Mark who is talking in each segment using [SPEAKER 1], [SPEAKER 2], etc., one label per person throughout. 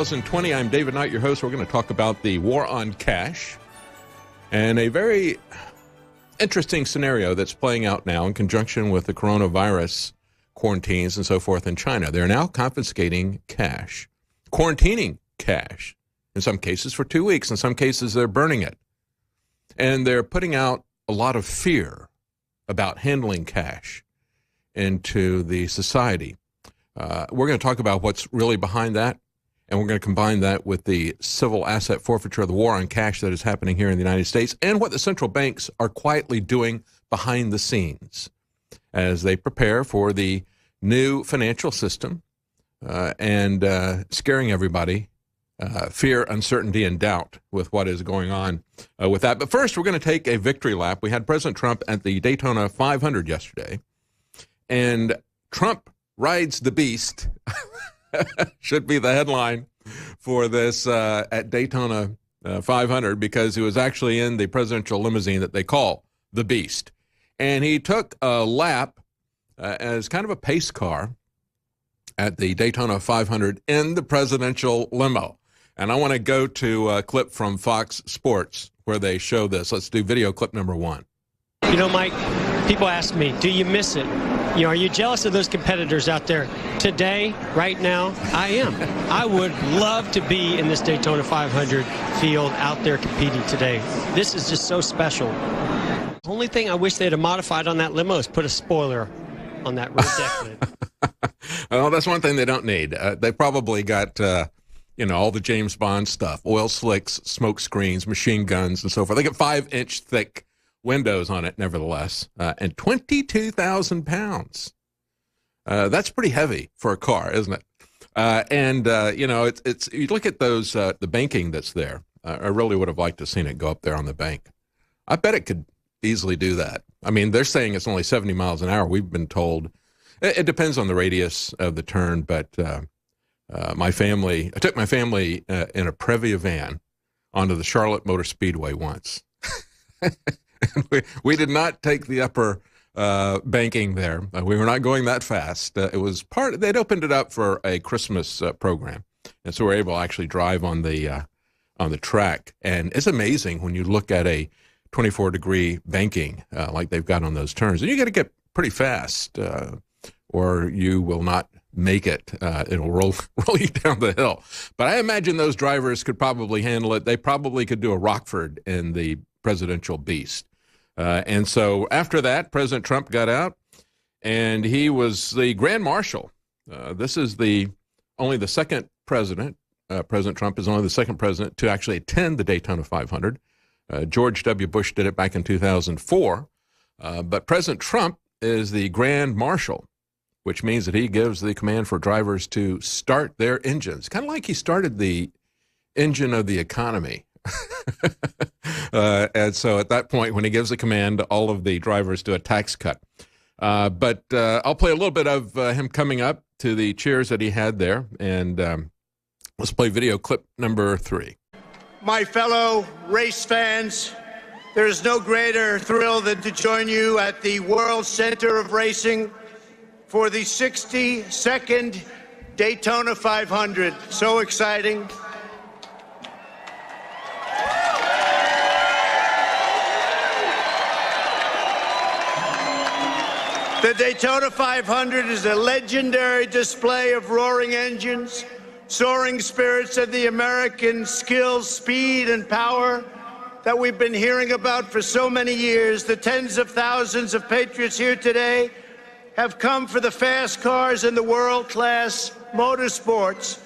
[SPEAKER 1] 2020, I'm David Knight, your host. We're going to talk about the war on cash and a very interesting scenario that's playing out now in conjunction with the coronavirus quarantines and so forth in China. They're now confiscating cash, quarantining cash, in some cases for 2 weeks. In some cases, they're burning it. And they're putting out a lot of fear about handling cash into the society. We're going to talk about what's really behind that. And we're going to combine that with the civil asset forfeiture of the war on cash that is happening here in the United States and what the central banks are quietly doing behind the scenes as they prepare for the new financial system and scaring everybody, fear, uncertainty, and doubt with what is going on with that. But first, we're going to take a victory lap. We had President Trump at the Daytona 500 yesterday, and Trump rides the beast. Should be the headline for this at Daytona 500, because he was actually in the presidential limousine that they call the Beast. And he took a lap as kind of a pace car at the Daytona 500 in the presidential limo. And I want to go to a clip from Fox Sports where they show this. Let's do video clip number 1.
[SPEAKER 2] You know, Mike, people ask me, do you miss it? You know, are you jealous of those competitors out there? Today, right now, I am. I would love to be in this Daytona 500 field out there competing today. This is just so special. The only thing I wish they'd have modified on that limo is put a spoiler on that rear deck lid.
[SPEAKER 1] Well, that's one thing they don't need. They probably got, all the James Bond stuff, oil slicks, smoke screens, machine guns, and so forth. They got 5-inch thick windows on it, nevertheless, and 22,000 pounds. That's pretty heavy for a car, isn't it? It's you look at those the banking that's there. I really would have liked to have seen it go up there on the bank. I bet it could easily do that. I mean, they're saying it's only 70 miles an hour. We've been told it depends on the radius of the turn. But I took my family in a Previa van onto the Charlotte Motor Speedway once. We did not take the upper banking there. We were not going that fast. It was they'd opened it up for a Christmas program, and so we're able to actually drive on the track. And it's amazing when you look at a 24-degree banking like they've got on those turns, and you got to get pretty fast, or you will not make it. It'll roll you down the hill. But I imagine those drivers could probably handle it. They probably could do a Rockford in the presidential Beast. And so after that, President Trump got out, and he was the Grand Marshal. This is only the second president. President Trump is only the second president to actually attend the Daytona 500. George W. Bush did it back in 2004. But President Trump is the Grand Marshal, which means that he gives the command for drivers to start their engines, kind of like he started the engine of the economy. And so at that point, when he gives the command, all of the drivers do a tax cut. But I'll play a little bit of him coming up to the cheers that he had there. And let's play video clip number 3.
[SPEAKER 3] My fellow race fans, there is no greater thrill than to join you at the World Center of Racing for the 62nd Daytona 500. So exciting. The Daytona 500 is a legendary display of roaring engines, soaring spirits, and the American skill, speed, and power that we've been hearing about for so many years. The tens of thousands of patriots here today have come for the fast cars and the world-class motorsports.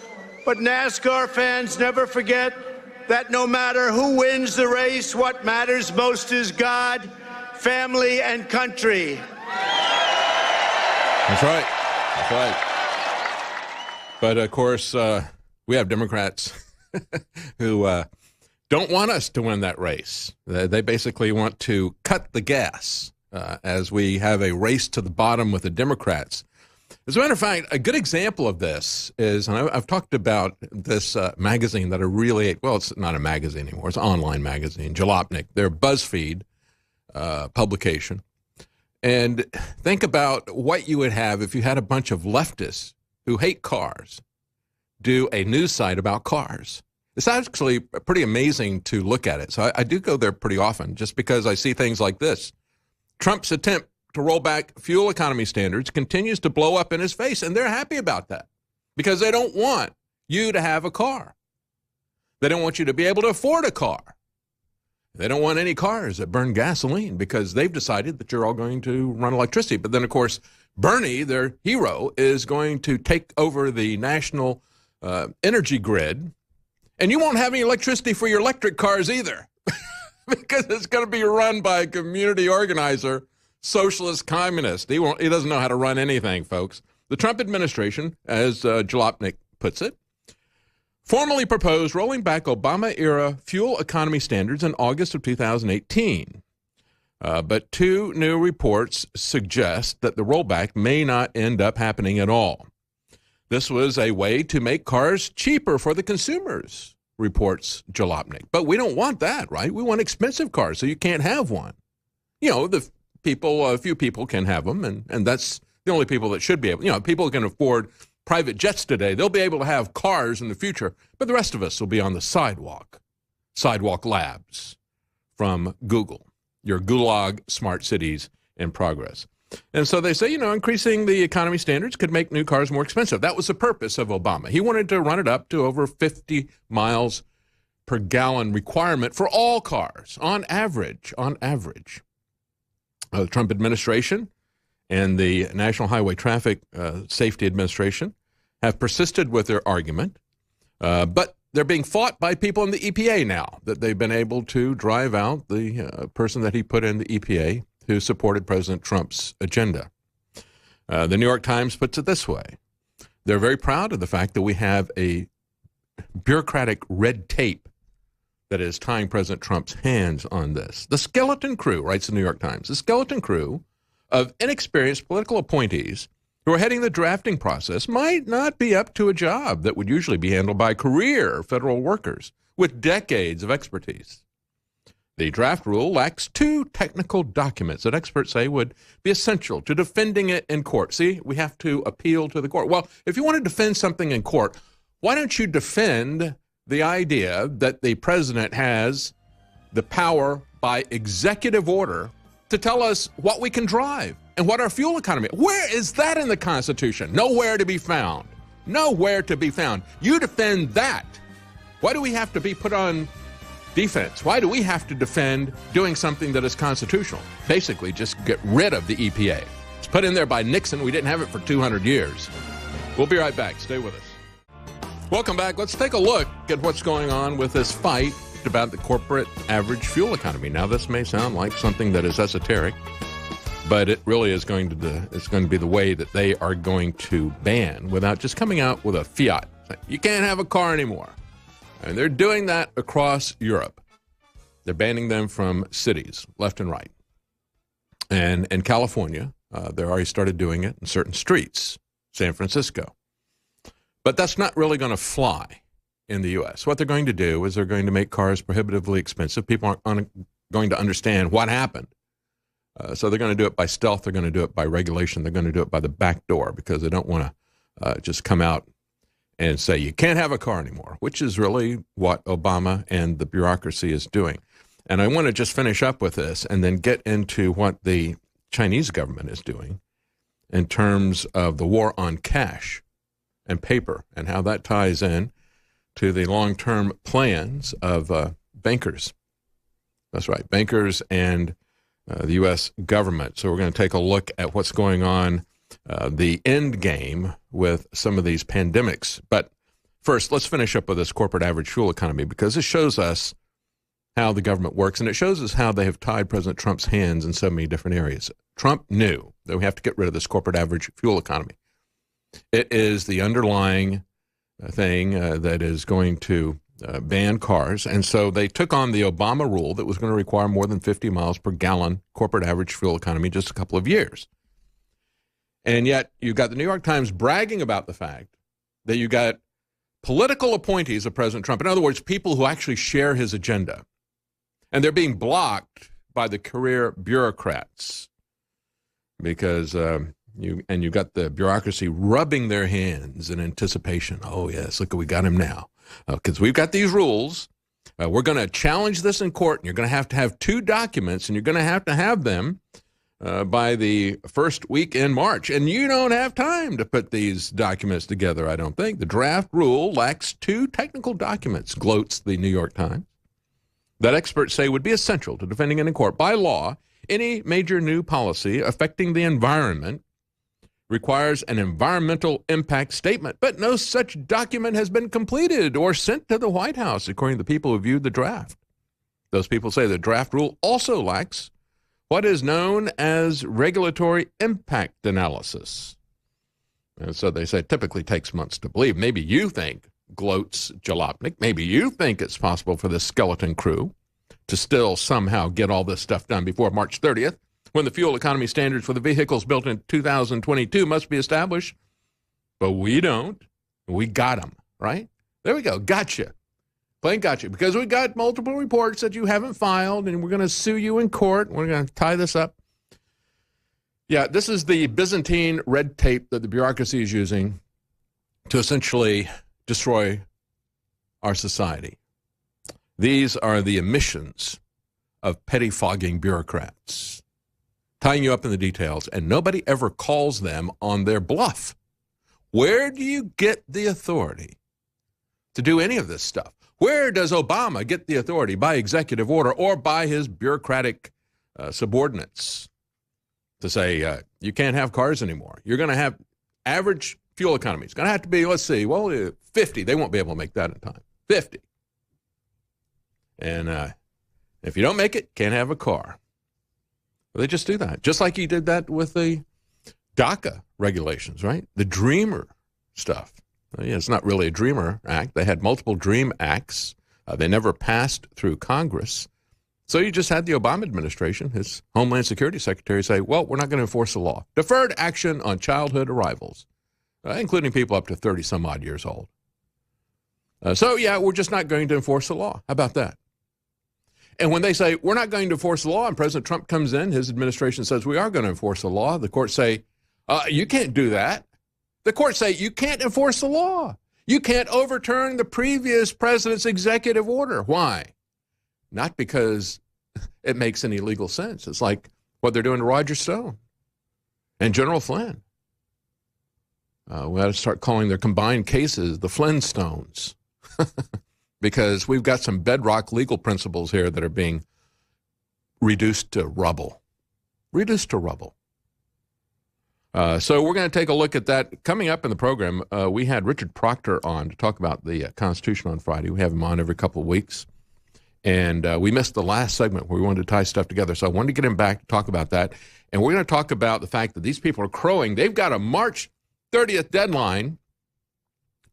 [SPEAKER 3] But NASCAR fans never forget that no matter who wins the race, what matters most is God, family, and country.
[SPEAKER 1] That's right. That's right. But, of course, we have Democrats who don't want us to win that race. They basically want to cut the gas as we have a race to the bottom with the Democrats. As a matter of fact, a good example of this is, and I've talked about this magazine that I really, well, it's not a magazine anymore. It's an online magazine, Jalopnik. They're a BuzzFeed publication. And think about what you would have if you had a bunch of leftists who hate cars do a news site about cars. It's actually pretty amazing to look at it. So I do go there pretty often just because I see things like this. Trump's attempt to roll back fuel economy standards continues to blow up in his face, and they're happy about that because they don't want you to have a car. They don't want you to be able to afford a car. They don't want any cars that burn gasoline because they've decided that you're all going to run electricity. But then, of course, Bernie, their hero, is going to take over the national energy grid, and you won't have any electricity for your electric cars either because it's going to be run by a community organizer, socialist communist. He doesn't know how to run anything, folks. The Trump administration, as Jalopnik puts it, formally proposed rolling back Obama-era fuel economy standards in August of 2018. But two new reports suggest that the rollback may not end up happening at all. This was a way to make cars cheaper for the consumers, reports Jalopnik. But we don't want that, right? We want expensive cars, so you can't have one. You know, a few people can have them, and that's the only people that should be able. You know, people can afford private jets today. They'll be able to have cars in the future, but the rest of us will be on the sidewalk. Sidewalk Labs from Google, your Gulag smart cities in progress. And so they say, you know, increasing the economy standards could make new cars more expensive. That was the purpose of Obama. He wanted to run it up to over 50 miles per gallon requirement for all cars on average. The Trump administration and the National Highway Traffic Safety Administration have persisted with their argument, but they're being fought by people in the EPA now that they've been able to drive out the person that he put in the EPA who supported President Trump's agenda. The New York Times puts it this way. They're very proud of the fact that we have a bureaucratic red tape that is tying President Trump's hands on this. The skeleton crew, writes the New York Times, the skeleton crew of inexperienced political appointees who are heading the drafting process might not be up to a job that would usually be handled by career federal workers with decades of expertise. The draft rule lacks two technical documents that experts say would be essential to defending it in court. See, we have to appeal to the court. Well, if you want to defend something in court, why don't you defend the idea that the president has the power by executive order to tell us what we can drive and what our fuel economy is? Where is that in the Constitution? Nowhere to be found. Nowhere to be found. You defend that. Why do we have to be put on defense? Why do we have to defend doing something that is constitutional? Basically, just get rid of the EPA. It's put in there by Nixon. We didn't have it for 200 years. We'll be right back. Stay with us. Welcome back. Let's take a look at what's going on with this fight about the corporate average fuel economy. Now, this may sound like something that is esoteric, but it really is going to be the way that they are going to ban without just coming out with a fiat. You can't have a car anymore. And they're doing that across Europe. They're banning them from cities, left and right. And in California, they already started doing it in certain streets, San Francisco. But that's not really going to fly in the U.S. What they're going to do is they're going to make cars prohibitively expensive. People aren't going to understand what happened. So they're going to do it by stealth. They're going to do it by regulation. They're going to do it by the back door because they don't want to just come out and say you can't have a car anymore, which is really what Obama and the bureaucracy is doing. And I want to just finish up with this and then get into what the Chinese government is doing in terms of the war on cash and paper and how that ties in to the long-term plans of bankers. That's right, bankers and the U.S. government. So we're going to take a look at what's going on, the end game with some of these pandemics. But first, let's finish up with this corporate average fuel economy because this shows us how the government works, and it shows us how they have tied President Trump's hands in so many different areas. Trump knew that we have to get rid of this corporate average fuel economy. It is the underlying thing that is going to ban cars, and so they took on the Obama rule that was going to require more than 50 miles per gallon corporate average fuel economy in just a couple of years. And yet you've got the New York Times bragging about the fact that you got political appointees of President Trump, in other words, people who actually share his agenda, and they're being blocked by the career bureaucrats because You got the bureaucracy rubbing their hands in anticipation. Oh, yes, look, we got him now. Because we've got these rules. We're going to challenge this in court, and you're going to have 2 documents, and you're going to have them by the first week in March. And you don't have time to put these documents together, I don't think. The draft rule lacks 2 technical documents, gloats the New York Times, that experts say would be essential to defending it in court. By law, any major new policy affecting the environment requires an environmental impact statement, but no such document has been completed or sent to the White House, according to the people who viewed the draft. Those people say the draft rule also lacks what is known as regulatory impact analysis. And so they say it typically takes months to believe. Maybe you think, gloats Jalopnik, maybe you think it's possible for this skeleton crew to still somehow get all this stuff done before March 30th, when the fuel economy standards for the vehicles built in 2022 must be established. But we don't. We got them, right? There we go. Gotcha. Plain gotcha. Because we got multiple reports that you haven't filed, and we're going to sue you in court. We're going to tie this up. Yeah, this is the Byzantine red tape that the bureaucracy is using to essentially destroy our society. These are the emissions of pettifogging bureaucrats, tying you up in the details, and nobody ever calls them on their bluff. Where do you get the authority to do any of this stuff? Where does Obama get the authority, by executive order or by his bureaucratic subordinates, to say you can't have cars anymore? You're going to have average fuel economy. It's going to have to be, let's see, 50. They won't be able to make that in time. 50. And if you don't make it, can't have a car. Well, they just do that. Just like he did that with the DACA regulations, right? The Dreamer stuff. Yeah, it's not really a Dreamer Act. They had multiple Dream Acts. They never passed through Congress. So you just had the Obama administration, his Homeland Security Secretary, say, well, we're not going to enforce the law. Deferred action on childhood arrivals, including people up to 30-some-odd years old. So, yeah, we're just not going to enforce the law. How about that? And when they say, we're not going to enforce the law, and President Trump comes in, his administration says, we are going to enforce the law, the courts say, you can't do that. The courts say, you can't enforce the law. You can't overturn the previous president's executive order. Why? Not because it makes any legal sense. It's like what they're doing to Roger Stone and General Flynn. We ought to start calling their combined cases the Flintstones. Because we've got some bedrock legal principles here that are being reduced to rubble. Reduced to rubble. So we're going to take a look at that. Coming up in the program, we had Richard Proctor on to talk about the Constitution on Friday. We have him on every couple of weeks. And we missed the last segment where we wanted to tie stuff together. So I wanted to get him back to talk about that. And we're going to talk about the fact that these people are crowing. They've got a March 30th deadline.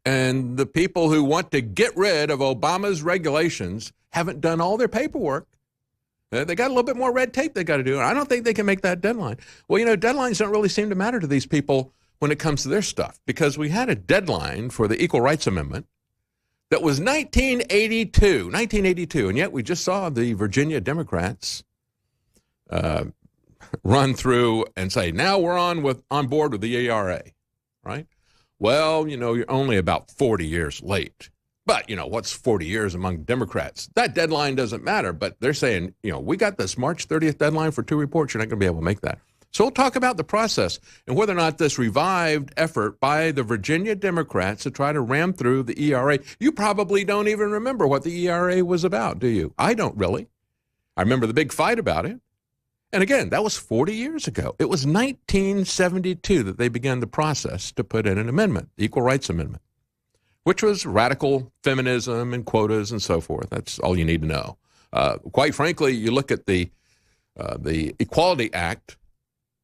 [SPEAKER 1] And the people who want to get rid of Obama's regulations haven't done all their paperwork. They got a little bit more red tape they got to do. And I don't think they can make that deadline. Well, you know, deadlines don't really seem to matter to these people when it comes to their stuff, because we had a deadline for the Equal Rights Amendment that was 1982, and yet we just saw the Virginia Democrats run through and say, now we're on board with the ERA, right? Well, you know, you're only about 40 years late. But, you know, what's 40 years among Democrats? That deadline doesn't matter. But they're saying, you know, we got this March 30th deadline for 2 reports. You're not going to be able to make that. So we'll talk about the process and whether or not this revived effort by the Virginia Democrats to try to ram through the ERA. You probably don't even remember what the ERA was about, do you? I don't really. I remember the big fight about it. And again, that was 40 years ago. It was 1972 that they began the process to put in an amendment, the Equal Rights Amendment, which was radical feminism and quotas and so forth. That's all you need to know. Quite frankly, you look at the Equality Act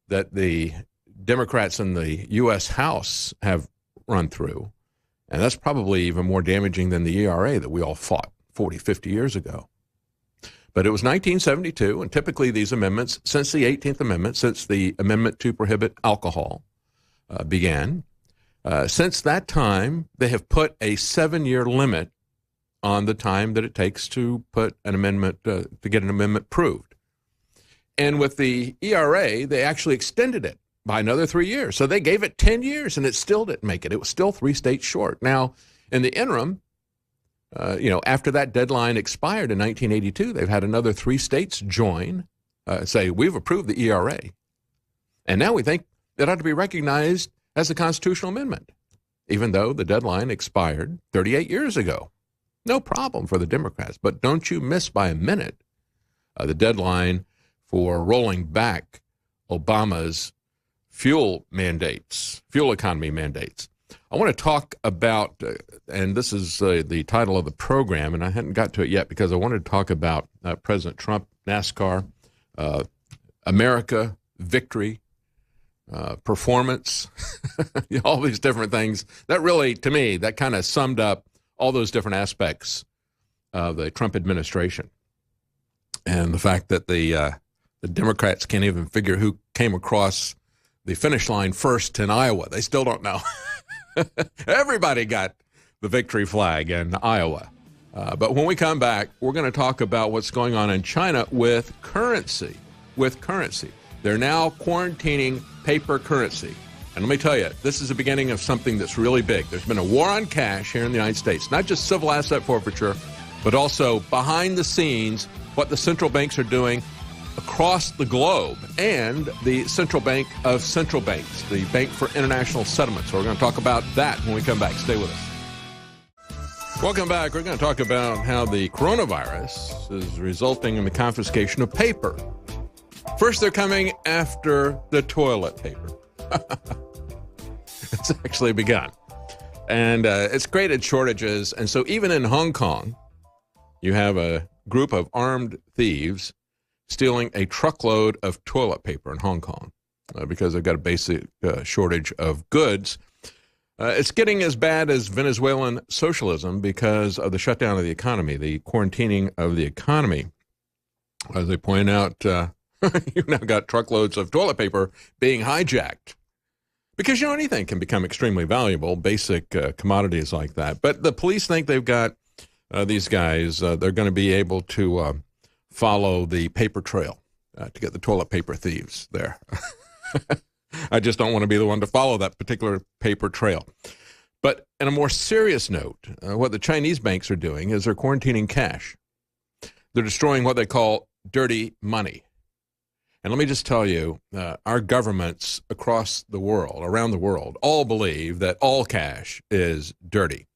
[SPEAKER 1] that the Democrats in the U.S. House have run through, and that's probably even more damaging than the ERA that we all fought 40, 50 years ago. But it was 1972, and typically these amendments, since the 18th Amendment, since the amendment to prohibit alcohol began, since that time, they have put a 7-year limit on the time that it takes to put an amendment, to get an amendment proved. And with the ERA, they actually extended it by another 3 years. So they gave it 10 years, and it still didn't make it. It was still 3 states short. Now, in the interim, after that deadline expired in 1982, they've had another 3 states join, say, we've approved the ERA. And now we think it ought to be recognized as a constitutional amendment, even though the deadline expired 38 years ago. No problem for the Democrats. But don't you miss by a minute the deadline for rolling back Obama's fuel economy mandates. I want to talk about, and this is the title of the program, and I hadn't got to it yet because I wanted to talk about President Trump, NASCAR, America, victory, performance, all these different things. That really, to me, that kind of summed up all those different aspects of the Trump administration. And the fact that the Democrats can't even figure who came across the finish line first in Iowa. They still don't know. Everybody got the victory flag in Iowa. But when we come back, we're going to talk about what's going on in China with currency. They're now quarantining paper currency. And let me tell you, this is the beginning of something that's really big. There's been a war on cash here in the United States, not just civil asset forfeiture, but also behind the scenes, what the central banks are doing across the globe, and the central bank of central banks, the Bank for International Settlements. So we're going to talk about that when we come back. Stay with us. Welcome back. We're going to talk about how the coronavirus is resulting in the confiscation of paper. First, they're coming after the toilet paper. It's actually begun. And it's created shortages. And so even in Hong Kong, you have a group of armed thieves stealing a truckload of toilet paper in Hong Kong because they've got a basic shortage of goods. It's getting as bad as Venezuelan socialism because of the shutdown of the economy, the quarantining of the economy. As they point out, you've now got truckloads of toilet paper being hijacked because, anything can become extremely valuable, basic commodities like that. But the police think they've got these guys, they're going to be able to follow the paper trail to get the toilet paper thieves there. I just don't want to be the one to follow that particular paper trail. But on a more serious note, what the Chinese banks are doing is they're quarantining cash. They're destroying what they call dirty money. And let me just tell you, our governments across the world, around the world, all believe that all cash is dirty.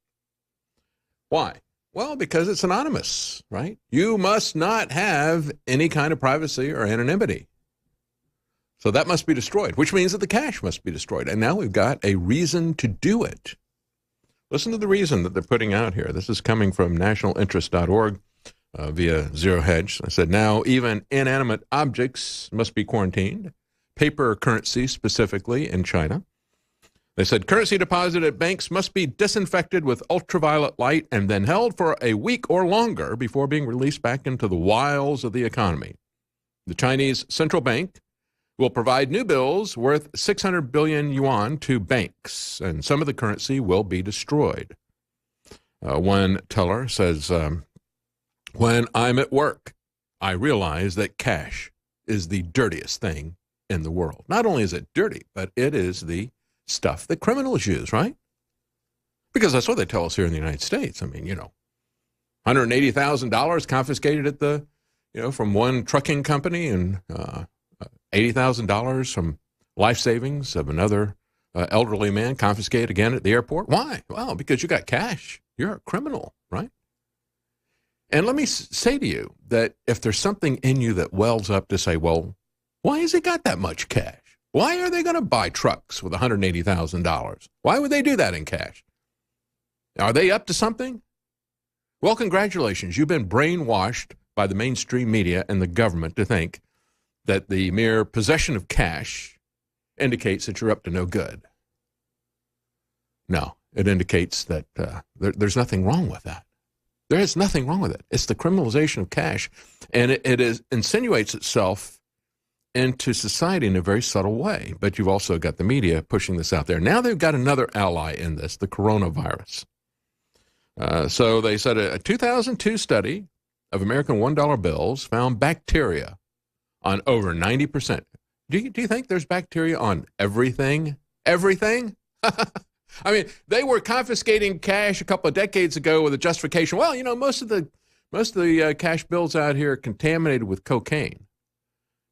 [SPEAKER 1] Why? Well, because it's anonymous, right? You must not have any kind of privacy or anonymity. So that must be destroyed, which means that the cash must be destroyed. And now we've got a reason to do it. Listen to the reason that they're putting out here. This is coming from nationalinterest.org via Zero Hedge. I said, now even inanimate objects must be quarantined, paper currency specifically in China. They said currency deposited at banks must be disinfected with ultraviolet light and then held for a week or longer before being released back into the wilds of the economy. The Chinese central bank will provide new bills worth 600 billion yuan to banks, and some of the currency will be destroyed. One teller says, when I'm at work, I realize that cash is the dirtiest thing in the world. Not only is it dirty, but it is the stuff that criminals use, right? Because that's what they tell us here in the United States. I mean, $180,000 confiscated at the, from one trucking company, and $80,000 from life savings of another elderly man confiscated again at the airport. Why? Well, because you got cash. You're a criminal, right? And let me say to you that if there's something in you that wells up to say, well, why has he got that much cash? Why are they going to buy trucks with $180,000? Why would they do that in cash? Are they up to something? Well, congratulations. You've been brainwashed by the mainstream media and the government to think that the mere possession of cash indicates that you're up to no good. No, it indicates that there's nothing wrong with that. There is nothing wrong with it. It's the criminalization of cash, and it insinuates itself into society in a very subtle way. But you've also got the media pushing this out there. Now they've got another ally in this, the coronavirus. So they said a 2002 study of American $1 bills found bacteria on over 90%. Do you think there's bacteria on everything? Everything? I mean, they were confiscating cash a couple of decades ago with a justification. Well, you know, most of the cash bills out here are contaminated with cocaine.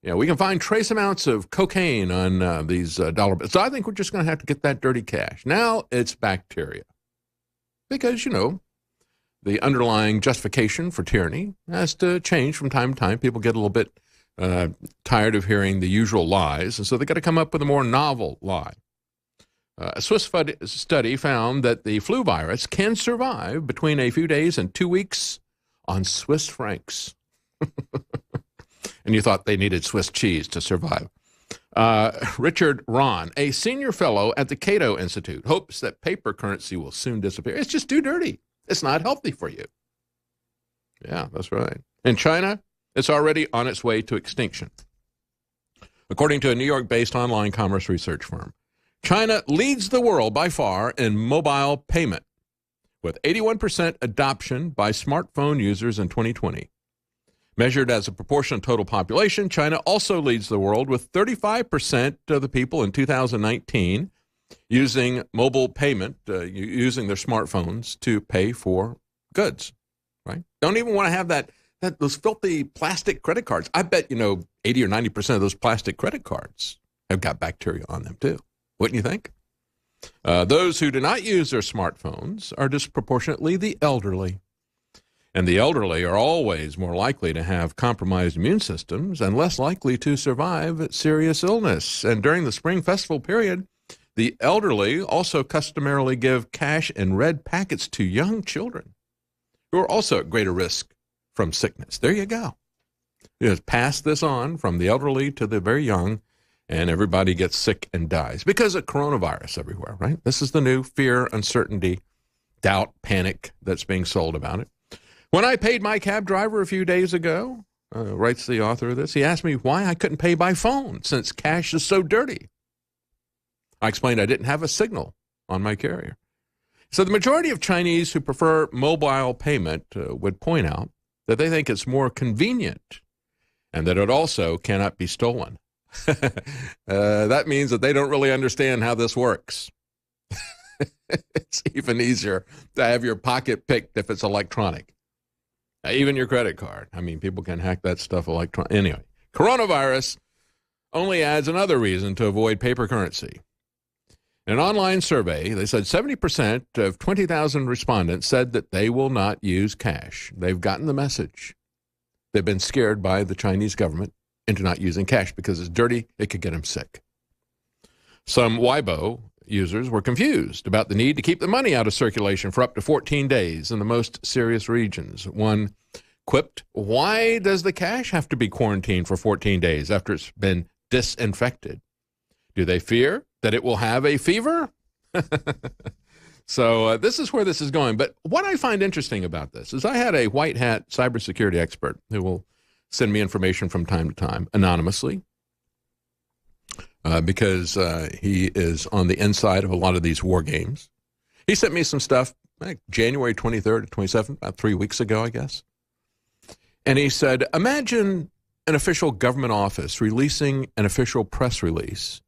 [SPEAKER 1] You know, we can find trace amounts of cocaine on these dollar bills. So I think we're just going to have to get that dirty cash. Now it's bacteria. Because, you know, the underlying justification for tyranny has to change from time to time. People get a little bit tired of hearing the usual lies, and so they got to come up with a more novel lie. A Swiss study found that the flu virus can survive between a few days and 2 weeks on Swiss francs. And you thought they needed Swiss cheese to survive. Richard Rahn, a senior fellow at the Cato Institute, hopes that paper currency will soon disappear. It's just too dirty. It's not healthy for you. Yeah, that's right. In China, it's already on its way to extinction. According to a New York-based online commerce research firm, China leads the world by far in mobile payment, with 81% adoption by smartphone users in 2020. Measured as a proportion of total population, China also leads the world with 35% of the people in 2019 using mobile payment, using their smartphones to pay for goods, right? Don't even want to have those filthy plastic credit cards. I bet, 80 or 90% of those plastic credit cards have got bacteria on them too. Wouldn't you think? Those who do not use their smartphones are disproportionately the elderly. And the elderly are always more likely to have compromised immune systems and less likely to survive serious illness. And during the spring festival period, the elderly also customarily give cash in red packets to young children who are also at greater risk from sickness. There you go. You just pass this on from the elderly to the very young, and everybody gets sick and dies because of coronavirus everywhere, right? This is the new fear, uncertainty, doubt, panic that's being sold about it. When I paid my cab driver a few days ago, writes the author of this, he asked me why I couldn't pay by phone since cash is so dirty. I explained I didn't have a signal on my carrier. So the majority of Chinese who prefer mobile payment would point out that they think it's more convenient and that it also cannot be stolen. That means that they don't really understand how this works. It's even easier to have your pocket picked if it's electronic. Even your credit card. I mean, people can hack that stuff electronic. Anyway, coronavirus only adds another reason to avoid paper currency. In an online survey, they said 70% of 20,000 respondents said that they will not use cash. They've gotten the message. They've been scared by the Chinese government into not using cash because it's dirty, it could get them sick. Some Weibo users were confused about the need to keep the money out of circulation for up to 14 days in the most serious regions. One quipped, "Why does the cash have to be quarantined for 14 days after it's been disinfected? Do they fear that it will have a fever?" So this is where this is going. But what I find interesting about this is I had a white hat cybersecurity expert who will send me information from time to time anonymously because he is on the inside of a lot of these war games. He sent me some stuff like January 23rd to 27th, about 3 weeks ago, I guess. And he said, imagine an official government office releasing an official press release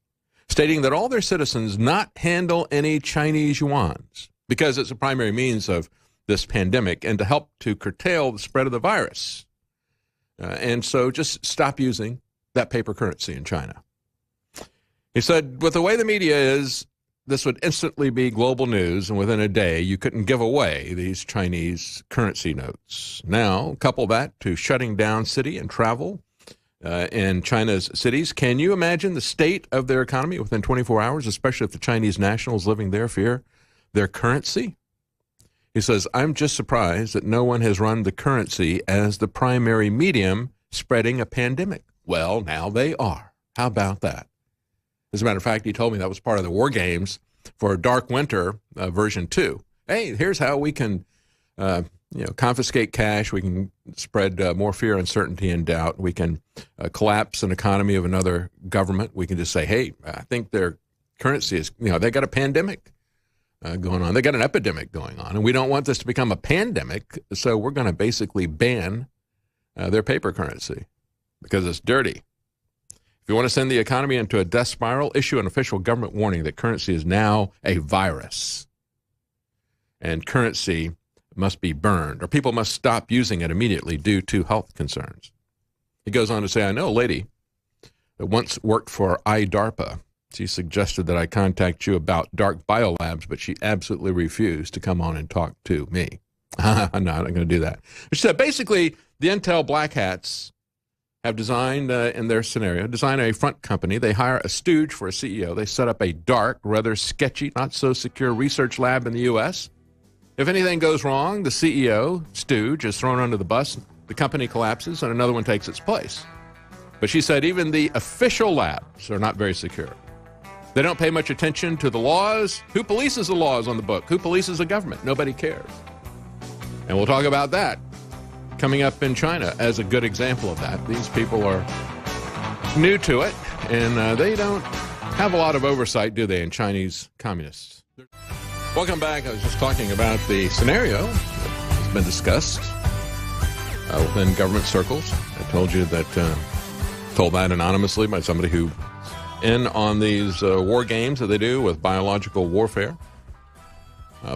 [SPEAKER 1] stating that all their citizens not handle any Chinese yuans because it's a primary means of this pandemic and to help to curtail the spread of the virus. And so just stop using that paper currency in China. He said, with the way the media is, this would instantly be global news, and within a day, you couldn't give away these Chinese currency notes. Now, couple that to shutting down city and travel in China's cities. Can you imagine the state of their economy within 24 hours, especially if the Chinese nationals living there fear their currency? He says, I'm just surprised that no one has run the currency as the primary medium spreading a pandemic. Well, now they are. How about that? As a matter of fact, he told me that was part of the war games for Dark Winter version 2. Hey, here's how we can confiscate cash. We can spread more fear, uncertainty, and doubt. We can collapse an economy of another government. We can just say, hey, I think their currency is, they got a pandemic going on. They got an epidemic going on, and we don't want this to become a pandemic, so we're going to basically ban their paper currency because it's dirty. If you want to send the economy into a death spiral, issue an official government warning that currency is now a virus. And currency must be burned, or people must stop using it immediately due to health concerns. He goes on to say, I know a lady that once worked for IDARPA. She suggested that I contact you about dark biolabs, but she absolutely refused to come on and talk to me. No, I'm not going to do that. She said, basically, the Intel black hats have designed, in their scenario, designed a front company. They hire a stooge for a CEO. They set up a dark, rather sketchy, not so secure research lab in the U.S. If anything goes wrong, the CEO, stooge, is thrown under the bus, the company collapses, and another one takes its place. But she said even the official labs are not very secure. They don't pay much attention to the laws. Who polices the laws on the book? Who polices the government? Nobody cares. And we'll talk about that coming up in China as a good example of that. These people are new to it, and they don't have a lot of oversight, do they, in Chinese communists? Welcome back. I was just talking about the scenario that has been discussed within government circles. I told you that, told that anonymously by somebody who in on these war games that they do with biological warfare.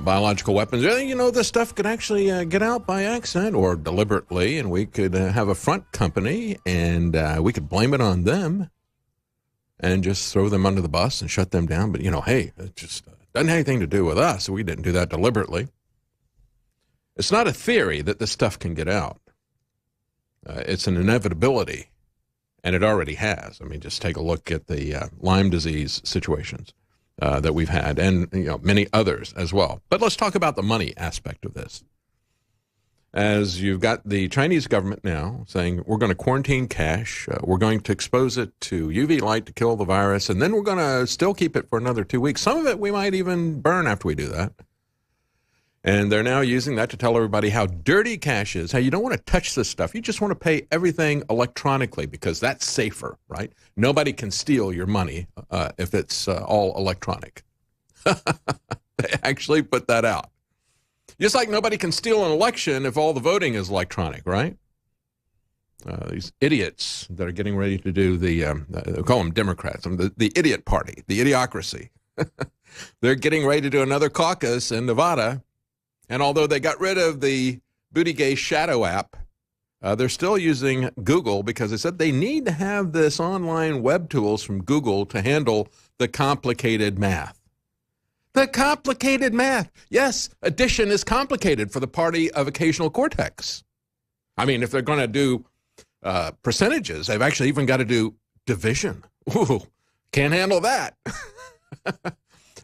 [SPEAKER 1] Biological weapons. You know, this stuff could actually get out by accident or deliberately, and we could have a front company, and we could blame it on them and just throw them under the bus and shut them down. But, you know, hey, it just doesn't have anything to do with us. We didn't do that deliberately. It's not a theory that this stuff can get out. It's an inevitability, and it already has. I mean, just take a look at the Lyme disease situations that we've had, and many others as well. But let's talk about the money aspect of this. As you've got the Chinese government now saying, we're going to quarantine cash, we're going to expose it to UV light to kill the virus, and then we're going to still keep it for another 2 weeks. Some of it we might even burn after we do that. And they're now using that to tell everybody how dirty cash is, how you don't want to touch this stuff. You just want to pay everything electronically because that's safer, right? Nobody can steal your money if it's all electronic. They actually put that out. Just like nobody can steal an election if all the voting is electronic, right? These idiots that are getting ready to do they call them Democrats, the idiot party, the idiocracy. They're getting ready to do another caucus in Nevada. And although they got rid of the Buttigieg shadow app, they're still using Google because they said they need to have this online web tools from Google to handle the complicated math. The complicated math. Yes, addition is complicated for the party of occasional cortex. I mean, if they're going to do percentages, they've actually even got to do division. Ooh, can't handle that.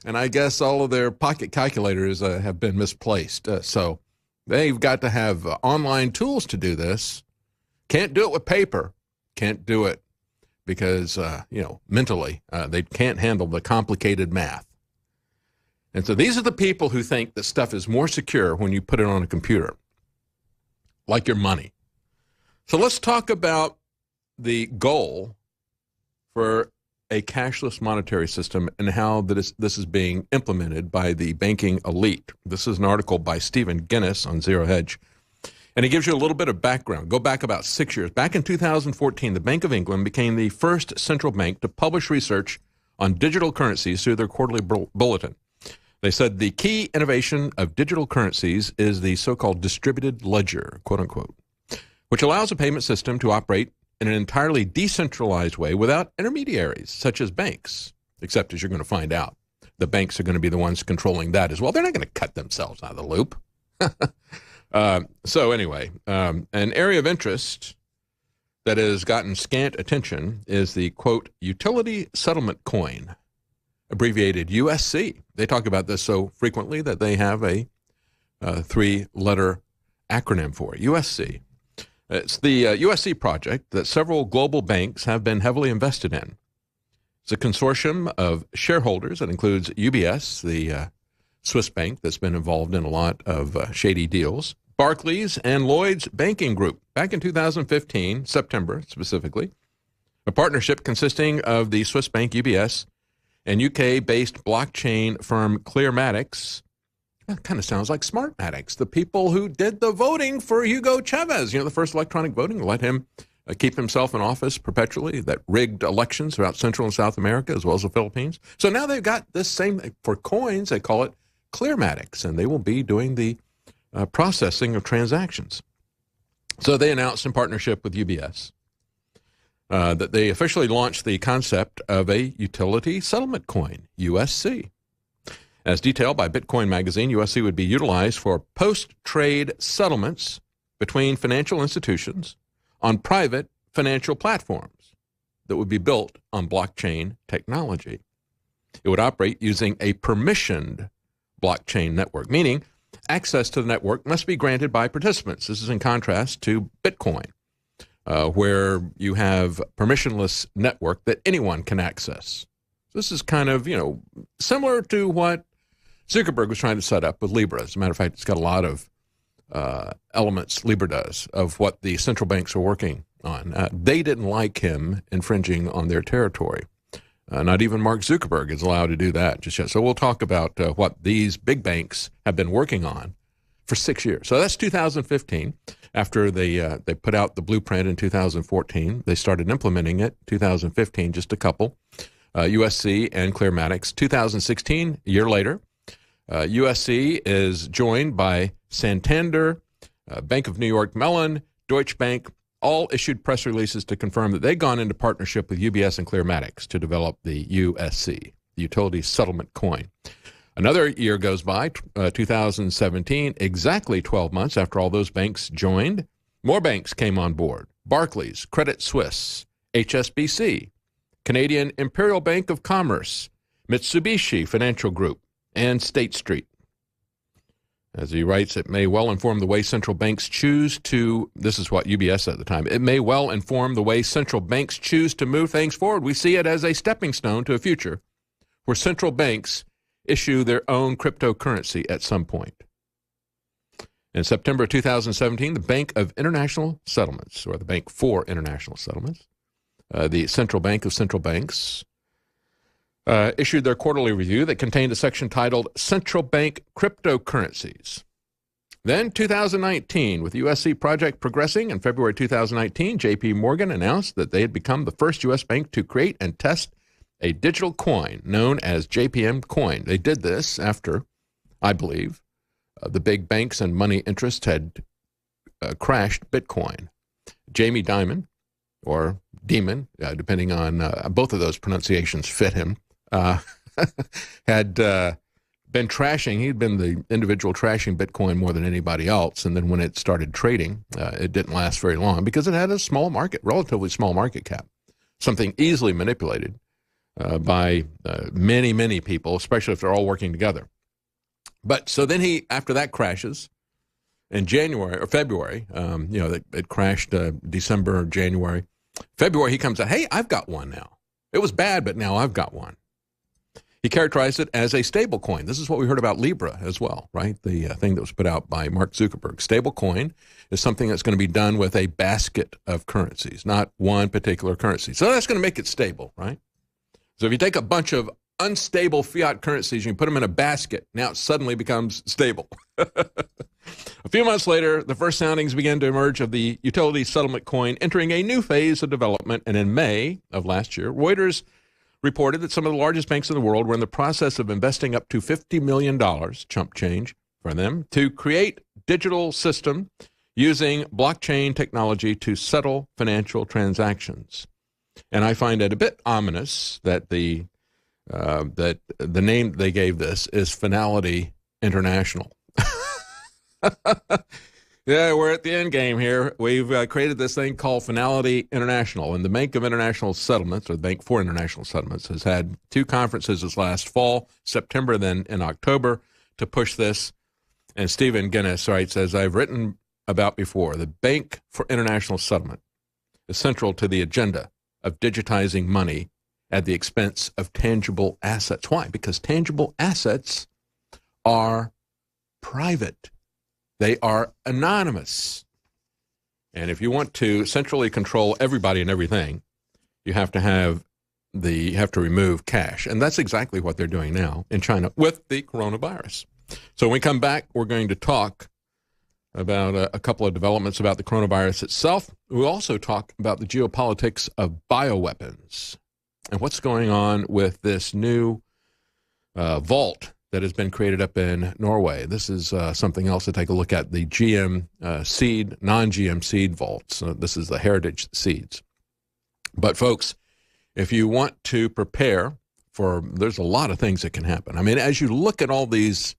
[SPEAKER 1] And I guess all of their pocket calculators have been misplaced. So they've got to have online tools to do this. Can't do it with paper. Can't do it because, mentally, they can't handle the complicated math. And so these are the people who think that stuff is more secure when you put it on a computer, like your money. So let's talk about the goal for a cashless monetary system and how this is being implemented by the banking elite. This is an article by Stephen Guinness on Zero Hedge, and it gives you a little bit of background. Go back about 6 years. Back in 2014, the Bank of England became the first central bank to publish research on digital currencies through their quarterly bulletin. They said the key innovation of digital currencies is the so-called distributed ledger, quote unquote, which allows a payment system to operate in an entirely decentralized way without intermediaries, such as banks, except as you're going to find out, the banks are going to be the ones controlling that as well. They're not going to cut themselves out of the loop. So anyway, an area of interest that has gotten scant attention is the, quote, utility settlement coin, abbreviated USC. They talk about this so frequently that they have a three-letter acronym for it, USC. It's the USC project that several global banks have been heavily invested in. It's a consortium of shareholders that includes UBS, the Swiss bank that's been involved in a lot of shady deals, Barclays, and Lloyd's Banking Group. Back in 2015, September specifically, a partnership consisting of the Swiss bank UBS and UK-based blockchain firm Clearmatics. That kind of sounds like Smartmatics, the people who did the voting for Hugo Chavez, the first electronic voting, let him keep himself in office perpetually, that rigged elections throughout Central and South America as well as the Philippines. So now they've got this same, for coins, they call it Clearmatics, and they will be doing the processing of transactions. So they announced in partnership with UBS that they officially launched the concept of a utility settlement coin, USC. As detailed by Bitcoin Magazine, USC would be utilized for post-trade settlements between financial institutions on private financial platforms that would be built on blockchain technology. It would operate using a permissioned blockchain network, meaning access to the network must be granted by participants. This is in contrast to Bitcoin, where you have permissionless network that anyone can access. This is kind of, similar to what Zuckerberg was trying to set up with Libra. As a matter of fact, it's got a lot of elements, Libra does, of what the central banks are working on. They didn't like him infringing on their territory. Not even Mark Zuckerberg is allowed to do that just yet. So we'll talk about what these big banks have been working on for 6 years. So that's 2015. After they put out the blueprint in 2014, they started implementing it 2015, just a couple, USC and Clearmatics. 2016, a year later, USC is joined by Santander, Bank of New York Mellon, Deutsche Bank, all issued press releases to confirm that they'd gone into partnership with UBS and Clearmatics to develop the USC, the Utility Settlement Coin. Another year goes by, 2017, exactly 12 months after all those banks joined. More banks came on board: Barclays, Credit Suisse, HSBC, Canadian Imperial Bank of Commerce, Mitsubishi Financial Group, and State Street. As he writes, it may well inform the way central banks choose to, this is what UBS said at the time, it may well inform the way central banks choose to move things forward. We see it as a stepping stone to a future where central banks issue their own cryptocurrency at some point. In September 2017, the Bank of International Settlements, or the Bank for International Settlements, the central bank of central banks, issued their quarterly review that contained a section titled Central Bank Cryptocurrencies. Then 2019, with the USC project progressing, in February 2019, J.P. Morgan announced that they had become the first U.S. bank to create and test a digital coin known as JPM coin. They did this after, I believe, the big banks and money interests had crashed Bitcoin. Jamie Dimon, or Demon, depending on both of those pronunciations fit him, had been trashing. He'd been the individual trashing Bitcoin more than anybody else. And then when it started trading, it didn't last very long because it had a small market, relatively small market cap, something easily manipulated by many, many people, especially if they're all working together. But so then he, after that crashes in January or February, it crashed December or January. February, he comes out, hey, I've got one now. It was bad, but now I've got one. He characterized it as a stable coin. This is what we heard about Libra as well, right? The thing that was put out by Mark Zuckerberg. Stable coin is something that's going to be done with a basket of currencies, not one particular currency. So that's going to make it stable, right? So if you take a bunch of unstable fiat currencies and you put them in a basket, now it suddenly becomes stable. A few months later, the first soundings began to emerge of the utility settlement coin entering a new phase of development. And in May of last year, Reuters reported that some of the largest banks in the world were in the process of investing up to $50 million, chump change for them, to create digital system using blockchain technology to settle financial transactions. And I find it a bit ominous that the name they gave this is Finality International. Yeah, we're at the end game here. We've created this thing called Finality International, and the Bank of International Settlements, or the Bank for International Settlements, has had two conferences this last fall, September, then in October, to push this. And Stephen Guinness writes, as I've written about before, the Bank for International Settlement is central to the agenda of digitizing money at the expense of tangible assets. Why? Because tangible assets are private. They are anonymous. And if you want to centrally control everybody and everything, you have to remove cash. And that's exactly what they're doing now in China with the coronavirus. So when we come back, we're going to talk about a couple of developments about the coronavirus itself. We'll also talk about the geopolitics of bioweapons and what's going on with this new vault that has been created up in Norway. This is something else to take a look at, the GM seed, non-GM seed vaults. This is the heritage seeds. But folks, if you want to prepare for, there's a lot of things that can happen. I mean, as you look at all these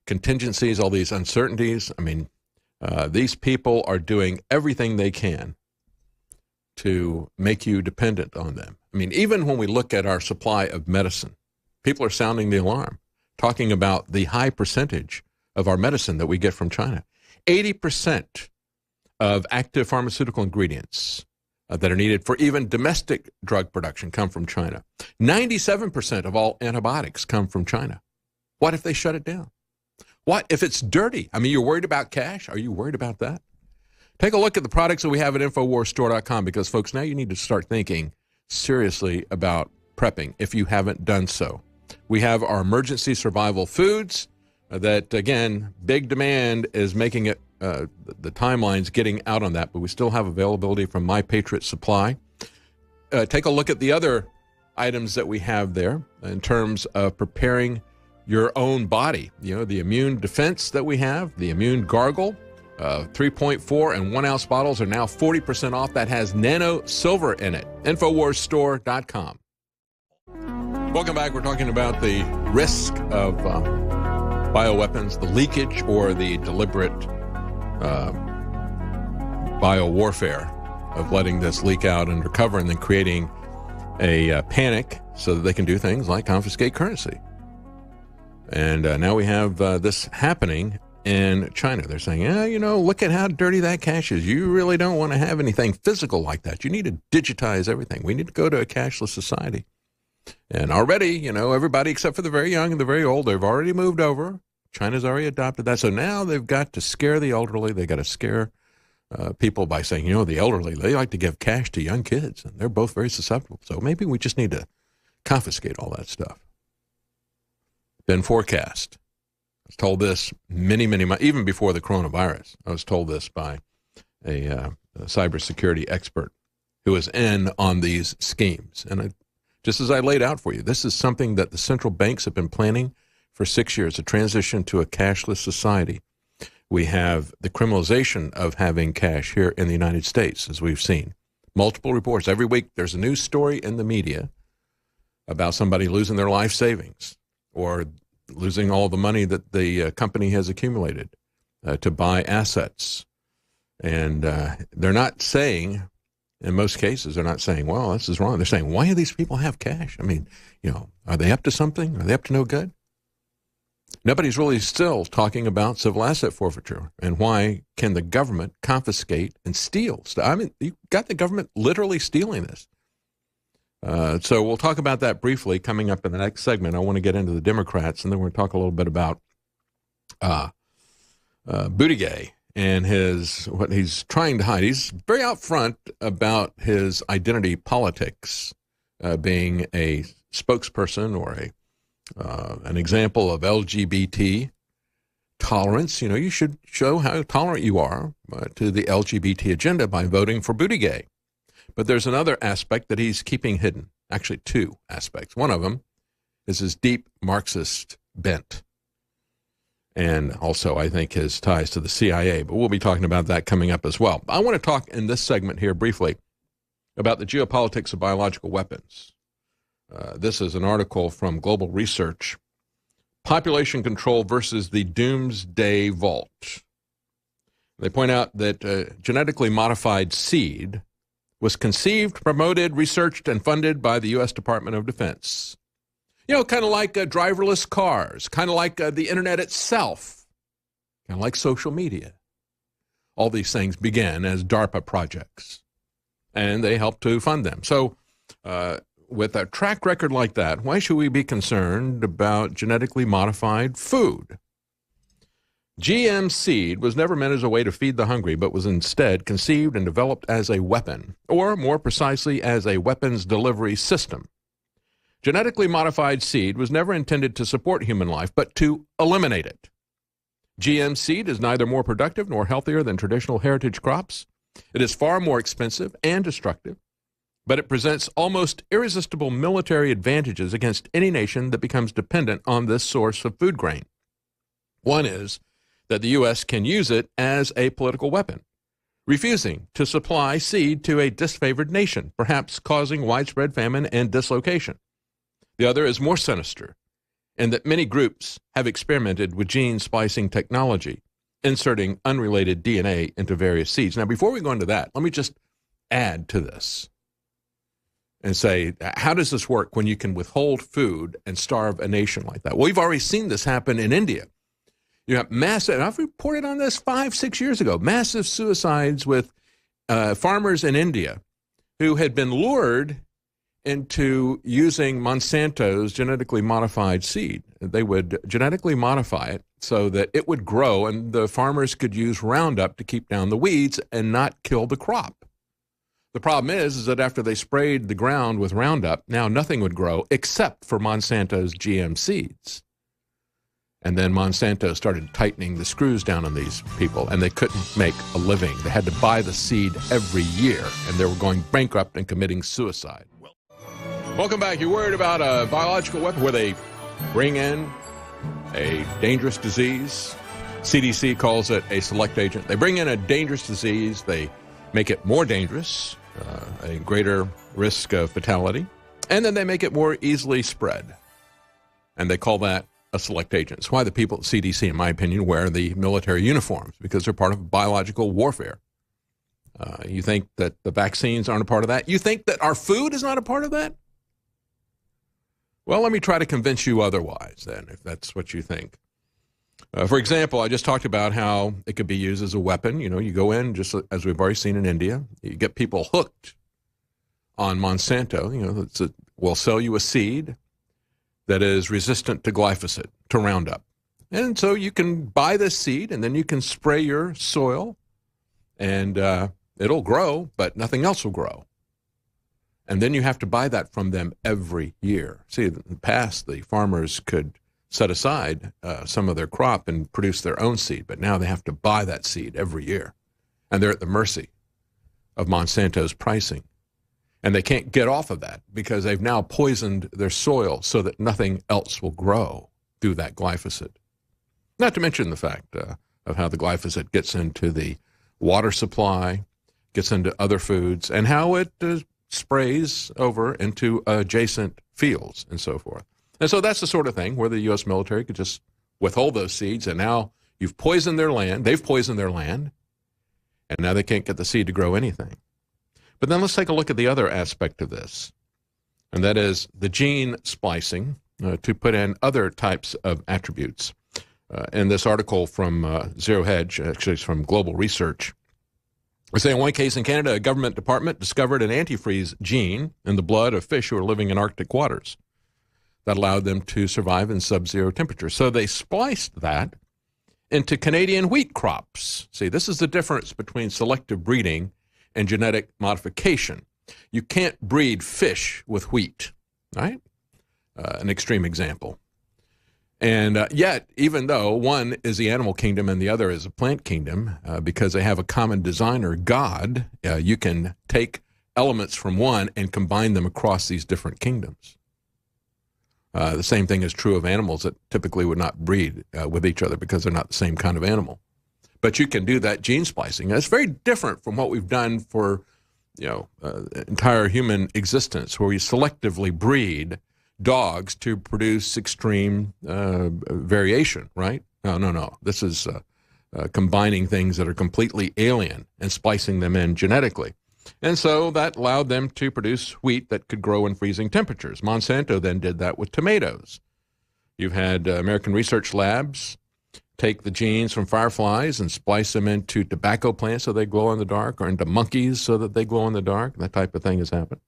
[SPEAKER 1] contingencies, all these uncertainties, I mean, these people are doing everything they can to make you dependent on them. I mean, even when we look at our supply of medicine, people are sounding the alarm, talking about the high percentage of our medicine that we get from China. 80% of active pharmaceutical ingredients that are needed for even domestic drug production come from China. 97% of all antibiotics come from China. What if they shut it down? What if it's dirty? I mean, you're worried about cash? Are you worried about that? Take a look at the products that we have at InfoWarsStore.com because, folks, now you need to start thinking seriously about prepping if you haven't done so. We have our emergency survival foods that, again, big demand is making it, the timeline's getting out on that, but we still have availability from My Patriot Supply. Take a look at the other items that we have there in terms of preparing your own body. You know, the immune defense that we have, the immune gargle, 3.4 and 1 ounce bottles are now 40% off. That has nano silver in it. InfoWarsStore.com. Welcome back. We're talking about the risk of bioweapons, the leakage or the deliberate biowarfare of letting this leak out and recover and then creating a panic so that they can do things like confiscate currency. And now we have this happening in China. They're saying, yeah, you know, look at how dirty that cash is. You really don't want to have anything physical like that. You need to digitize everything. We need to go to a cashless society. And already, you know, everybody except for the very young and the very old, they've already moved over. China's already adopted that. So now they've got to scare the elderly. They got to scare people by saying, you know, the elderly, they like to give cash to young kids, and they're both very susceptible. So maybe we just need to confiscate all that stuff. Been forecast. I was told this many months, even before the coronavirus. I was told this by a cybersecurity expert who was in on these schemes. And just as I laid out for you, this is something that the central banks have been planning for 6 years, a transition to a cashless society. We have the criminalization of having cash here in the United States, as we've seen. Multiple reports. Every week there's a news story in the media about somebody losing their life savings or losing all the money that the company has accumulated to buy assets. And they're not saying, in most cases, they're not saying, well, this is wrong. They're saying, why do these people have cash? I mean, you know, are they up to something? Are they up to no good? Nobody's really still talking about civil asset forfeiture and why can the government confiscate and steal. I mean, you've got the government literally stealing this. So we'll talk about that briefly coming up in the next segment. I want to get into the Democrats, and then we're going to talk a little bit about Buttigieg and what he's trying to hide. He's very out front about his identity politics, being a spokesperson or an example of LGBT tolerance. You know, you should show how tolerant you are to the LGBT agenda by voting for Buttigieg. But there's another aspect that he's keeping hidden, actually two aspects. One of them is his deep Marxist bent, and also, I think, his ties to the CIA. But we'll be talking about that coming up as well. I want to talk in this segment here briefly about the geopolitics of biological weapons. This is an article from Global Research, Population Control versus the Doomsday Vault. They point out that genetically modified seed was conceived, promoted, researched, and funded by the U.S. Department of Defense. You know, kind of like driverless cars, kind of like the internet itself, kind of like social media. All these things began as DARPA projects, and they helped to fund them. So with a track record like that, why should we be concerned about genetically modified food? GM seed was never meant as a way to feed the hungry, but was instead conceived and developed as a weapon, or more precisely, as a weapons delivery system. Genetically modified seed was never intended to support human life, but to eliminate it. GM seed is neither more productive nor healthier than traditional heritage crops. It is far more expensive and destructive, but it presents almost irresistible military advantages against any nation that becomes dependent on this source of food grain. One is that the U.S. can use it as a political weapon, refusing to supply seed to a disfavored nation, perhaps causing widespread famine and dislocation. The other is more sinister, in that many groups have experimented with gene splicing technology, inserting unrelated DNA into various seeds. Now, before we go into that, let me just add to this and say, how does this work when you can withhold food and starve a nation like that? Well, we've already seen this happen in India. You have massive, and I've reported on this 5-6 years ago, massive suicides with farmers in India who had been lured into using Monsanto's genetically modified seed. They would genetically modify it so that it would grow, and the farmers could use Roundup to keep down the weeds and not kill the crop. The problem is that after they sprayed the ground with Roundup, now nothing would grow except for Monsanto's GM seeds. And then Monsanto started tightening the screws down on these people, and they couldn't make a living. They had to buy the seed every year, and they were going bankrupt and committing suicide. Welcome back. You're worried about a biological weapon where they bring in a dangerous disease? CDC calls it a select agent. They bring in a dangerous disease. They make it more dangerous, a greater risk of fatality, and then they make it more easily spread. And they call that a select agent. It's why the people at CDC, in my opinion, wear the military uniforms, because they're part of biological warfare. You think that the vaccines aren't a part of that? You think that our food is not a part of that? Well, let me try to convince you otherwise, then, if that's what you think. For example, I just talked about how it could be used as a weapon. You know, you go in, just as we've already seen in India, you get people hooked on Monsanto. You know, we'll sell you a seed that is resistant to glyphosate, to Roundup. And so you can buy this seed, and then you can spray your soil, and it'll grow, but nothing else will grow. And then you have to buy that from them every year. See, in the past, the farmers could set aside some of their crop and produce their own seed, but now they have to buy that seed every year. And they're at the mercy of Monsanto's pricing. And they can't get off of that because they've now poisoned their soil so that nothing else will grow through that glyphosate. Not to mention the fact of how the glyphosate gets into the water supply, gets into other foods, and how it sprays over into adjacent fields and so forth. And so that's the sort of thing where the U.S. military could just withhold those seeds, and now you've poisoned their land, they've poisoned their land, and now they can't get the seed to grow anything. But then let's take a look at the other aspect of this, and that is the gene splicing to put in other types of attributes. In this article from Zero Hedge, actually it's from Global Research, we say in one case in Canada, a government department discovered an antifreeze gene in the blood of fish who are living in Arctic waters that allowed them to survive in sub-zero temperatures. So they spliced that into Canadian wheat crops. See, this is the difference between selective breeding and genetic modification. You can't breed fish with wheat, right? An extreme example. And yet, even though one is the animal kingdom and the other is a plant kingdom, because they have a common designer, God, you can take elements from one and combine them across these different kingdoms. The same thing is true of animals that typically would not breed with each other because they're not the same kind of animal. But you can do that gene splicing. That's very different from what we've done for, entire human existence, where we selectively breed dogs to produce extreme variation, right? No. This is combining things that are completely alien and splicing them in genetically. And so that allowed them to produce wheat that could grow in freezing temperatures. Monsanto then did that with tomatoes. You've had American research labs take the genes from fireflies and splice them into tobacco plants so they glow in the dark, or into monkeys so that they glow in the dark. That type of thing has happened.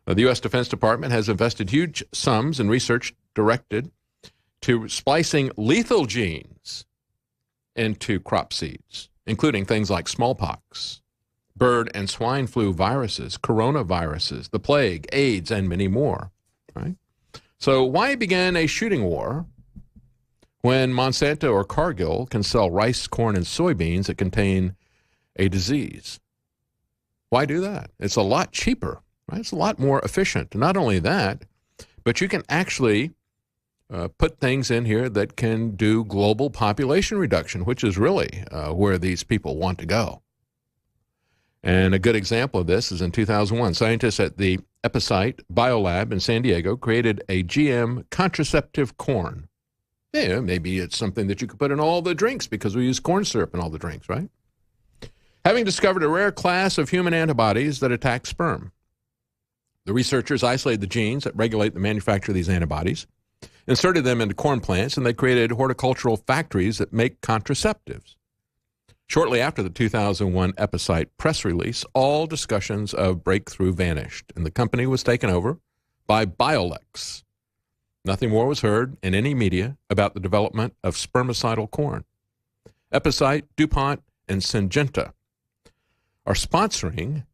[SPEAKER 1] The U.S. Defense Department has invested huge sums in research directed to splicing lethal genes into crop seeds, including things like smallpox, bird and swine flu viruses, coronaviruses, the plague, AIDS, and many more. Right? So why begin a shooting war when Monsanto or Cargill can sell rice, corn, and soybeans that contain a disease? Why do that? It's a lot cheaper, right? It's a lot more efficient. Not only that, but you can actually put things in here that can do global population reduction, which is really where these people want to go. And a good example of this is in 2001, scientists at the Epicite Biolab in San Diego created a GM contraceptive corn. Yeah, maybe it's something that you could put in all the drinks because we use corn syrup in all the drinks, right? Having discovered a rare class of human antibodies that attack sperm. The researchers isolated the genes that regulate the manufacture of these antibodies, inserted them into corn plants, and they created horticultural factories that make contraceptives. Shortly after the 2001 Epicite press release, all discussions of breakthrough vanished, and the company was taken over by Biolex. Nothing more was heard in any media about the development of spermicidal corn. Epicite, DuPont, and Syngenta are sponsoring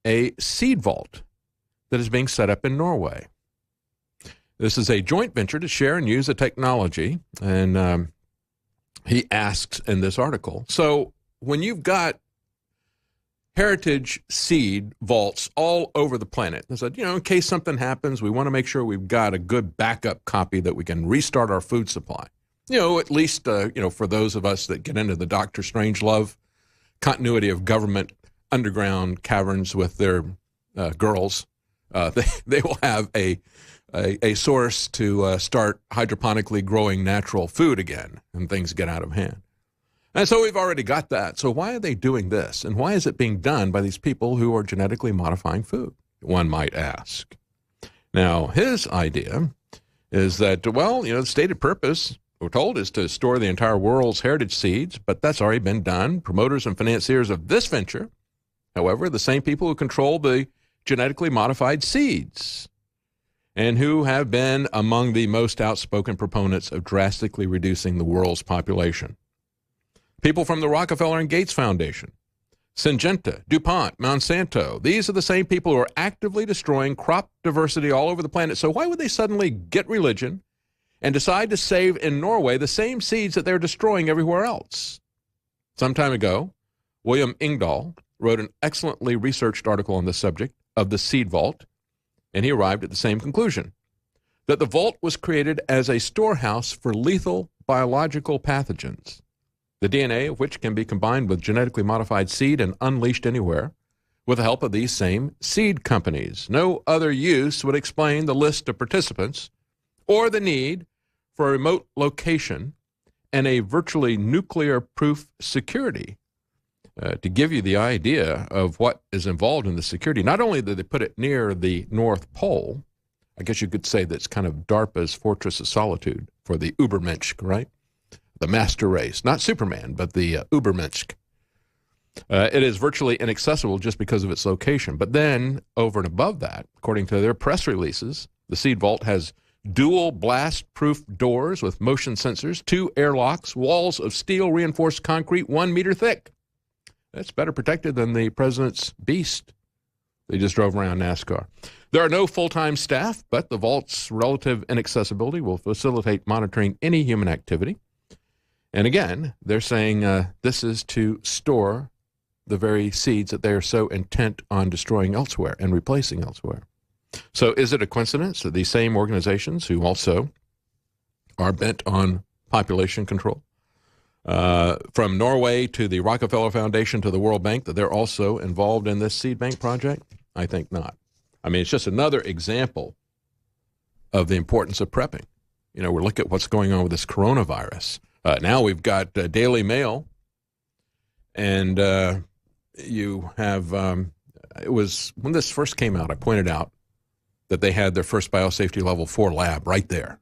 [SPEAKER 1] a seed vault that is being set up in Norway. This is a joint venture to share and use the technology, and he asks in this article, so when you've got heritage seed vaults all over the planet, they said, in case something happens, we want to make sure we've got a good backup copy that we can restart our food supply. At least, for those of us that get into the Dr. Strangelove continuity of government underground caverns with their girls, they will have a source to start hydroponically growing natural food again, and things get out of hand. And so we've already got that. So why are they doing this? And why is it being done by these people who are genetically modifying food, one might ask? Now, his idea is that, the stated purpose, we're told, is to store the entire world's heritage seeds, but that's already been done. Promoters and financiers of this venture, however, the same people who control the genetically modified seeds and who have been among the most outspoken proponents of drastically reducing the world's population. People from the Rockefeller and Gates Foundation, Syngenta, DuPont, Monsanto, these are the same people who are actively destroying crop diversity all over the planet. So why would they suddenly get religion and decide to save in Norway the same seeds that they're destroying everywhere else? Some time ago, William Engdahl wrote an excellently researched article on the subject of the seed vault, and he arrived at the same conclusion, that the vault was created as a storehouse for lethal biological pathogens, the DNA of which can be combined with genetically modified seed and unleashed anywhere with the help of these same seed companies. No other use would explain the list of participants or the need for a remote location and a virtually nuclear-proof security. To give you the idea of what is involved in the security, not only did they put it near the North Pole, I guess you could say that's kind of DARPA's Fortress of Solitude for the Übermensch, right? The master race, not Superman, but the Übermensch. It is virtually inaccessible just because of its location. But then, over and above that, according to their press releases, the seed vault has dual blast-proof doors with motion sensors, 2 airlocks, walls of steel reinforced concrete 1 meter thick. That's better protected than the president's beast they just drove around NASCAR. There are no full-time staff, but the vault's relative inaccessibility will facilitate monitoring any human activity. And again, they're saying this is to store the very seeds that they are so intent on destroying elsewhere and replacing elsewhere. So is it a coincidence that these same organizations who also are bent on population control, from Norway to the Rockefeller Foundation to the World Bank, that they're also involved in this seed bank project? I think not. I mean, it's just another example of the importance of prepping. We look at what's going on with this coronavirus. Now we've got Daily Mail, and you have, it was, when this first came out, I pointed out that they had their first biosafety level 4 lab right there,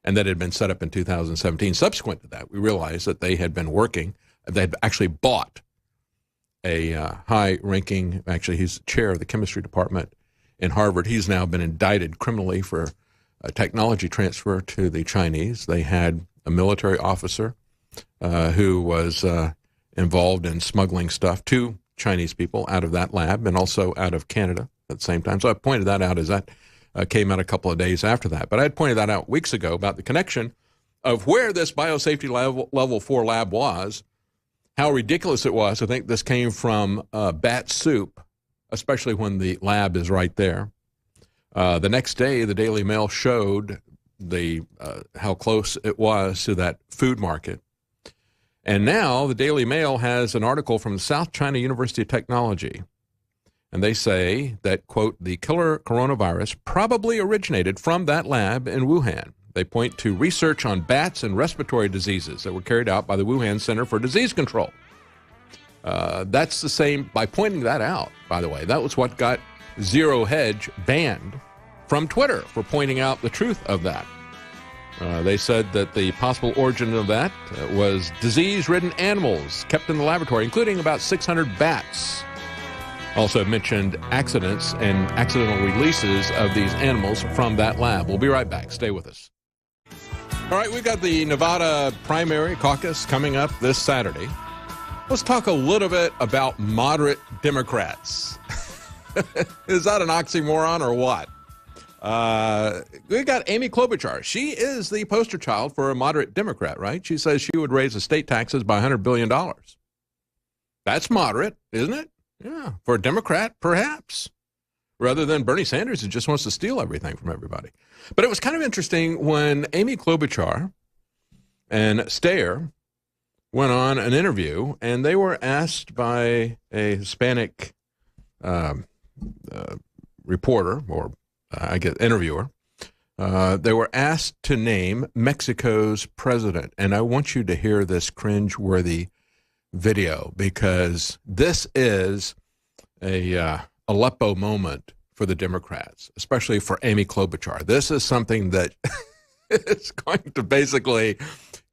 [SPEAKER 1] and that it had been set up in 2017. Subsequent to that, we realized that they had been working, they had actually bought a high-ranking, actually he's chair of the chemistry department in Harvard. He's now been indicted criminally for a technology transfer to the Chinese. They had a military officer who was involved in smuggling stuff to Chinese people out of that lab and also out of Canada at the same time. So I pointed that out as that came out a couple of days after that. But I had pointed that out weeks ago about the connection of where this biosafety level 4 lab was, how ridiculous it was. I think this came from bat soup, especially when the lab is right there. The next day, the Daily Mail showed how close it was to that food market. And now the Daily Mail has an article from the South China University of Technology. And they say that, quote, the killer coronavirus probably originated from that lab in Wuhan. They point to research on bats and respiratory diseases that were carried out by the Wuhan Center for Disease Control. That's the same, by pointing that out, by the way, that was what got Zero Hedge banned from Twitter for pointing out the truth of that. They said that the possible origin of that was disease-ridden animals kept in the laboratory, including about 600 bats. Also mentioned accidents and accidental releases of these animals from that lab. We'll be right back. Stay with us. All right, we've got the Nevada primary caucus coming up this Saturday. Let's talk a little bit about moderate Democrats. Is that an oxymoron or what? We got Amy Klobuchar. She is the poster child for a moderate Democrat, right? She says she would raise the state taxes by $100 billion. That's moderate, isn't it? Yeah, for a Democrat, perhaps, rather than Bernie Sanders, who just wants to steal everything from everybody. But it was kind of interesting when Amy Klobuchar and Steyer went on an interview, and they were asked by a Hispanic reporter, or I guess interviewer, they were asked to name Mexico's president. And I want you to hear this cringe-worthy video, because this is a Aleppo moment for the Democrats, especially for Amy Klobuchar. This is something that is going to basically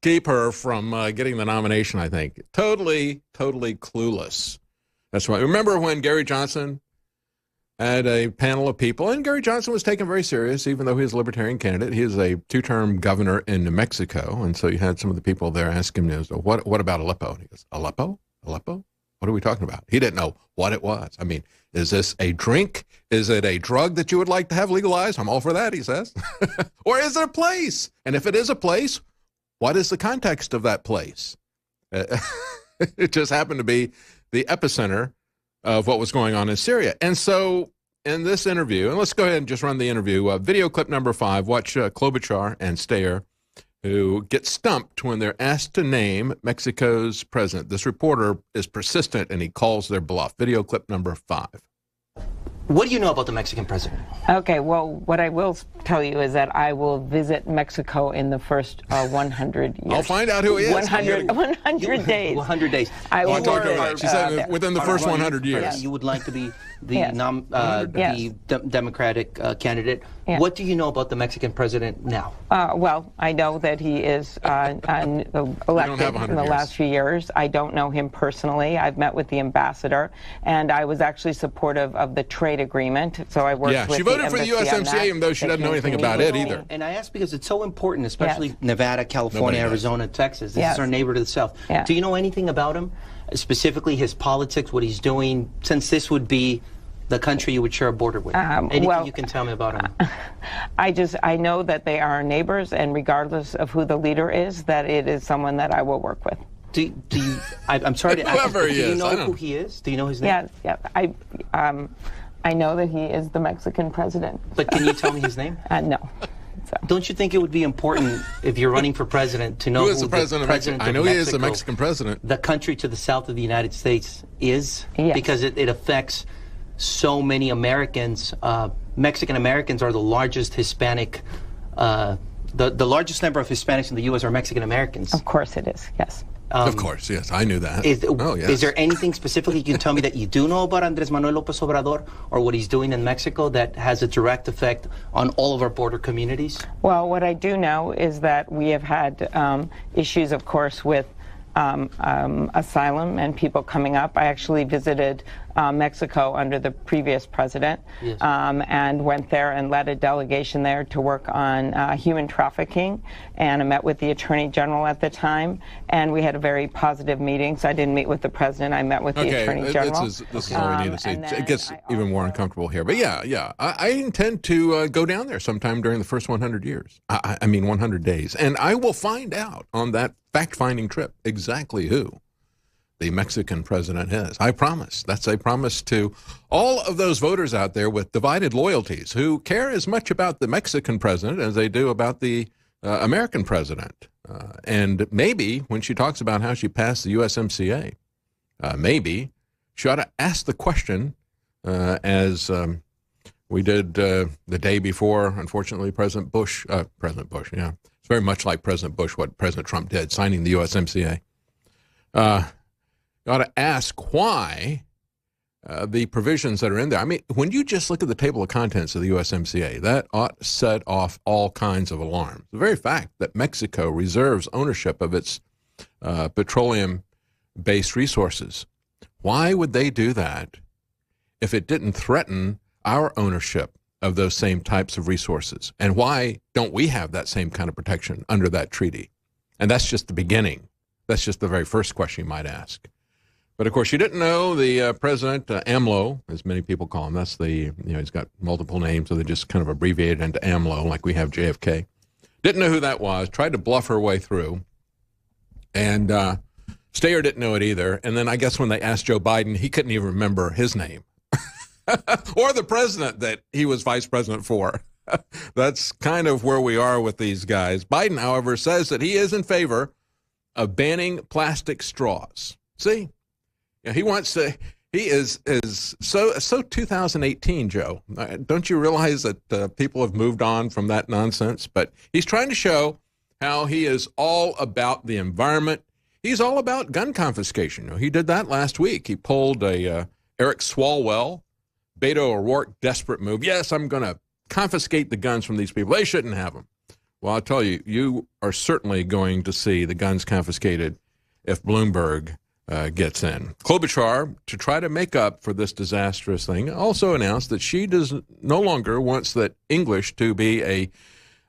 [SPEAKER 1] keep her from getting the nomination, I think. Totally clueless. That's right. Remember when Gary Johnson had a panel of people, and Gary Johnson was taken very serious, even though he was a Libertarian candidate. He is a 2-term governor in New Mexico, and so you had some of the people there ask him, what about Aleppo? And he goes, Aleppo? Aleppo? What are we talking about? He didn't know what it was. I mean, is this a drink? Is it a drug that you would like to have legalized? I'm all for that, he says. Or is it a place? And if it is a place, what is the context of that place? It just happened to be the epicenter of what was going on in Syria. And so in this interview, and let's go ahead and just run the interview, video clip number 5, watch Klobuchar and Steyer, who get stumped when they're asked to name Mexico's president. This reporter is persistent, and he calls their bluff. Video clip number 5.
[SPEAKER 4] What do you know about the Mexican president?
[SPEAKER 5] Okay, well, what I will tell you is that I will visit Mexico in the first 100 years.
[SPEAKER 1] I'll find out who he is.
[SPEAKER 5] 100 days.
[SPEAKER 4] 100 days.
[SPEAKER 5] I will
[SPEAKER 1] talk to her. She said within the first 100 years.
[SPEAKER 5] Yes.
[SPEAKER 4] You would like to be the,
[SPEAKER 5] Yes.
[SPEAKER 4] Democratic candidate.
[SPEAKER 5] Yeah.
[SPEAKER 4] What do you know about the Mexican president now?
[SPEAKER 5] Well, I know that he is elected in the last few years. I don't know him personally. I've met with the ambassador, and I was actually supportive of the trade agreement. So I worked with
[SPEAKER 1] she voted for the USMCA, even though she doesn't know anything about it either.
[SPEAKER 4] And I ask because it's so important, especially Nevada, California, Arizona, Texas. This is our neighbor to the south. Do you know anything about him? Specifically his politics, what he's doing, since this would be the country you would share a border with? Anything you can tell me about him?
[SPEAKER 5] I know that they are neighbors, and regardless of who the leader is, that it is someone that I will work with.
[SPEAKER 4] Do you, I'm sorry to ask, do you know who he is? Do you know his name?
[SPEAKER 5] Yeah. I know that he is the Mexican president.
[SPEAKER 4] But can you tell me his name?
[SPEAKER 5] No. So.
[SPEAKER 4] Don't you think it would be important, if you're running for president, to know
[SPEAKER 1] who is the president of Mexico? I know he is the Mexican president.
[SPEAKER 4] The country to the south of the United States is?
[SPEAKER 5] Yes.
[SPEAKER 4] Because it affects so many Americans. Mexican Americans are the largest Hispanic, the largest number of Hispanics in the U.S. are Mexican Americans.
[SPEAKER 5] Of course it is, yes.
[SPEAKER 1] Of course, yes, I knew that.
[SPEAKER 4] Is there anything specifically you can tell me that you do know about Andrés Manuel López Obrador or what he's doing in Mexico that has a direct effect on all of our border communities?
[SPEAKER 5] Well, what I do know is that we have had issues, of course, with asylum and people coming up. I actually visited Mexico under the previous president,
[SPEAKER 4] yes.
[SPEAKER 5] And went there and led a delegation there to work on human trafficking. And I met with the Attorney General at the time, and we had a very positive meeting. So I didn't meet with the president, I met with the Attorney General.
[SPEAKER 1] This is all we need to see. It gets even more uncomfortable here. But yeah, I intend to go down there sometime during the first 100 years. I mean 100 days. And I will find out on that fact-finding trip exactly who the Mexican president is. I promise. That's a promise to all of those voters out there with divided loyalties who care as much about the Mexican president as they do about the American president. And maybe when she talks about how she passed the USMCA, maybe she ought to ask the question as we did the day before, unfortunately, President Bush, yeah. It's very much like President Bush, what President Trump did, signing the USMCA. You ought to ask why the provisions that are in there. I mean, when you just look at the table of contents of the USMCA, that ought to set off all kinds of alarms. The very fact that Mexico reserves ownership of its petroleum-based resources, why would they do that if it didn't threaten our ownership of those same types of resources? And why don't we have that same kind of protection under that treaty? And that's just the beginning. That's just the very first question you might ask. But, of course, you didn't know the president, AMLO, as many people call him. That's the, he's got multiple names, so they just kind of abbreviated into AMLO, like we have JFK. Didn't know who that was, tried to bluff her way through. And Steyer didn't know it either. And then I guess when they asked Joe Biden, he couldn't even remember his name. Or the president that he was vice president for. That's kind of where we are with these guys. Biden, however, says that he is in favor of banning plastic straws. See? He wants to, he is so 2018, Joe. Don't you realize that people have moved on from that nonsense? But he's trying to show how he is all about the environment. He's all about gun confiscation. He did that last week. He pulled a Eric Swalwell, Beto O'Rourke desperate move. Yes, I'm going to confiscate the guns from these people. They shouldn't have them. Well, I'll tell you, you are certainly going to see the guns confiscated if Bloomberg gets in. Klobuchar, to try to make up for this disastrous thing, also announced that she no longer wants that English to be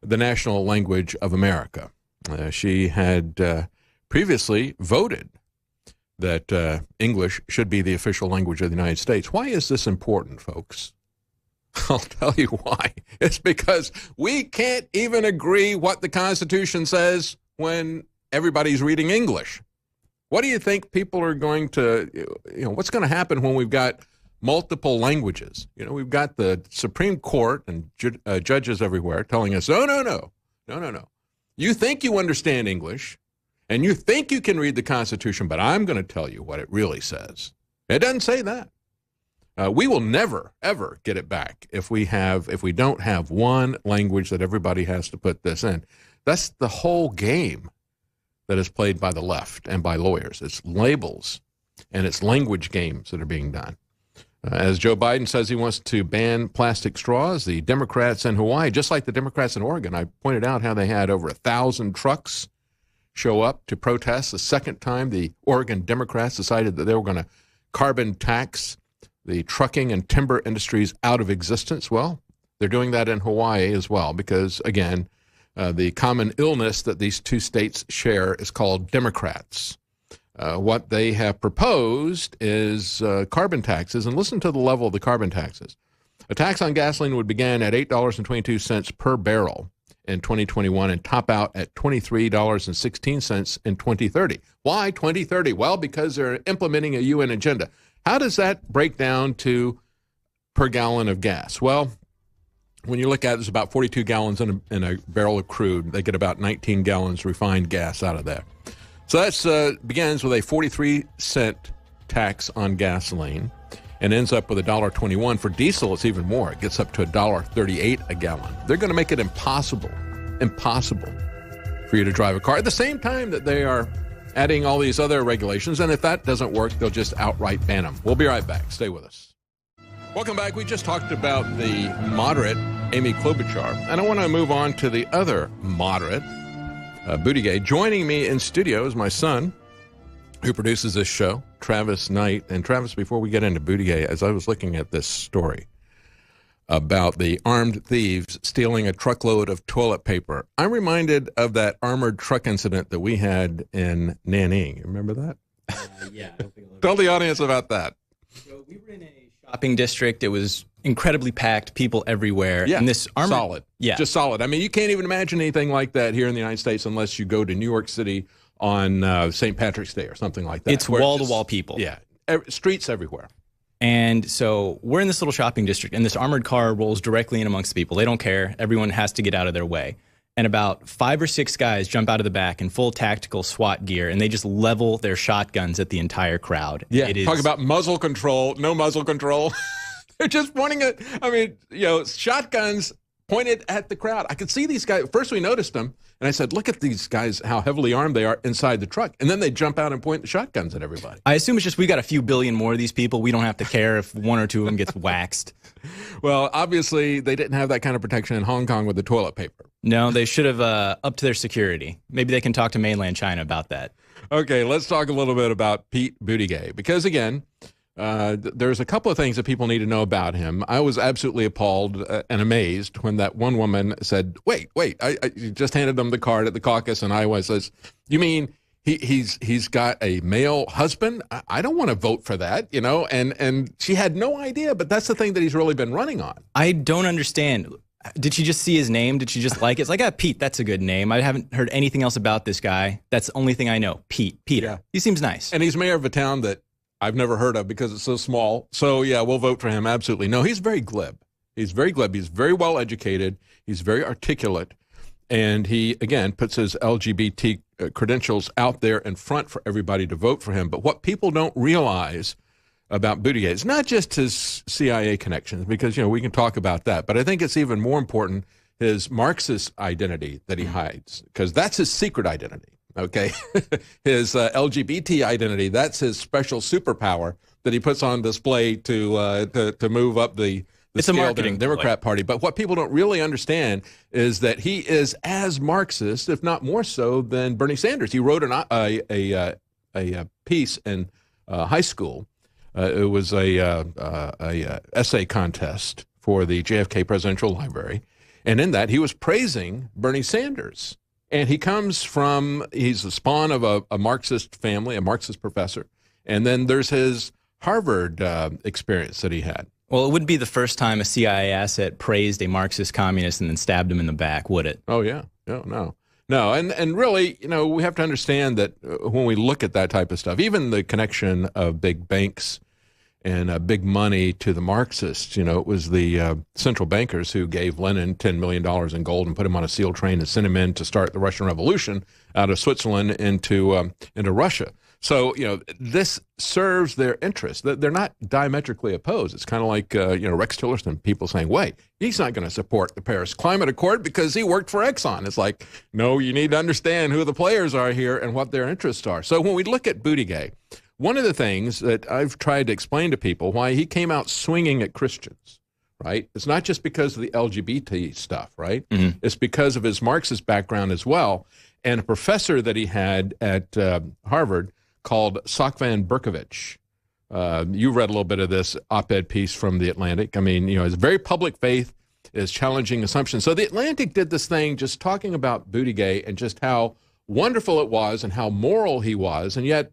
[SPEAKER 1] the national language of America. She had previously voted that English should be the official language of the United States. Why is this important, folks? I'll tell you why. It's because we can't even agree what the Constitution says when everybody's reading English. What do you think people are going to, what's going to happen when we've got multiple languages? We've got the Supreme Court and judges everywhere telling us, no. You think you understand English, and you think you can read the Constitution, but I'm going to tell you what it really says. It doesn't say that. We will never, ever get it back if we don't have one language that everybody has to put this in. That's the whole game that is played by the left and by lawyers. It's labels and it's language games that are being done. As Joe Biden says he wants to ban plastic straws, the Democrats in Hawaii, just like the Democrats in Oregon, I pointed out how they had over 1,000 trucks show up to protest the second time the Oregon Democrats decided that they were going to carbon tax the trucking and timber industries out of existence. Well, they're doing that in Hawaii as well because, again, the common illness that these two states share is called Democrats. What they have proposed is carbon taxes, and listen to the level of the carbon taxes. A tax on gasoline would begin at $8.22 per barrel in 2021 and top out at $23.16 in 2030. Why 2030? Well, because they're implementing a UN agenda. How does that break down to per gallon of gas? Well, when you look at it, there's about 42 gallons in a barrel of crude. They get about 19 gallons refined gas out of that. So that begins with a 43-cent tax on gasoline and ends up with $1.21. For diesel, it's even more. It gets up to $1.38 a gallon. They're going to make it impossible for you to drive a car at the same time that they are adding all these other regulations. And if that doesn't work, they'll just outright ban them. We'll be right back. Stay with us. Welcome back. We just talked about the moderate Amy Klobuchar, and I want to move on to the other moderate, Buttigieg. Joining me in studio is my son, who produces this show, Travis Knight. And Travis, before we get into Buttigieg, as I was looking at this story about the armed thieves stealing a truckload of toilet paper, I'm reminded of that armored truck incident that we had in Nanning. Remember that?
[SPEAKER 6] Yeah.
[SPEAKER 1] Tell the audience about that.
[SPEAKER 6] So we were in a shopping district. It was incredibly packed, people everywhere.
[SPEAKER 1] Yeah,
[SPEAKER 6] and this armored,
[SPEAKER 1] solid.
[SPEAKER 6] Yeah.
[SPEAKER 1] Just solid. I mean, you can't even imagine anything like that here in the United States unless you go to New York City on St. Patrick's Day or something like that.
[SPEAKER 6] It's wall-to-wall people.
[SPEAKER 1] Yeah, streets everywhere.
[SPEAKER 6] And so we're in this little shopping district, and this armored car rolls directly in amongst the people. They don't care. Everyone has to get out of their way. And about 5 or 6 guys jump out of the back in full tactical SWAT gear, and they just level their shotguns at the entire crowd.
[SPEAKER 1] Yeah, talk about muzzle control, no muzzle control. They're just pointing at, I mean, shotguns pointed at the crowd. I could see these guys. First we noticed them, and I said, look at these guys, how heavily armed they are inside the truck. And then they jump out and point the shotguns at everybody.
[SPEAKER 6] I assume it's just we got a few billion more of these people. We don't have to care if 1 or 2 of them gets waxed.
[SPEAKER 1] Well, obviously, they didn't have that kind of protection in Hong Kong with the toilet paper.
[SPEAKER 6] No, they should have upped their security. Maybe they can talk to mainland China about that.
[SPEAKER 1] Okay, let's talk a little bit about Pete Buttigieg. Because, again, there's a couple of things that people need to know about him. I was absolutely appalled and amazed when that one woman said, wait, I just handed them the card at the caucus in Iowa. Says, you mean he's got a male husband? I don't want to vote for that, and she had no idea, but that's the thing that he's really been running on.
[SPEAKER 6] I don't understand. Did she just see his name? Did she just like it? It's like, Pete, that's a good name. I haven't heard anything else about this guy. That's the only thing I know. Peter. Yeah. He seems nice.
[SPEAKER 1] And he's mayor of a town that I've never heard of because it's so small. So, yeah, we'll vote for him. Absolutely. No, he's very glib. He's very glib. He's very well educated. He's very articulate. And he, again, puts his LGBT credentials out there in front for everybody to vote for him. But what people don't realize about Buttigieg, it's not just his CIA connections, because, we can talk about that. But I think it's even more important, his Marxist identity that he hides, because that's his secret identity. Okay, his LGBT identity, that's his special superpower that he puts on display to move up the
[SPEAKER 6] it's a marketing
[SPEAKER 1] Democrat Party. But what people don't really understand is that he is as Marxist, if not more so, than Bernie Sanders. He wrote a piece in high school. It was a essay contest for the JFK Presidential Library, and in that he was praising Bernie Sanders. And he's the spawn of a Marxist family, a Marxist professor. And then there's his Harvard experience that he had.
[SPEAKER 6] Well, it wouldn't be the first time a CIA asset praised a Marxist communist and then stabbed him in the back, would it?
[SPEAKER 1] Oh, yeah. No. And really, we have to understand that when we look at that type of stuff, even the connection of big banks and big money to the Marxists, it was the central bankers who gave Lenin $10 million in gold and put him on a SEAL train and sent him in to start the Russian Revolution out of Switzerland into Russia. So, this serves their interest. They're not diametrically opposed. It's kind of like, Rex Tillerson, people saying, wait, he's not going to support the Paris Climate Accord because he worked for Exxon. It's like, no, you need to understand who the players are here and what their interests are. So when we look at Buttigieg, one of the things that I've tried to explain to people why he came out swinging at Christians, right? It's not just because of the LGBT stuff, right? Mm-hmm. It's because of his Marxist background as well. And a professor that he had at Harvard called Sokvan Berkovich. You read a little bit of this op-ed piece from The Atlantic. I mean, his very public faith is challenging assumptions. So The Atlantic did this thing just talking about Buttigieg and just how wonderful it was and how moral he was. And yet,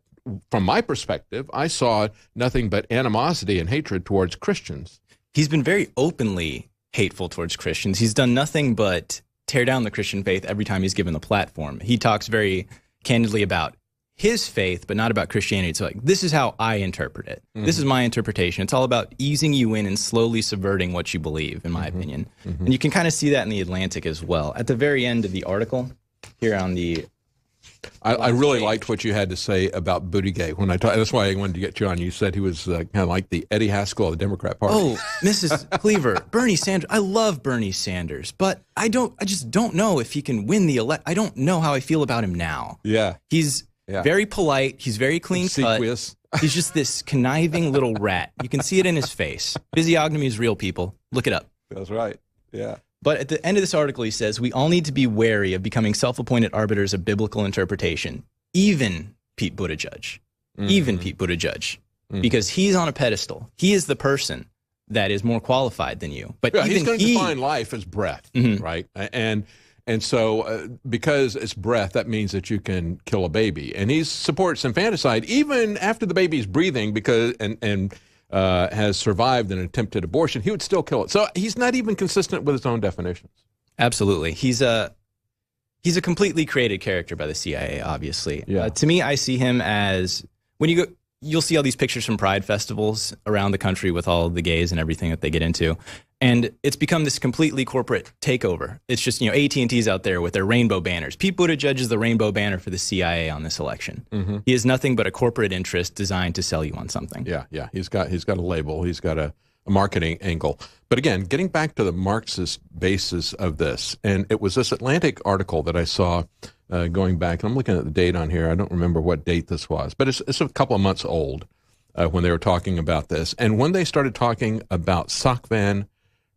[SPEAKER 1] from my perspective, I saw nothing but animosity and hatred towards Christians.
[SPEAKER 6] He's been very openly hateful towards Christians. He's done nothing but tear down the Christian faith every time he's given the platform. He talks very candidly about his faith, but not about Christianity. So, this is how I interpret it. Mm-hmm. This is my interpretation. It's all about easing you in and slowly subverting what you believe, in my opinion. Mm-hmm. And you can kind of see that in The Atlantic as well. At the very end of the article, here on the
[SPEAKER 1] I really liked what you had to say about Buttigieg when I talked. That's why I wanted to get you on. You said he was kind of like the Eddie Haskell of the Democrat Party.
[SPEAKER 6] Oh, Mrs. Cleaver, Bernie Sanders. I love Bernie Sanders, but I just don't know if he can win the elect. I don't know how I feel about him now.
[SPEAKER 1] Yeah,
[SPEAKER 6] he's very polite. He's very clean cut. He's just this conniving little rat. You can see it in his face. Physiognomy is real, people. Look it up.
[SPEAKER 1] That's right. Yeah.
[SPEAKER 6] But at the end of this article, he says, we all need to be wary of becoming self-appointed arbiters of biblical interpretation, even Pete Buttigieg. even Pete Buttigieg, because he's on a pedestal. He is the person that is more qualified than you. But even
[SPEAKER 1] he's going to define life as breath, right? And so because it's breath, that means that you can kill a baby. And he supports infanticide even after the baby's breathing because has survived an attempted abortion. He would still kill it. So he's not even consistent with his own definitions.
[SPEAKER 6] Absolutely. He's a completely created character by the CIA, obviously.
[SPEAKER 1] Yeah.
[SPEAKER 6] To me, I see him as, when you go, you'll see all these pictures from pride festivals around the country with all the gays and everything that they get into. And it's become this completely corporate takeover. It's just, AT&T's out there with their rainbow banners. Pete Buttigieg is the rainbow banner for the CIA on this election. He is nothing but a corporate interest designed to sell you on something.
[SPEAKER 1] Yeah. He's got a label. He's got a marketing angle. But again, getting back to the Marxist basis of this, and it was this Atlantic article that I saw going back, and I'm looking at the date on here. I don't remember what date this was, but it's a couple of months old when they were talking about this. And when they started talking about Sokvan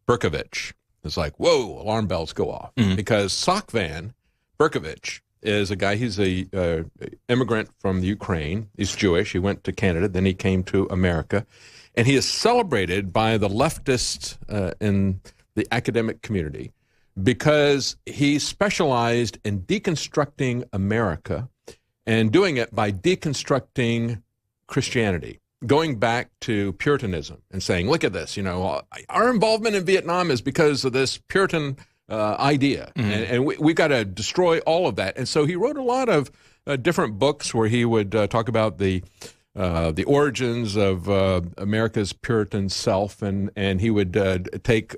[SPEAKER 1] Berkovich, it's like, whoa, alarm bells go off. Because Sokvan Berkovich is a guy, he's a immigrant from the Ukraine. He's Jewish. He went to Canada, then he came to America. And he is celebrated by the leftists in the academic community because he specialized in deconstructing America and doing it by deconstructing Christianity, going back to Puritanism and saying, look at this, our involvement in Vietnam is because of this Puritan idea, and we've got to destroy all of that. And so he wrote a lot of different books where he would talk about the origins of America's Puritan self, and he would take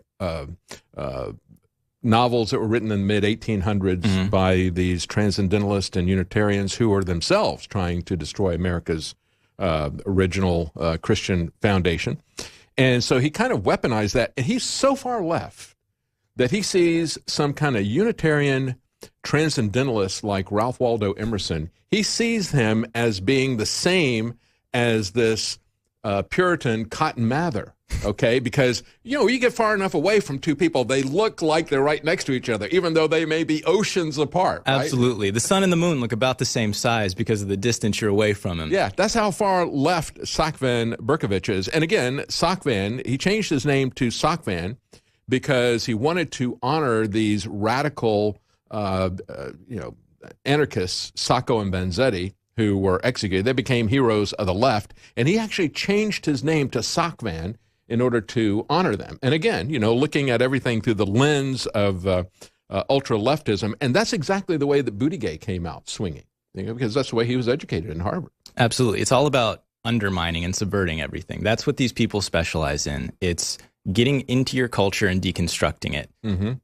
[SPEAKER 1] novels that were written in the mid-1800s by these transcendentalists and Unitarians who were themselves trying to destroy America's original Christian foundation. And so he kind of weaponized that, and he's so far left that he sees some kind of Unitarian transcendentalist like Ralph Waldo Emerson. He sees him as being the same as this Puritan Cotton Mather, okay? Because, you get far enough away from two people, they look like they're right next to each other, even though they may be oceans apart. Right?
[SPEAKER 6] Absolutely. The sun and the moon look about the same size because of the distance you're away from him.
[SPEAKER 1] Yeah, that's how far left Sokvan Berkovich is. And again, Sokvan, he changed his name to Sokvan because he wanted to honor these radical, anarchists, Sacco and Vanzetti, who were executed. They became heroes of the left, and he actually changed his name to Sokvan in order to honor them. And again, looking at everything through the lens of ultra-leftism, and that's exactly the way that Buttigieg came out swinging, because that's the way he was educated in Harvard.
[SPEAKER 6] Absolutely. It's all about undermining and subverting everything. That's what these people specialize in. It's getting into your culture and deconstructing it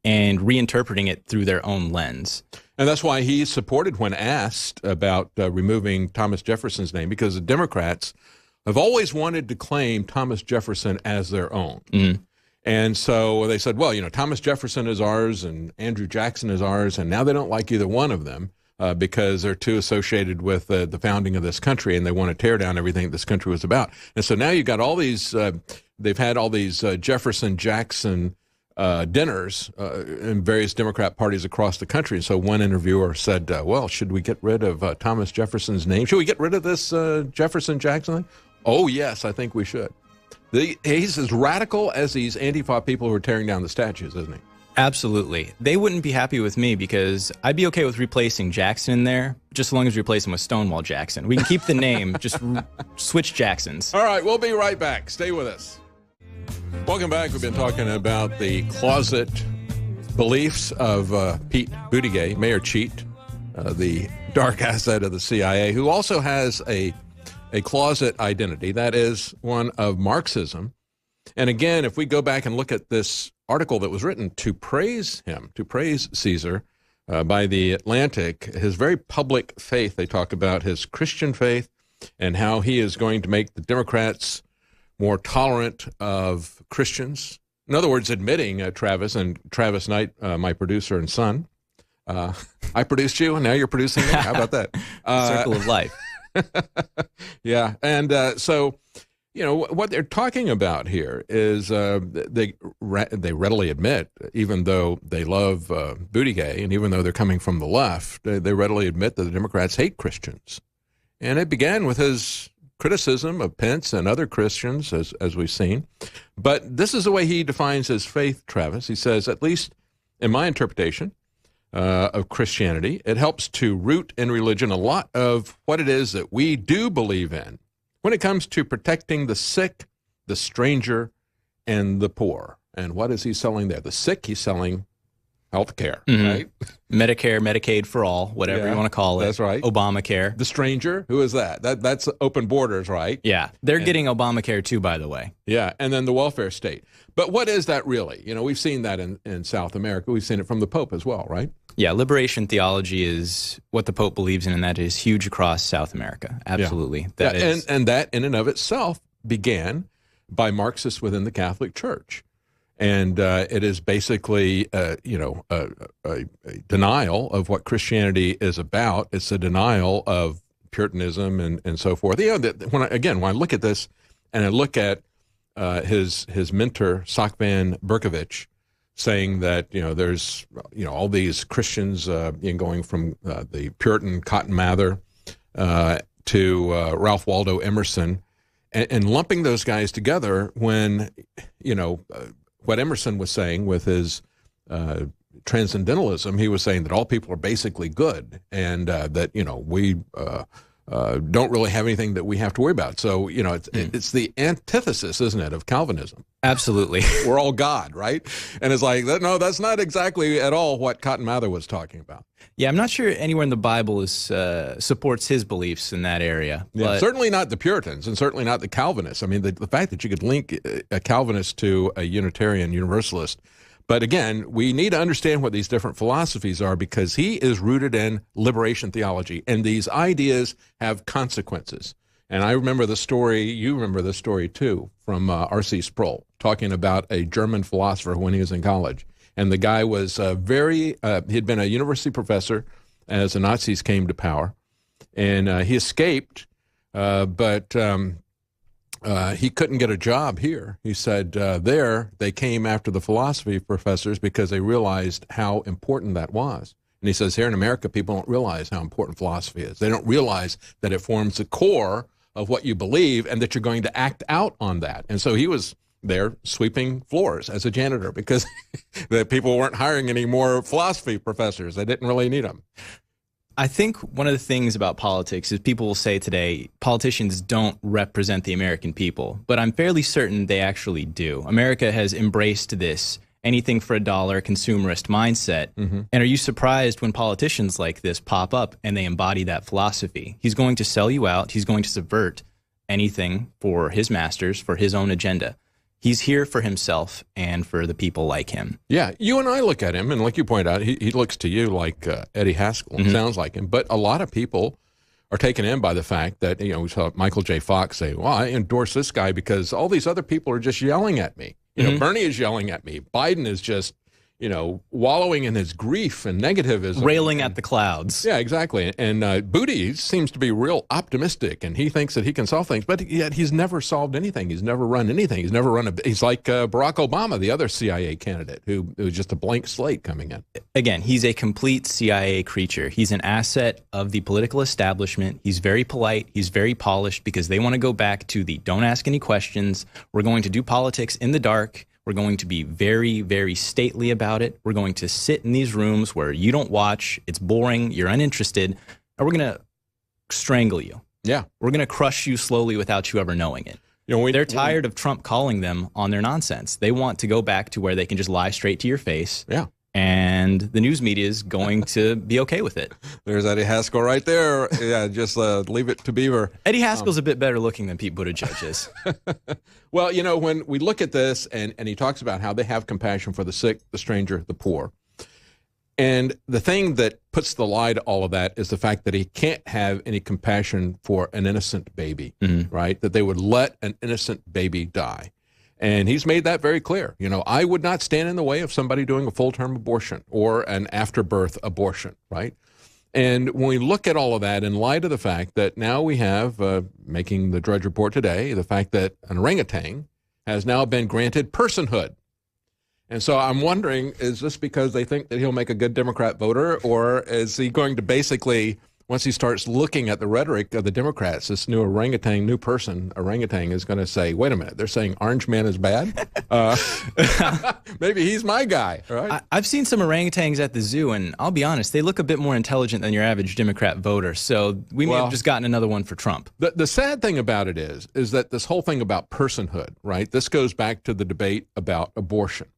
[SPEAKER 6] and reinterpreting it through their own lens.
[SPEAKER 1] And that's why he supported when asked about removing Thomas Jefferson's name, because the Democrats have always wanted to claim Thomas Jefferson as their own. And so they said, well, Thomas Jefferson is ours and Andrew Jackson is ours, and now they don't like either one of them because they're too associated with the founding of this country, and they want to tear down everything this country was about. And so now you've got all these, they've had all these Jefferson-Jackson dinners in various Democrat parties across the country. And so one interviewer said, well, should we get rid of Thomas Jefferson's name? Should we get rid of this Jefferson-Jackson thing? Oh, yes, I think we should. He's as radical as these Antifa people who are tearing down the statues, isn't he?
[SPEAKER 6] Absolutely. They wouldn't be happy with me because I'd be okay with replacing Jackson in there, just as long as we replace him with Stonewall Jackson. We can keep the name, just switch Jacksons.
[SPEAKER 1] All right, we'll be right back. Stay with us. Welcome back. We've been talking about the closet beliefs of Pete Buttigieg, Mayor Cheat, the dark asset of the CIA, who also has a closet identity. That is one of Marxism. And again, if we go back and look at this article that was written to praise him, to praise Caesar by the Atlantic, his very public faith, they talk about his Christian faith and how he is going to make the Democrats more tolerant of Christians. In other words, admitting Travis Knight, my producer and son, I produced you and now you're producing me. How about that?
[SPEAKER 6] Circle of life.
[SPEAKER 1] Yeah. And so, what they're talking about here is they readily admit, even though they love Buttigieg and even though they're coming from the left, they readily admit that the Democrats hate Christians. And it began with his criticism of Pence and other Christians, as we've seen. But this is the way he defines his faith, Travis. He says, at least in my interpretation of Christianity, it helps to root in religion a lot of what it is that we do believe in when it comes to protecting the sick, the stranger, and the poor. And what is he selling there? The sick, he's selling health care, right?
[SPEAKER 6] Medicare, Medicaid for all, whatever you want to call it.
[SPEAKER 1] That's right.
[SPEAKER 6] Obamacare.
[SPEAKER 1] The stranger, who is that? That's open borders, right?
[SPEAKER 6] Yeah. They're getting Obamacare too, by the way.
[SPEAKER 1] Yeah, and then the welfare state. But what is that really? You know, we've seen that in South America. We've seen it from the Pope as well, right?
[SPEAKER 6] Yeah, liberation theology is what the Pope believes in, and that is huge across South America. Absolutely.
[SPEAKER 1] Yeah. And that in and of itself began by Marxists within the Catholic Church. And it is basically, a denial of what Christianity is about. It's a denial of Puritanism and so forth. You know, when I look at this and I look at his mentor, Sok Van Berkovich, saying that, there's, all these Christians going from the Puritan Cotton Mather to Ralph Waldo Emerson and lumping those guys together when, what Emerson was saying with his transcendentalism, he was saying that all people are basically good and that, we don't really have anything that we have to worry about. So, it's the antithesis, isn't it, of Calvinism?
[SPEAKER 6] Absolutely.
[SPEAKER 1] We're all God, right? And it's like, no, that's not exactly at all what Cotton Mather was talking about.
[SPEAKER 6] Yeah, I'm not sure anywhere in the Bible supports his beliefs in that area.
[SPEAKER 1] Yeah,
[SPEAKER 6] but
[SPEAKER 1] certainly not the Puritans and certainly not the Calvinists. I mean, the fact that you could link a Calvinist to a Unitarian Universalist. But again, we need to understand what these different philosophies are because he is rooted in liberation theology, and these ideas have consequences. And I remember the story, you remember the story too, from R.C. Sproul, talking about a German philosopher when he was in college. And the guy was he'd been a university professor as the Nazis came to power. And he escaped, but he couldn't get a job here. He said there they came after the philosophy professors because they realized how important that was. And he says here in America, people don't realize how important philosophy is. They don't realize that it forms the core of what you believe and that you're going to act out on that. And so he was there sweeping floors as a janitor because the people weren't hiring any more philosophy professors. They didn't really need them.
[SPEAKER 6] I think one of the things about politics is people will say today politicians don't represent the American people, but I'm fairly certain they actually do. America has embraced this anything for a dollar consumerist mindset. And are you surprised when politicians like this pop up and they embody that philosophy? He's going to sell you out. He's going to subvert anything for his masters, for his own agenda. He's here for himself and for the people like him. Yeah,
[SPEAKER 1] you and I look at him, and like you point out, he looks to you like Eddie Haskell. Sounds like him. But a lot of people are taken in by the fact that, we saw Michael J. Fox say, well, I endorse this guy because all these other people are just yelling at me. Bernie is yelling at me. Biden is just, wallowing in his grief and negativism.
[SPEAKER 6] Railing at the clouds.
[SPEAKER 1] Yeah, exactly. And Booty seems to be real optimistic, and he thinks that he can solve things, but yet he's never solved anything. He's never run anything. He's like Barack Obama, the other CIA candidate, who was just a blank slate coming in.
[SPEAKER 6] Again, he's a complete CIA creature. He's an asset of the political establishment. He's very polite. He's very polished because they want to go back to the don't ask any questions. We're going to do politics in the dark. We're going to be very, very stately about it. We're going to sit in these rooms where you don't watch. It's boring. You're uninterested. And we're going to strangle you.
[SPEAKER 1] Yeah.
[SPEAKER 6] We're going to crush you slowly without you ever knowing it. They're tired of Trump calling them on their nonsense. They want to go back to where they can just lie straight to your face.
[SPEAKER 1] Yeah.
[SPEAKER 6] And the news media is going to be okay with it.
[SPEAKER 1] There's Eddie Haskell right there. Yeah, just leave it to Beaver.
[SPEAKER 6] Eddie Haskell's a bit better looking than Pete Buttigieg is.
[SPEAKER 1] Well, when we look at this, and he talks about how they have compassion for the sick, the stranger, the poor. And the thing that puts the lie to all of that is the fact that he can't have any compassion for an innocent baby, right? That they would let an innocent baby die. And he's made that very clear. I would not stand in the way of somebody doing a full-term abortion or an after-birth abortion, right? And when we look at all of that in light of the fact that now we have, making the Drudge Report today, the fact that an orangutan has now been granted personhood. And so I'm wondering, is this because they think that he'll make a good Democrat voter, or is he going to basically once he starts looking at the rhetoric of the Democrats, this new orangutan is going to say, wait a minute, they're saying Orange Man is bad? Maybe he's my guy, right?
[SPEAKER 6] I've seen some orangutans at the zoo, and I'll be honest, they look a bit more intelligent than your average Democrat voter, so we may have just gotten another one for Trump.
[SPEAKER 1] The sad thing about it is that this whole thing about personhood, right, this goes back to the debate about abortion.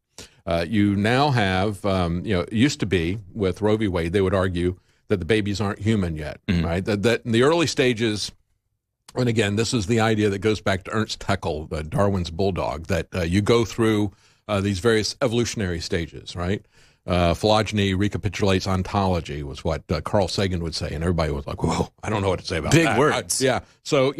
[SPEAKER 1] You now have, it used to be with Roe v. Wade, they would argue that the babies aren't human yet, right? That in the early stages, and again, this is the idea that goes back to Ernst Haeckel, Darwin's bulldog, that you go through these various evolutionary stages, right? Phylogeny recapitulates ontology was what Carl Sagan would say, and everybody was like, whoa, I don't know what to say about that.
[SPEAKER 6] Big words.
[SPEAKER 1] Yeah, so,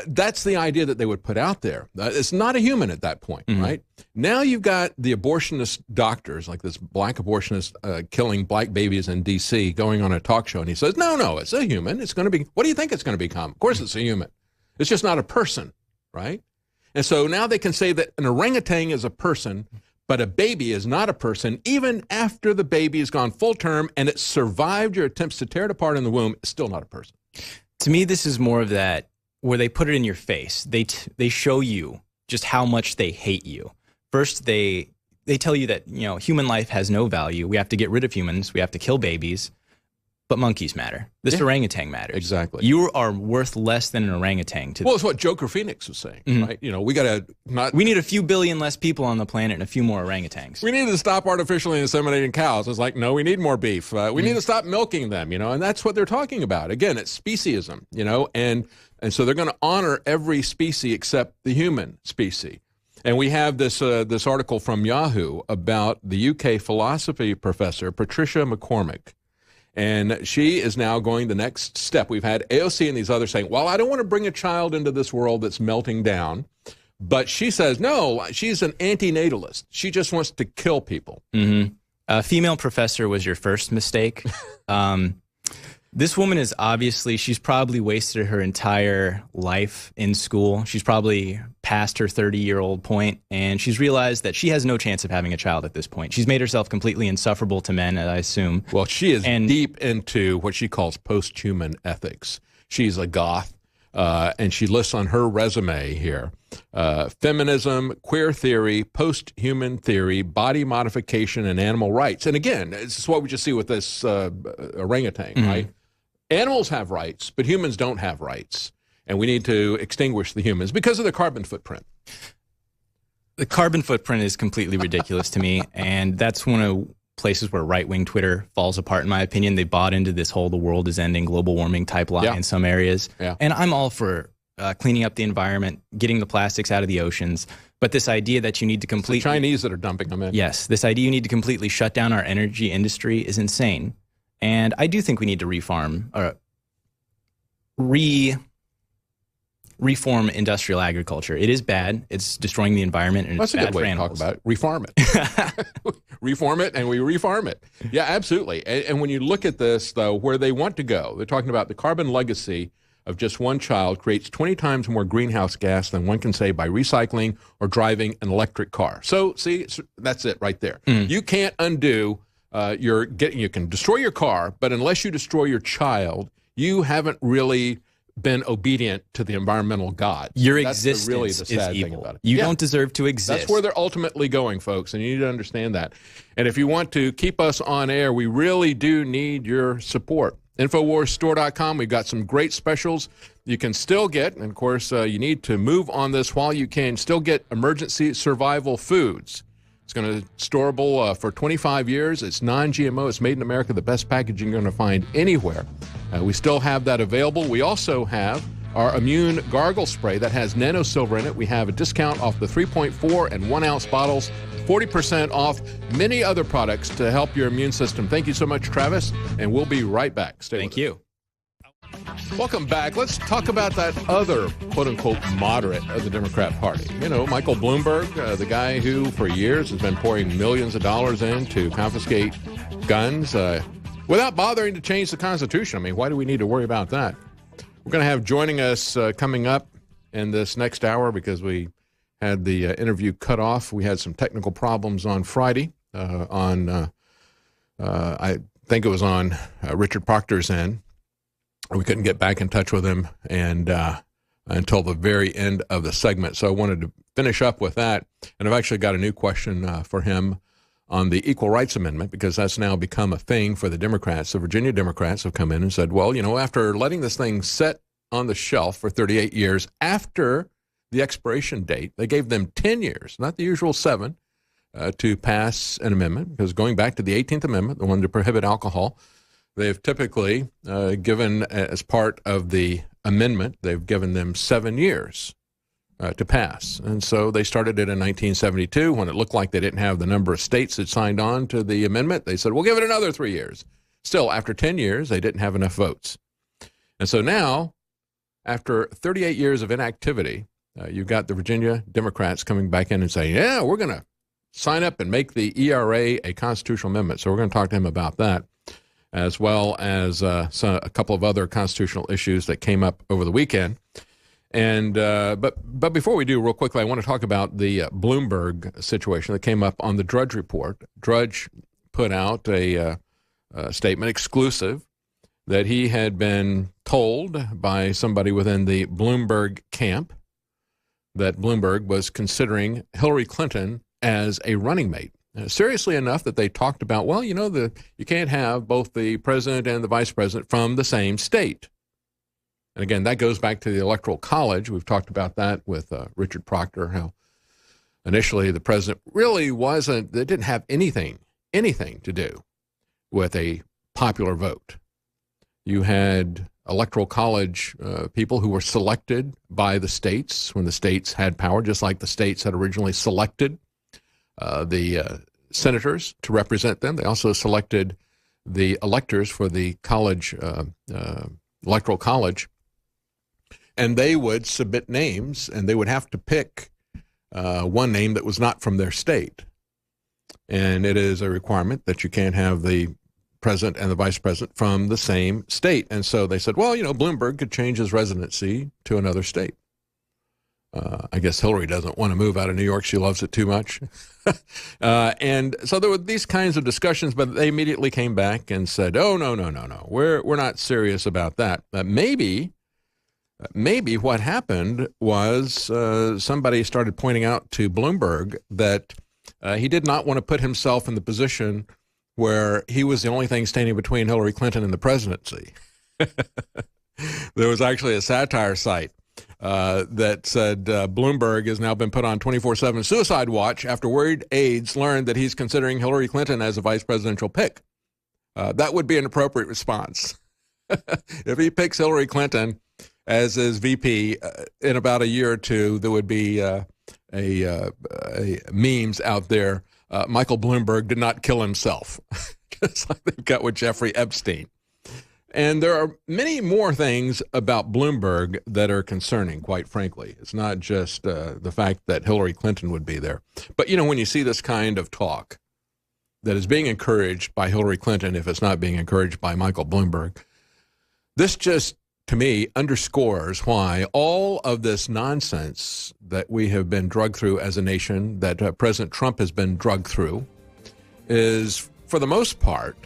[SPEAKER 1] that's the idea that they would put out there. It's not a human at that point, right? Now you've got the abortionist doctors, like this black abortionist killing black babies in D.C., going on a talk show, and he says, no, it's a human. It's going to be, what do you think it's going to become? Of course it's a human. It's just not a person, right? And so now they can say that an orangutan is a person, but a baby is not a person, even after the baby has gone full term and it survived your attempts to tear it apart in the womb. It's still not a person.
[SPEAKER 6] To me, this is more of that, where they put it in your face. They show you just how much they hate you. First, they tell you that, human life has no value. We have to get rid of humans. We have to kill babies. But monkeys matter. This orangutan matters.
[SPEAKER 1] Exactly.
[SPEAKER 6] You are worth less than an orangutan.
[SPEAKER 1] Well, it's what Joker Phoenix was saying, right? We
[SPEAKER 6] need a few billion less people on the planet and a few more orangutans.
[SPEAKER 1] We need to stop artificially inseminating cows. It's like, no, we need more beef. We need to stop milking them, and that's what they're talking about. Again, it's speciesism, and so they're going to honor every species except the human species. And we have this article from Yahoo about the UK philosophy professor, Patricia McCormick. And she is now going the next step. We've had AOC and these others saying, well, I don't want to bring a child into this world that's melting down. But she says, no, she's an antinatalist. She just wants to kill people.
[SPEAKER 6] A female professor was your first mistake. This woman is she's probably wasted her entire life in school. She's probably past her 30-year-old point, and she's realized that she has no chance of having a child at this point. She's made herself completely insufferable to men, I assume.
[SPEAKER 1] Well, she is deep into what she calls post-human ethics. She's a goth, and she lists on her resume here, feminism, queer theory, post-human theory, body modification, and animal rights. And again, this is what we just see with this orangutan, right? Animals have rights, but humans don't have rights. And we need to extinguish the humans because of the carbon footprint.
[SPEAKER 6] The carbon footprint is completely ridiculous to me. And that's one of places where right-wing Twitter falls apart, in my opinion. They bought into this whole the world is ending, global warming type lie in some areas. Yeah. And I'm all for cleaning up the environment, getting the plastics out of the oceans. But this idea that you need to completely...
[SPEAKER 1] It's the Chinese that are dumping them in.
[SPEAKER 6] Yes. This idea you need to completely shut down our energy industry is insane. And I do think we need to reform industrial agriculture. It is bad. It's destroying the environment, and it's bad for animals.
[SPEAKER 1] That's a good way to talk about it. Reform it. Reform it, and we refarm it. Yeah, absolutely. And when you look at this, though, where they want to go, they're talking about the carbon legacy of just one child creates 20 times more greenhouse gas than one can save by recycling or driving an electric car. So, see, that's it right there. You can't undo... you can destroy your car, but unless you destroy your child, you haven't really been obedient to the environmental God.
[SPEAKER 6] Your existence really the sad is evil. Thing about it. You don't deserve to exist.
[SPEAKER 1] That's where they're ultimately going, folks, and you need to understand that. And if you want to keep us on air, we really do need your support. InfoWarsStore.com, we've got some great specials you can still get, and of course, you need to move on this while you can. Still get emergency survival foods. It's going to storable for 25 years. It's non-GMO. It's made in America, the best packaging you're going to find anywhere. We still have that available. We also have our immune gargle spray that has nanosilver in it. We have a discount off the 3.4 and 1 ounce bottles, 40% off many other products to help your immune system. Thank you so much, Travis, and we'll be right back. Stay
[SPEAKER 6] Thank you.
[SPEAKER 1] Welcome back. Let's talk about that other, quote-unquote, moderate of the Democrat Party. Michael Bloomberg, the guy who for years has been pouring millions of dollars in to confiscate guns without bothering to change the Constitution. I mean, why do we need to worry about that? We're going to have joining us coming up in this next hour because we had the interview cut off. We had some technical problems on Friday I think it was on Richard Proctor's end. We couldn't get back in touch with him and until the very end of the segment. So I wanted to finish up with that. And I've actually got a new question for him on the Equal Rights Amendment, because that's now become a thing for the Democrats. The Virginia Democrats have come in and said, well, after letting this thing sit on the shelf for 38 years after the expiration date, they gave them 10 years, not the usual 7, to pass an amendment, because going back to the 18th Amendment, the one to prohibit alcohol, they've typically given, as part of the amendment, they've given them 7 years to pass. And so they started it in 1972 when it looked like they didn't have the number of states that signed on to the amendment. They said, we'll give it another 3 years. Still, after 10 years, they didn't have enough votes. And so now, after 38 years of inactivity, you've got the Virginia Democrats coming back in and saying, yeah, we're going to sign up and make the ERA a constitutional amendment. So we're going to talk to him about that, as well as a couple of other constitutional issues that came up over the weekend. And but before we do, real quickly, I want to talk about the Bloomberg situation that came up on the Drudge Report. Drudge put out a statement, exclusive, that he had been told by somebody within the Bloomberg camp that Bloomberg was considering Hillary Clinton as a running mate. Seriously enough that they talked about, well, you can't have both the president and the vice president from the same state. And again, that goes back to the Electoral College. We've talked about that with Richard Proctor, how initially the president really they didn't have anything to do with a popular vote. You had Electoral College people who were selected by the states when the states had power, just like the states had originally selected the senators to represent them. They also selected the electors for the college, Electoral College. And they would submit names, and they would have to pick one name that was not from their state. And it is a requirement that you can't have the president and the vice president from the same state. And so they said, well, Bloomberg could change his residency to another state. I guess Hillary doesn't want to move out of New York. She loves it too much. And so there were these kinds of discussions, but they immediately came back and said, oh, no. We're not serious about that. Maybe what happened was somebody started pointing out to Bloomberg that he did not want to put himself in the position where he was the only thing standing between Hillary Clinton and the presidency. There was actually a satire site that said Bloomberg has now been put on 24/7 suicide watch after worried aides learned that he's considering Hillary Clinton as a vice presidential pick. That would be an appropriate response. If he picks Hillary Clinton as his VP, in about a year or two, there would be memes out there. Michael Bloomberg did not kill himself, just like they've got with Jeffrey Epstein. And there are many more things about Bloomberg that are concerning, quite frankly. It's not just the fact that Hillary Clinton would be there. But, when you see this kind of talk that is being encouraged by Hillary Clinton, if it's not being encouraged by Michael Bloomberg, this just, to me, underscores why all of this nonsense that we have been drugged through as a nation, that President Trump has been drugged through, is, for the most part,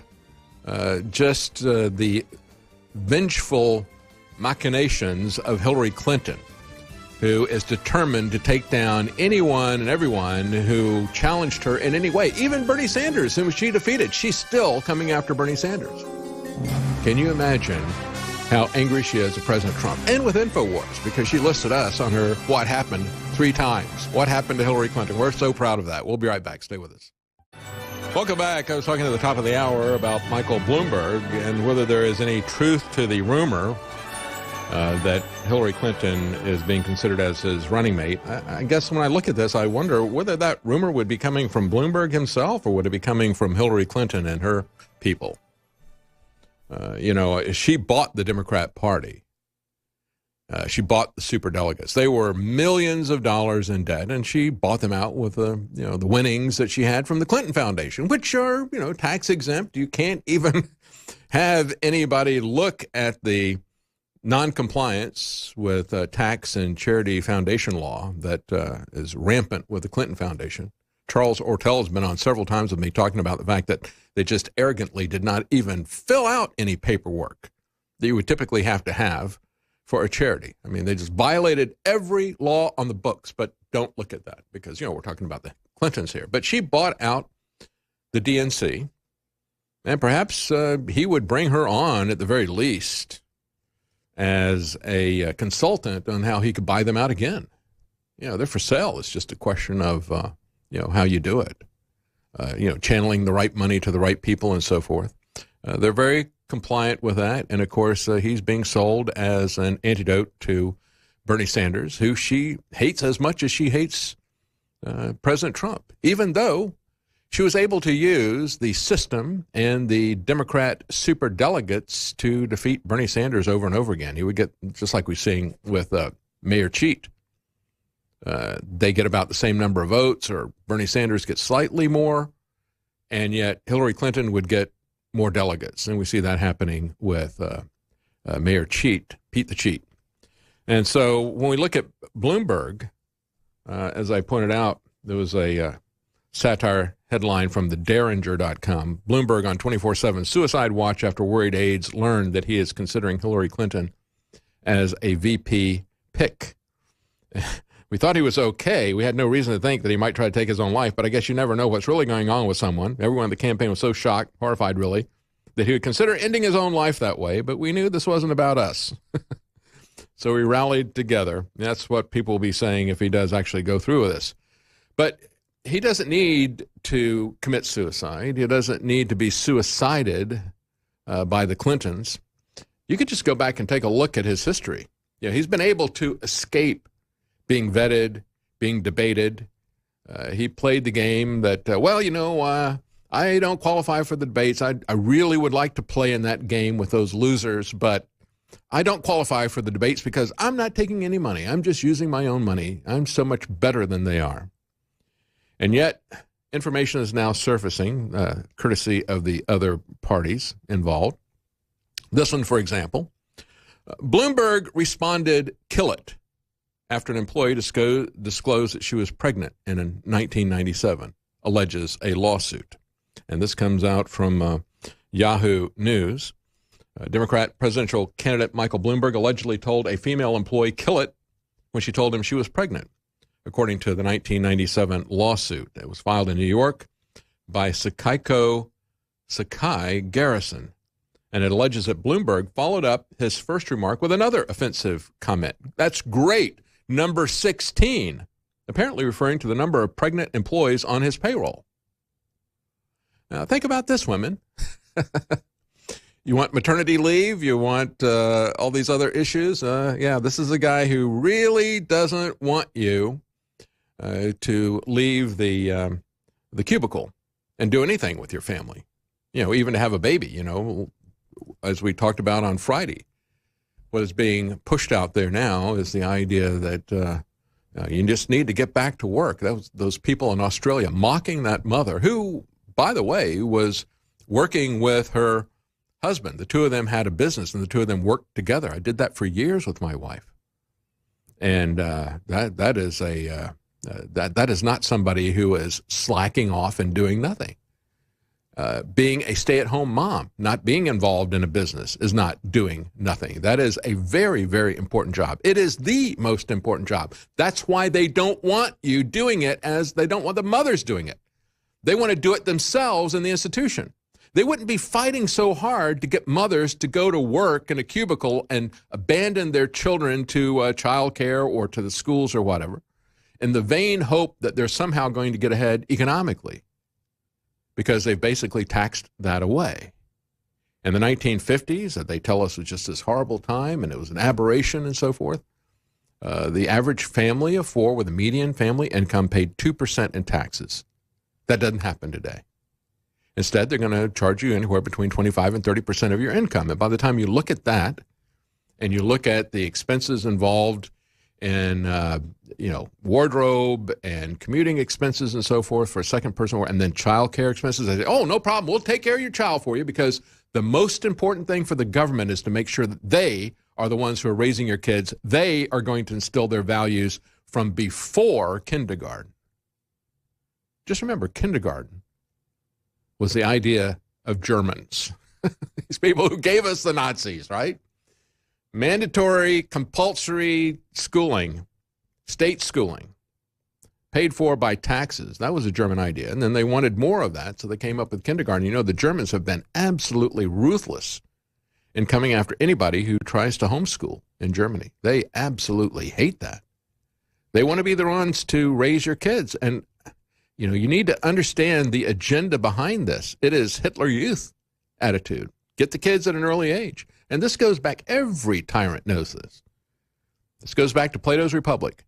[SPEAKER 1] just the vengeful machinations of Hillary Clinton, who is determined to take down anyone and everyone who challenged her in any way. Even Bernie Sanders, whom she defeated, she's still coming after Bernie Sanders. Can you imagine how angry she is at President Trump? And with InfoWars, because she listed us on her What Happened 3 times. What happened to Hillary Clinton? We're so proud of that. We'll be right back. Stay with us. Welcome back. I was talking at the top of the hour about Michael Bloomberg and whether there is any truth to the rumor that Hillary Clinton is being considered as his running mate. I guess when I look at this, I wonder whether that rumor would be coming from Bloomberg himself or would it be coming from Hillary Clinton and her people. She bought the Democrat Party. She bought the superdelegates. They were millions of dollars in debt, and she bought them out with the winnings that she had from the Clinton Foundation, which are, tax exempt. You can't even have anybody look at the noncompliance with tax and charity foundation law that is rampant with the Clinton Foundation. Charles Ortel has been on several times with me talking about the fact that they just arrogantly did not even fill out any paperwork that you would typically have to have for a charity. I mean, they just violated every law on the books, but don't look at that because, we're talking about the Clintons here. But she bought out the DNC, and perhaps he would bring her on at the very least as a consultant on how he could buy them out again. They're for sale. It's just a question of, how you do it. Channeling the right money to the right people and so forth. They're very compliant with that. And, of course, he's being sold as an antidote to Bernie Sanders, who she hates as much as she hates President Trump, even though she was able to use the system and the Democrat superdelegates to defeat Bernie Sanders over and over again. He would get, just like we're seeing with Mayor Cheat, they get about the same number of votes, or Bernie Sanders gets slightly more, and yet Hillary Clinton would get more delegates. And we see that happening with Mayor Cheat, Pete the Cheat. And so when we look at Bloomberg, as I pointed out, there was a satire headline from the Derringer.com. Bloomberg on 24/7, suicide watch after worried aides learned that he is considering Hillary Clinton as a VP pick. We thought he was okay. We had no reason to think that he might try to take his own life, but I guess you never know what's really going on with someone. Everyone in the campaign was so shocked, horrified really, that he would consider ending his own life that way, but we knew this wasn't about us. So we rallied together. That's what people will be saying if he does actually go through with this. But he doesn't need to commit suicide. He doesn't need to be suicided by the Clintons. You could just go back and take a look at his history. He's been able to escape being vetted, being debated. He played the game that, I don't qualify for the debates. I really would like to play in that game with those losers, but I don't qualify for the debates because I'm not taking any money. I'm just using my own money. I'm so much better than they are. And yet, information is now surfacing, courtesy of the other parties involved. This one, for example, Bloomberg responded, "Kill it," after an employee disclosed that she was pregnant in 1997, alleges a lawsuit. And this comes out from Yahoo News. Democrat presidential candidate Michael Bloomberg allegedly told a female employee, "Kill it," when she told him she was pregnant, according to the 1997 lawsuit. It was filed in New York by Sakai Garrison. And it alleges that Bloomberg followed up his first remark with another offensive comment. "That's great. Number 16, apparently referring to the number of pregnant employees on his payroll. Now, think about this, women. You want maternity leave? You want all these other issues? This is a guy who really doesn't want you to leave the cubicle and do anything with your family. Even to have a baby, as we talked about on Friday. What is being pushed out there now is the idea that you just need to get back to work. Those people in Australia mocking that mother, who, by the way, was working with her husband. The two of them had a business, and the two of them worked together. I did that for years with my wife, and that is not somebody who is slacking off and doing nothing. Being a stay-at-home mom, not being involved in a business, is not doing nothing. That is a very, very important job. It is the most important job. That's why they don't want you doing it, as they don't want the mothers doing it. They want to do it themselves in the institution. They wouldn't be fighting so hard to get mothers to go to work in a cubicle and abandon their children to child care or to the schools or whatever, in the vain hope that they're somehow going to get ahead economically, because they've basically taxed that away. In the 1950s, that they tell us was just this horrible time and it was an aberration and so forth, the average family of four with a median family income paid 2% in taxes. That doesn't happen today. Instead, they're going to charge you anywhere between 25 and 30% of your income. And by the time you look at that and you look at the expenses involved in, wardrobe and commuting expenses and so forth for a second person, and then child care expenses, they say, oh, no problem, we'll take care of your child for you, because the most important thing for the government is to make sure that they are the ones who are raising your kids. They are going to instill their values from before kindergarten. Just remember, kindergarten was the idea of Germans, these people who gave us the Nazis, right? mandatory, compulsory schooling, state schooling, paid for by taxes. That was a German idea. And then they wanted more of that, so they came up with kindergarten. You know, the Germans have been absolutely ruthless in coming after anybody who tries to homeschool in Germany. They absolutely hate that. They want to be the ones to raise your kids. And, you know, you need to understand the agenda behind this. It is Hitler Youth attitude. Get the kids at an early age. And this goes back, every tyrant knows this. This goes back to Plato's Republic.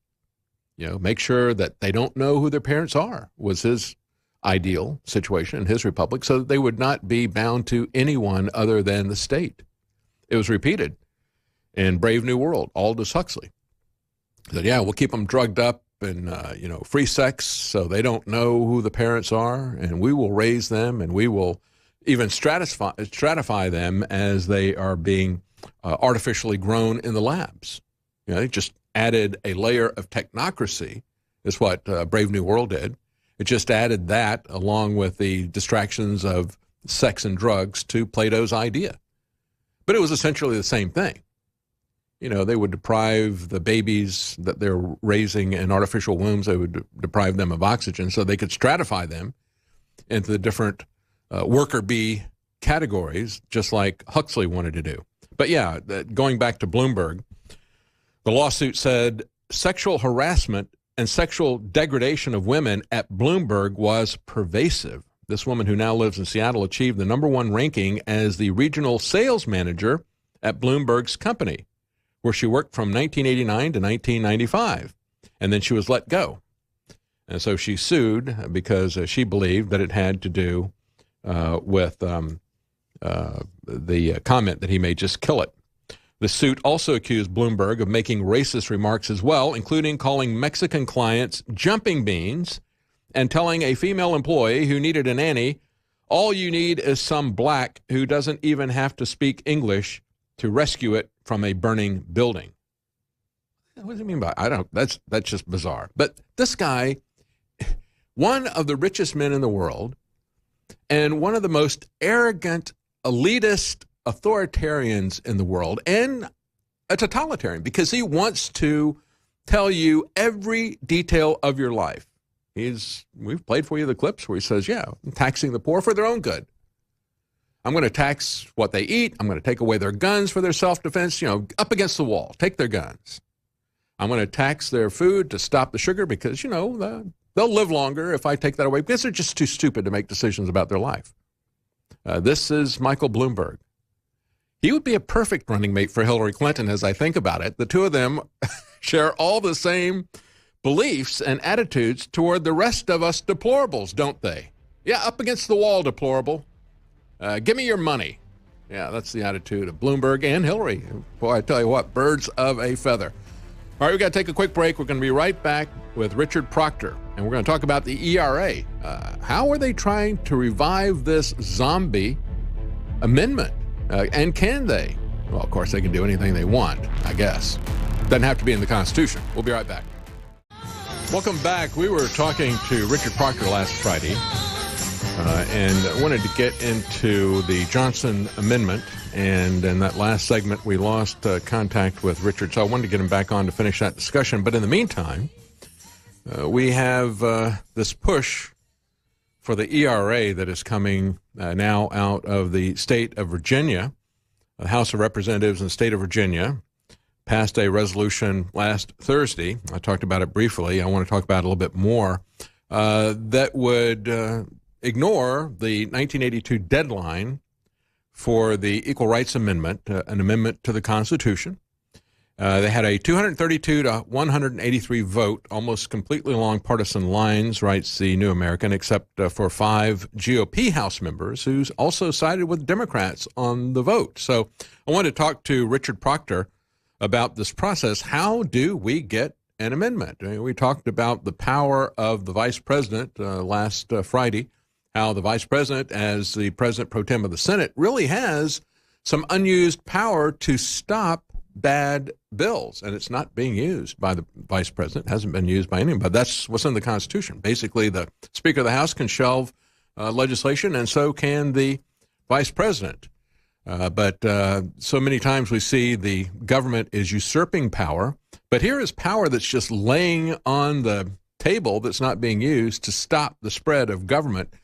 [SPEAKER 1] You know, make sure that they don't know who their parents are, was his ideal situation in his republic, so that they would not be bound to anyone other than the state. It was repeated in Brave New World, Aldous Huxley. He said, yeah, we'll keep them drugged up and, free sex so they don't know who the parents are, and we will raise them, and we will even stratify them as they are being artificially grown in the labs. You know, they just added a layer of technocracy, is what Brave New World did. It just added that, along with the distractions of sex and drugs, to Plato's idea. But it was essentially the same thing. You know, they would deprive the babies that they're raising in artificial wombs, they would deprive them of oxygen so they could stratify them into the different worker bee categories, just like Huxley wanted to do. But yeah, going back to Bloomberg, the lawsuit said sexual harassment and sexual degradation of women at Bloomberg was pervasive. This woman, who now lives in Seattle, achieved the #1 ranking as the regional sales manager at Bloomberg's company, where she worked from 1989 to 1995, and then she was let go. And so she sued because she believed that it had to do with the comment that he made, just kill it. The suit also accused Bloomberg of making racist remarks as well, including calling Mexican clients jumping beans and telling a female employee who needed a nanny, all you need is some black who doesn't even have to speak English to rescue it from a burning building. What does it mean by, that's just bizarre. But this guy, one of the richest men in the world and one of the most arrogant, elitist authoritarians in the world, and a totalitarian, because he wants to tell you every detail of your life. We've played for you the clips where he says, yeah, I'm taxing the poor for their own good. I'm going to tax what they eat. I'm going to take away their guns for their self-defense, up against the wall, take their guns. I'm going to tax their food to stop the sugar because, they'll live longer if I take that away because they're just too stupid to make decisions about their life. This is Michael Bloomberg. He would be a perfect running mate for Hillary Clinton, as I think about it. The two of them share all the same beliefs and attitudes toward the rest of us deplorables, don't they? Yeah, up against the wall, deplorable. Give me your money. Yeah, that's the attitude of Bloomberg and Hillary. Boy, I tell you what, birds of a feather. All right, we've got to take a quick break. We're going to be right back with Richard Proctor, and we're going to talk about the ERA. How are they trying to revive this zombie amendment? And can they? Well, of course, they can do anything they want, I guess. Doesn't have to be in the Constitution. We'll be right back. Welcome back. We were talking to Richard Proctor last Friday and wanted to get into the Johnson Amendment. And in that last segment, we lost contact with Richard, so I wanted to get him back on to finish that discussion. But in the meantime, we have this push for the ERA that is coming now out of the state of Virginia. The House of Representatives in the state of Virginia passed a resolution last Thursday. I talked about it briefly. I want to talk about it a little bit more. That would ignore the 1982 deadline for the Equal Rights Amendment, an amendment to the Constitution. They had a 232 to 183 vote, almost completely along partisan lines, writes the New American, except for 5 GOP House members who also sided with Democrats on the vote. So I wanted to talk to Richard Proctor about this process. How do we get an amendment? We talked about the power of the vice president last Friday, how the vice president, as the president pro tem of the Senate, really has some unused power to stop bad bills, and it's not being used by the vice president. It hasn't been used by anyone, but that's what's in the Constitution. Basically, the Speaker of the House can shelve legislation, and so can the vice president. But so many times we see the government is usurping power. But here is power that's just laying on the table that's not being used to stop the spread of government.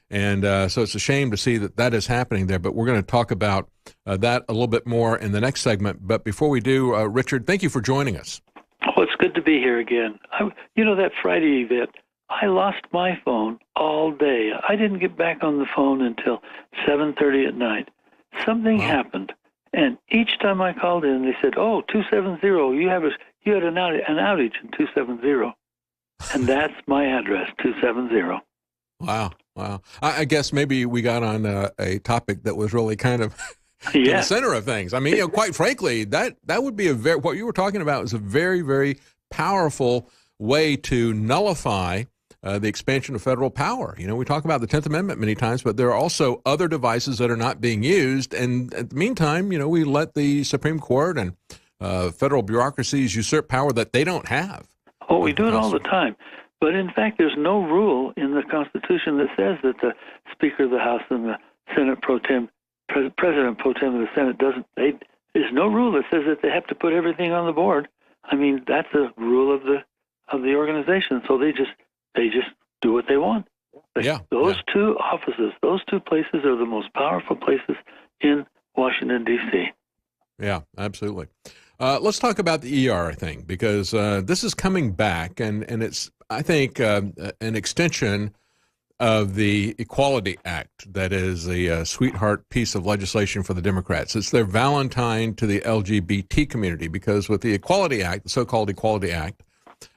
[SPEAKER 1] And so it's a shame to see that that is happening there. But we're going to talk about that a little bit more in the next segment. But before we do, Richard, thank you for joining us.
[SPEAKER 7] Oh, it's good to be here again. That Friday event, I lost my phone all day. I didn't get back on the phone until 7:30 at night. Something happened, and each time I called in, they said, "Oh, 270, you had an outage in 270," and that's my address, 270.
[SPEAKER 1] Wow. I guess maybe we got on a topic that was really kind of in the center of things. I mean, quite frankly, that would be what you were talking about is a very, very powerful way to nullify the expansion of federal power. We talk about the 10th Amendment many times, but there are also other devices that are not being used. And in the meantime, we let the Supreme Court and federal bureaucracies usurp power that they don't have.
[SPEAKER 7] Oh, we do it all the time. But in fact, there's no rule in the Constitution that says that the Speaker of the House and the Senate pro tem, President pro tem of the Senate there's no rule that says that they have to put everything on the board. I mean, that's a rule of the organization. So they just do what they want. Those two offices, those two places are the most powerful places in Washington, D.C.
[SPEAKER 1] Yeah, absolutely. Let's talk about the ER thing, because this is coming back, and it's, I think, an extension of the Equality Act that is a sweetheart piece of legislation for the Democrats. It's their Valentine to the LGBT community, because with the Equality Act, the so-called Equality Act,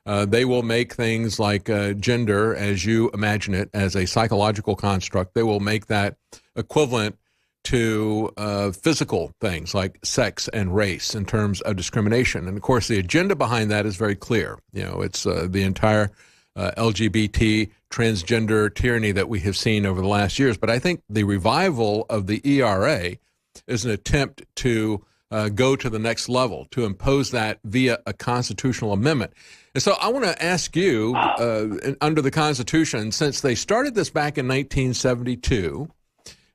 [SPEAKER 1] they will make things like gender, as you imagine it, as a psychological construct. They will make that equivalent to physical things like sex and race in terms of discrimination. And, of course, the agenda behind that is very clear. It's the entire LGBT transgender tyranny that we have seen over the last years. But I think the revival of the ERA is an attempt to go to the next level, to impose that via a constitutional amendment. And so I want to ask you, under the Constitution, since they started this back in 1972,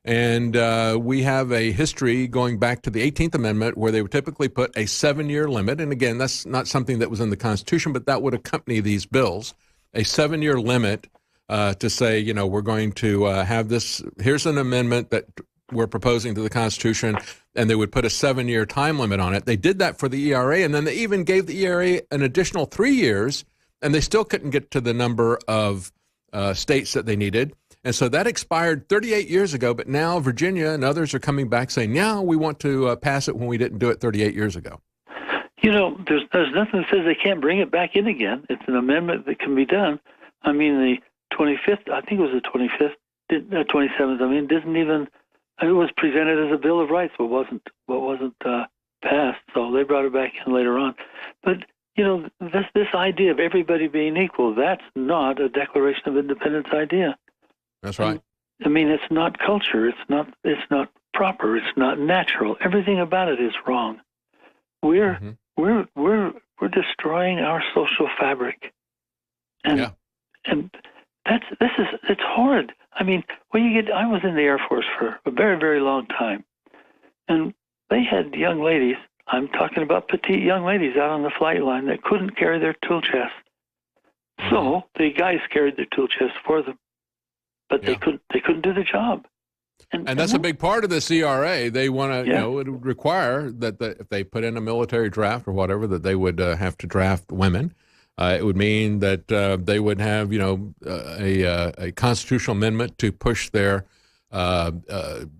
[SPEAKER 1] and we have a history going back to the 18th Amendment where they would typically put a 7-year limit. And again, that's not something that was in the Constitution, but that would accompany these bills, a 7-year limit to say, we're going to have this. Here's an amendment that we're proposing to the Constitution, and they would put a 7-year time limit on it. They did that for the ERA, and then they even gave the ERA an additional 3 years, and they still couldn't get to the number of states that they needed. And so that expired 38 years ago, but now Virginia and others are coming back saying, we want to pass it when we didn't do it 38 years ago.
[SPEAKER 7] There's nothing that says they can't bring it back in again. It's an amendment that can be done. I mean, the 25th, I think it was the 27th, didn't even, it was presented as a Bill of Rights, but wasn't passed, so they brought it back in later on. But, this idea of everybody being equal, that's not a Declaration of Independence idea.
[SPEAKER 1] That's right.
[SPEAKER 7] It's not culture. It's not proper. It's not natural. Everything about it is wrong. We're destroying our social fabric, and it's horrid. I was in the Air Force for a very, very long time, and they had young ladies. I'm talking about petite young ladies out on the flight line that couldn't carry their tool chest. So the guys carried their tool chest for them. But they couldn't do the job.
[SPEAKER 1] And that's a big part of this ERA. They want to, it would require that if they put in a military draft or whatever, that they would have to draft women. It would mean that they would have, a constitutional amendment to push their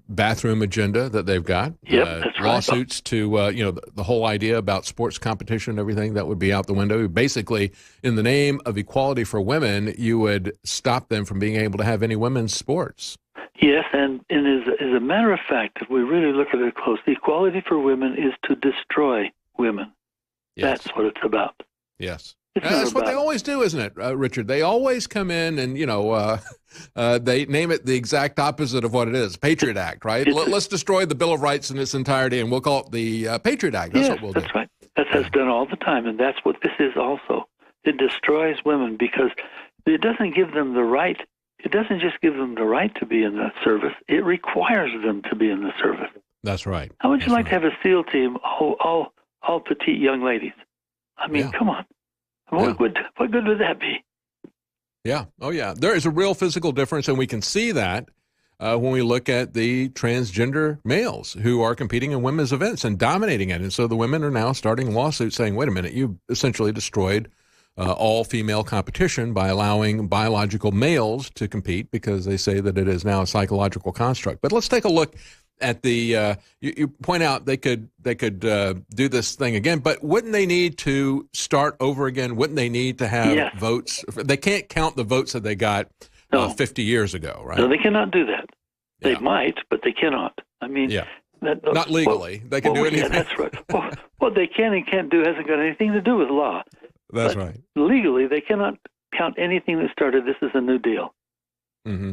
[SPEAKER 1] bathroom agenda that they've got.
[SPEAKER 7] That's
[SPEAKER 1] lawsuits to, the whole idea about sports competition and everything, that would be out the window. Basically, in the name of equality for women, you would stop them from being able to have any women's sports.
[SPEAKER 7] Yes, and as a matter of fact, if we really look at it close, equality for women is to destroy women. Yes. That's what it's about.
[SPEAKER 1] Yes. That's what they always do, isn't it, Richard? They always come in and, they name it the exact opposite of what it is. Patriot Act, right? Let's destroy the Bill of Rights in its entirety, and we'll call it the Patriot Act. That's what we'll do.
[SPEAKER 7] That's right. That's done all the time, and that's what this is also. It destroys women because it doesn't give them the right. It doesn't just give them the right to be in the service. It requires them to be in the service.
[SPEAKER 1] That's right.
[SPEAKER 7] How would you like to have a SEAL team, all petite young ladies? I mean, come on. What good would that be?
[SPEAKER 1] Yeah. Oh, yeah. There is a real physical difference, and we can see that when we look at the transgender males who are competing in women's events and dominating it. And so the women are now starting lawsuits saying, wait a minute, you essentially destroyed all female competition by allowing biological males to compete because they say that it is now a psychological construct. But let's take a look at the you point out they could do this thing again, but wouldn't they need to start over again? Wouldn't they need to have votes? They can't count the votes that they got 50 years ago, right?
[SPEAKER 7] No, they cannot do that. They might, but they cannot. I mean,
[SPEAKER 1] not legally. They can do anything.
[SPEAKER 7] Yeah, that's right. What they can and can't do hasn't got anything to do with law.
[SPEAKER 1] That's right.
[SPEAKER 7] Legally, they cannot count anything that started. This is a New Deal.
[SPEAKER 1] Mm-hmm.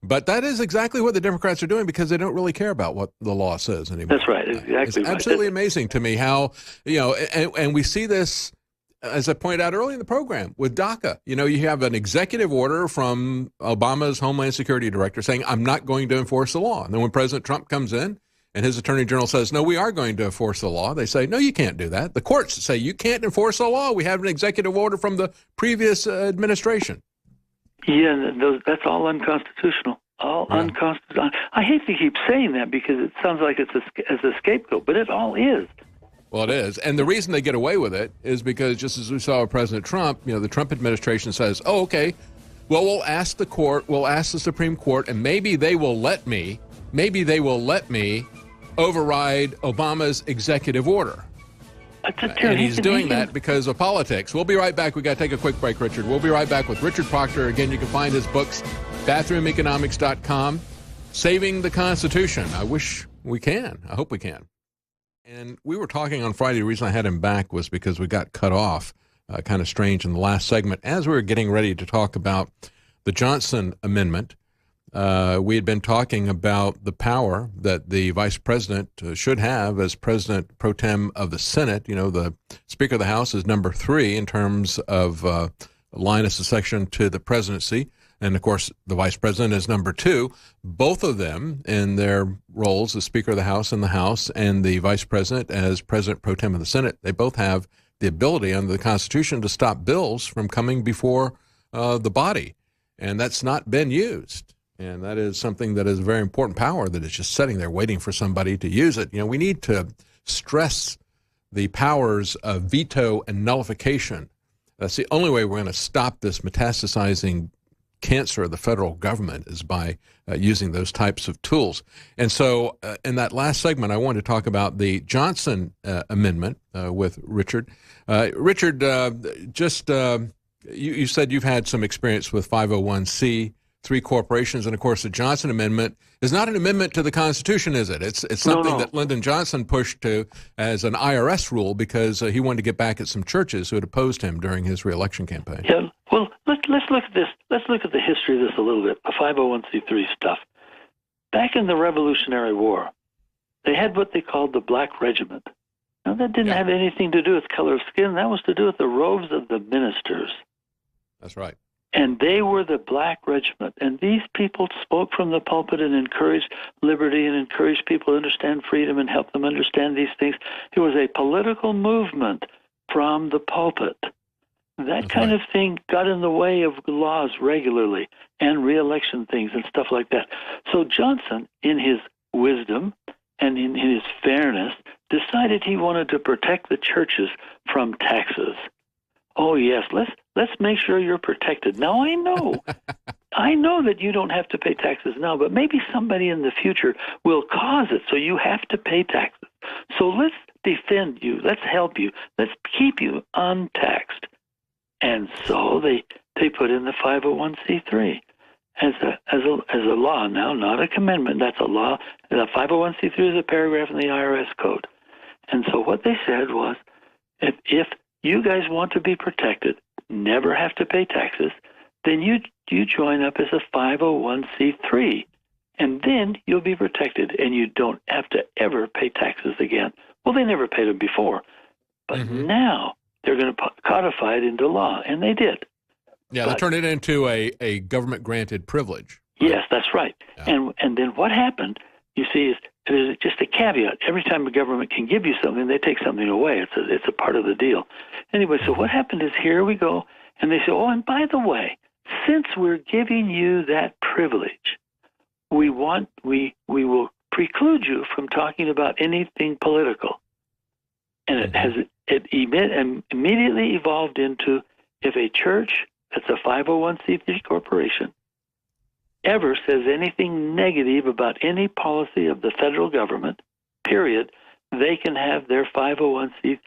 [SPEAKER 1] But that is exactly what the Democrats are doing because they don't really care about what the law says anymore.
[SPEAKER 7] That's right. Exactly.
[SPEAKER 1] It's absolutely amazing to me how, and we see this, as I pointed out earlier in the program, with DACA. You have an executive order from Obama's Homeland Security Director saying, I'm not going to enforce the law. And then when President Trump comes in and his attorney general says, no, we are going to enforce the law, they say, no, you can't do that. The courts say, you can't enforce the law. We have an executive order from the previous administration.
[SPEAKER 7] Yeah, that's all unconstitutional. Unconstitutional. I hate to keep saying that because it sounds like it's a scapegoat, but it all is.
[SPEAKER 1] Well, it is. And the reason they get away with it is because, just as we saw with President Trump, the Trump administration says, oh, okay, well, we'll ask the court, we'll ask the Supreme Court, and maybe they will let me override Obama's executive order. And he's doing that because of politics. We'll be right back. We got to take a quick break, Richard. We'll be right back with Richard Proctor. Again, you can find his books, bathroomeconomics.com, Saving the Constitution. I wish we can. I hope we can. And we were talking on Friday. The reason I had him back was because we got cut off, kind of strange in the last segment. As we were getting ready to talk about the Johnson Amendment, we had been talking about the power that the vice president should have as president pro tem of the Senate. The Speaker of the House is number 3 in terms of line of succession to the presidency. And, of course, the vice president is number 2. Both of them in their roles as Speaker of the House in the House and the vice president as president pro tem of the Senate, they both have the ability under the Constitution to stop bills from coming before the body. And that's not been used. And that is something that is a very important power that is just sitting there waiting for somebody to use it. We need to stress the powers of veto and nullification. That's the only way we're going to stop this metastasizing cancer of the federal government is by using those types of tools. And so in that last segment, I wanted to talk about the Johnson Amendment with Richard. Richard, you said you've had some experience with 501c3 corporations, and of course the Johnson Amendment is not an amendment to the Constitution, is it? It's something that Lyndon Johnson pushed to as an IRS rule because he wanted to get back at some churches who had opposed him during his reelection campaign.
[SPEAKER 7] Yeah, well, let's look at this. Let's look at the history of this a little bit, the 501c3 stuff. Back in the Revolutionary War, they had what they called the Black Regiment. Now, that didn't have anything to do with color of skin. That was to do with the robes of the ministers.
[SPEAKER 1] That's right.
[SPEAKER 7] And they were the Black Regiment. And these people spoke from the pulpit and encouraged liberty and encouraged people to understand freedom and help them understand these things. It was a political movement from the pulpit. That kind of thing got in the way of laws regularly and re-election things and stuff like that. So Johnson, in his wisdom and in his fairness, decided he wanted to protect the churches from taxes. Oh, yes, let's make sure you're protected. Now, I know that you don't have to pay taxes now, but maybe somebody in the future will cause it so you have to pay taxes. So let's defend you. Let's help you. Let's keep you untaxed. And so they put in the 501c3 as a law now, not a amendment. That's a law. The 501c3 is a paragraph in the IRS code. And so what they said was, if you guys want to be protected, never have to pay taxes, then you join up as a 501c3, and then you'll be protected, and you don't have to ever pay taxes again. Well, they never paid them before, but now they're going to codify it into law, and they did.
[SPEAKER 1] Yeah, they turned it into a government-granted privilege.
[SPEAKER 7] Yes, that's right. Yeah. And then what happened you see, there's just a caveat. Every time the government can give you something, they take something away. It's a part of the deal. Anyway, so what happened is, here we go, and they say, oh, and by the way, since we're giving you that privilege, we will preclude you from talking about anything political. And it immediately evolved into, if a church that's a 501c3 corporation ever says anything negative about any policy of the federal government, period, they can have their 501c3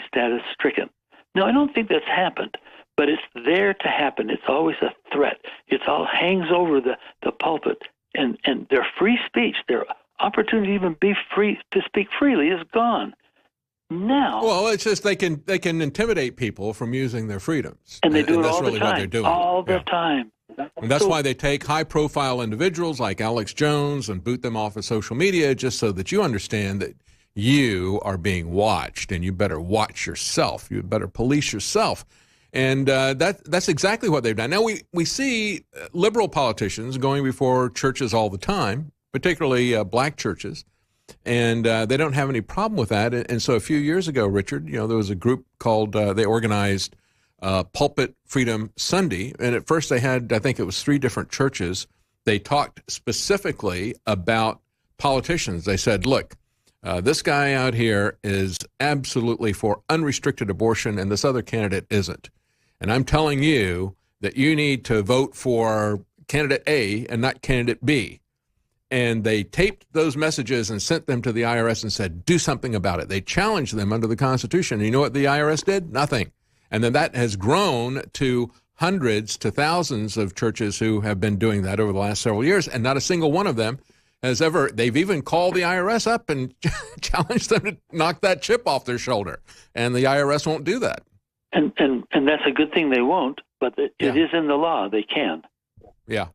[SPEAKER 7] status stricken. Now, I don't think that's happened, but it's there to happen. It's always a threat. It all hangs over the pulpit, and their free speech, their opportunity to even be free to speak freely, is gone. Now,
[SPEAKER 1] well, it's just they can intimidate people from using their freedoms,
[SPEAKER 7] and they do it
[SPEAKER 1] that's
[SPEAKER 7] all
[SPEAKER 1] really
[SPEAKER 7] the time.
[SPEAKER 1] What they're doing.
[SPEAKER 7] All the time.
[SPEAKER 1] And that's why they take high-profile individuals like Alex Jones and boot them off of social media, just so that you understand that you are being watched, and you better watch yourself. You better police yourself. And that's exactly what they've done. Now, we see liberal politicians going before churches all the time, particularly black churches, and they don't have any problem with that. And so a few years ago, Richard, there was a group called, they organized Pulpit Freedom Sunday, and at first they had, I think it was 3 different churches. They talked specifically about politicians. They said, look, this guy out here is absolutely for unrestricted abortion, and this other candidate isn't. And I'm telling you that you need to vote for candidate A and not candidate B. And they taped those messages and sent them to the IRS and said, do something about it. They challenged them under the Constitution. And you know what the IRS did? Nothing. And then that has grown to hundreds to thousands of churches who have been doing that over the last several years, and not a single one of them has ever, they've even called the IRS up and challenged them to knock that chip off their shoulder. And the IRS won't do that.
[SPEAKER 7] And that's a good thing they won't, but it is in the law. They can.
[SPEAKER 1] Yeah.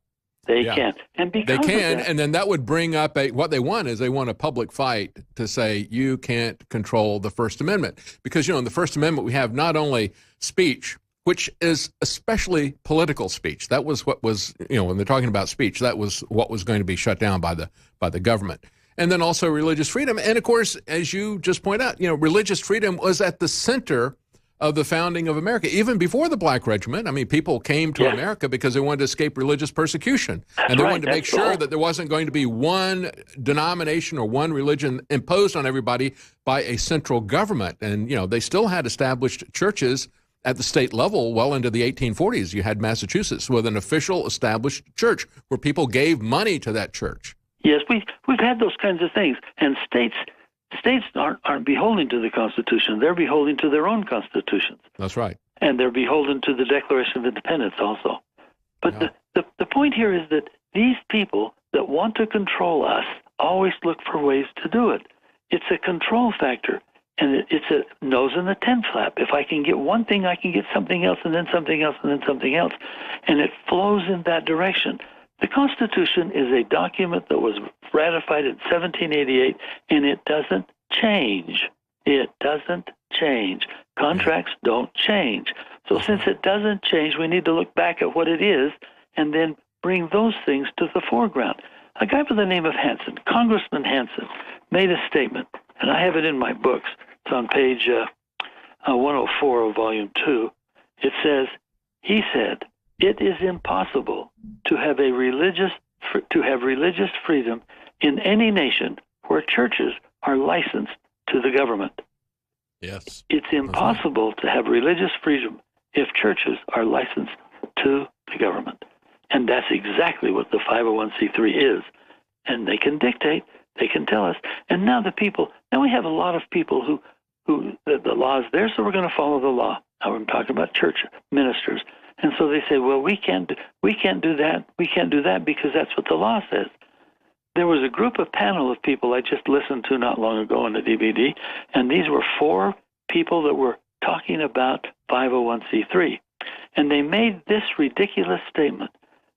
[SPEAKER 7] They can. And because
[SPEAKER 1] they can,
[SPEAKER 7] of that,
[SPEAKER 1] and then that would bring up what they want is they want a public fight to say you can't control the First Amendment. Because, in the First Amendment we have not only speech, which is especially political speech. That was what was, when they're talking about speech, that was what was going to be shut down by the government. And then also religious freedom. And of course, as you just point out, religious freedom was at the center of the founding of America. Even before the Black Regiment, I mean, people came to America because they wanted to escape religious persecution. And they wanted to make sure that there wasn't going to be one denomination or one religion imposed on everybody by a central government. And, they still had established churches at the state level well into the 1840s. You had Massachusetts with an official established church where people gave money to that church.
[SPEAKER 7] Yes, we've had those kinds of things. And states aren't beholden to the Constitution. They're beholden to their own constitutions.
[SPEAKER 1] That's right.
[SPEAKER 7] And they're beholden to the Declaration of Independence also. But the point here is that these people that want to control us always look for ways to do it. It's a control factor, and it's a nose in the tent flap. If I can get one thing, I can get something else, and then something else, and then something else. And it flows in that direction. The Constitution is a document that was ratified in 1788, and it doesn't change. It doesn't change. Contracts don't change. So since it doesn't change, we need to look back at what it is and then bring those things to the foreground. A guy by the name of Hansen, Congressman Hansen, made a statement, and I have it in my books. It's on page 104 of Volume 2. It says, he said, it is impossible to have religious freedom in any nation where churches are licensed to the government.
[SPEAKER 1] Yes.
[SPEAKER 7] It's impossible to have religious freedom if churches are licensed to the government. And that's exactly what the 501c3 is. And they can dictate, they can tell us. And now we have a lot of people who the law is there, so we're going to follow the law. Now I'm talking about church ministers. And so they say, well, we can't do that. We can't do that because that's what the law says. There was a panel of people I just listened to not long ago on the DVD, and these were 4 people that were talking about 501c3. And they made this ridiculous statement.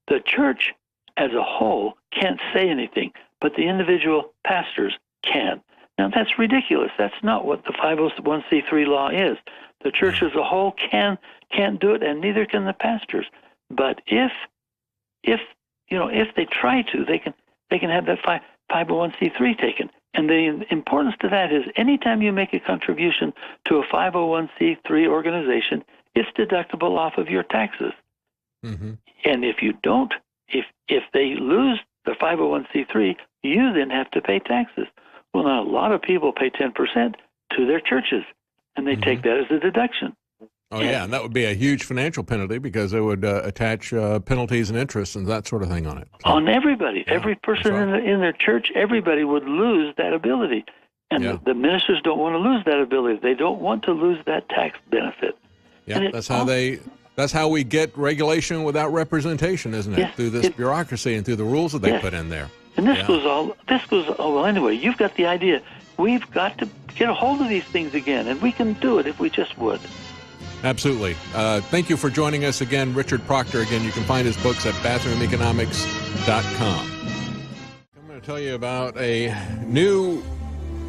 [SPEAKER 7] The church as a whole can't say anything, but the individual pastors can. Now, that's ridiculous. That's not what the 501c3 law is. The church as a whole can't do it, and neither can the pastors. But if they try to, they can have that 501c3 taken. And the importance to that is anytime you make a contribution to a 501c3 organization, it's deductible off of your taxes. Mm-hmm. And if you don't, if they lose the 501c3, you then have to pay taxes. Well, now a lot of people pay 10% to their churches, and they take that as a deduction.
[SPEAKER 1] Oh, yeah, and that would be a huge financial penalty because it would attach penalties and interest and that sort of thing on it. So,
[SPEAKER 7] on everybody. Yeah, every person in their church, everybody would lose that ability. And the ministers don't want to lose that ability. They don't want to lose that tax benefit.
[SPEAKER 1] Yeah, that's how we get regulation without representation, isn't it?
[SPEAKER 7] Yeah,
[SPEAKER 1] through this bureaucracy and through the rules that they put in there.
[SPEAKER 7] And this well, anyway, you've got the idea. We've got to get a hold of these things again, and we can do it if we just would.
[SPEAKER 1] Absolutely. Thank you for joining us again, Richard Proctor. Again, you can find his books at bathroomeconomics.com. I'm going to tell you about a new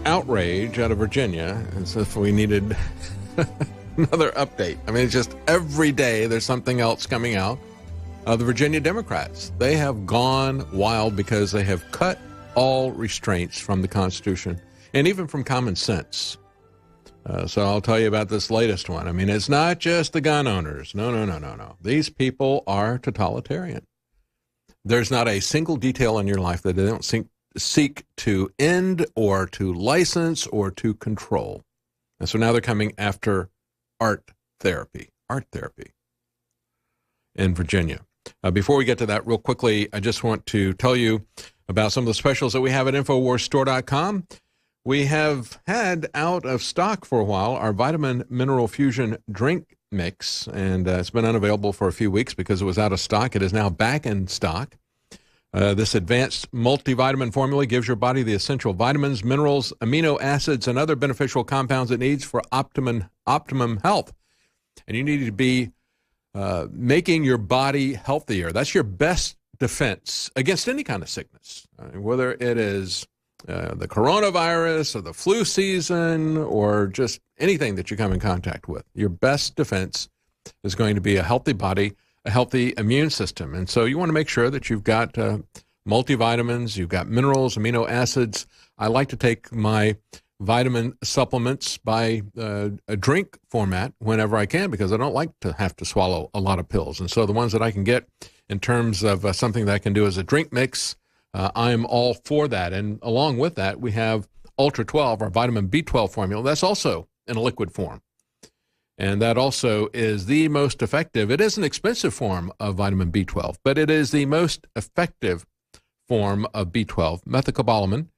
[SPEAKER 1] outrage out of Virginia, as if we needed another update. I mean, it's just every day there's something else coming out of the Virginia Democrats. They have gone wild because they have cut all restraints from the Constitution and even from common sense. So I'll tell you about this latest one. I mean, it's not just the gun owners. No. These people are totalitarian. There's not a single detail in your life that they don't seek to end or to license or to control. And so now they're coming after art therapy in Virginia. Before we get to that, real quickly, I just want to tell you about some of the specials that we have at InfoWarsStore.com. We have had out of stock for a while our Vitamin Mineral Fusion drink mix, and it's been unavailable for a few weeks because it was out of stock. It is now back in stock. This advanced multivitamin formula gives your body the essential vitamins, minerals, amino acids, and other beneficial compounds it needs for optimum health. And you need to be making your body healthier. That's your best defense against any kind of sickness, whether it is the coronavirus or the flu season or just anything that you come in contact with. Your best defense is going to be a healthy body, a healthy immune system. And so you want to make sure that you've got multivitamins, you've got minerals, amino acids. I like to take my vitamin supplements by a drink format whenever I can because I don't like to have to swallow a lot of pills. And so the ones that I can get in terms of something that I can do as a drink mix, I'm all for that. And along with that, we have Ultra 12, our vitamin B12 formula. That's also in a liquid form. And that also is the most effective. It is an expensive form of vitamin B12, but it is the most effective form of B12, methylcobalamin.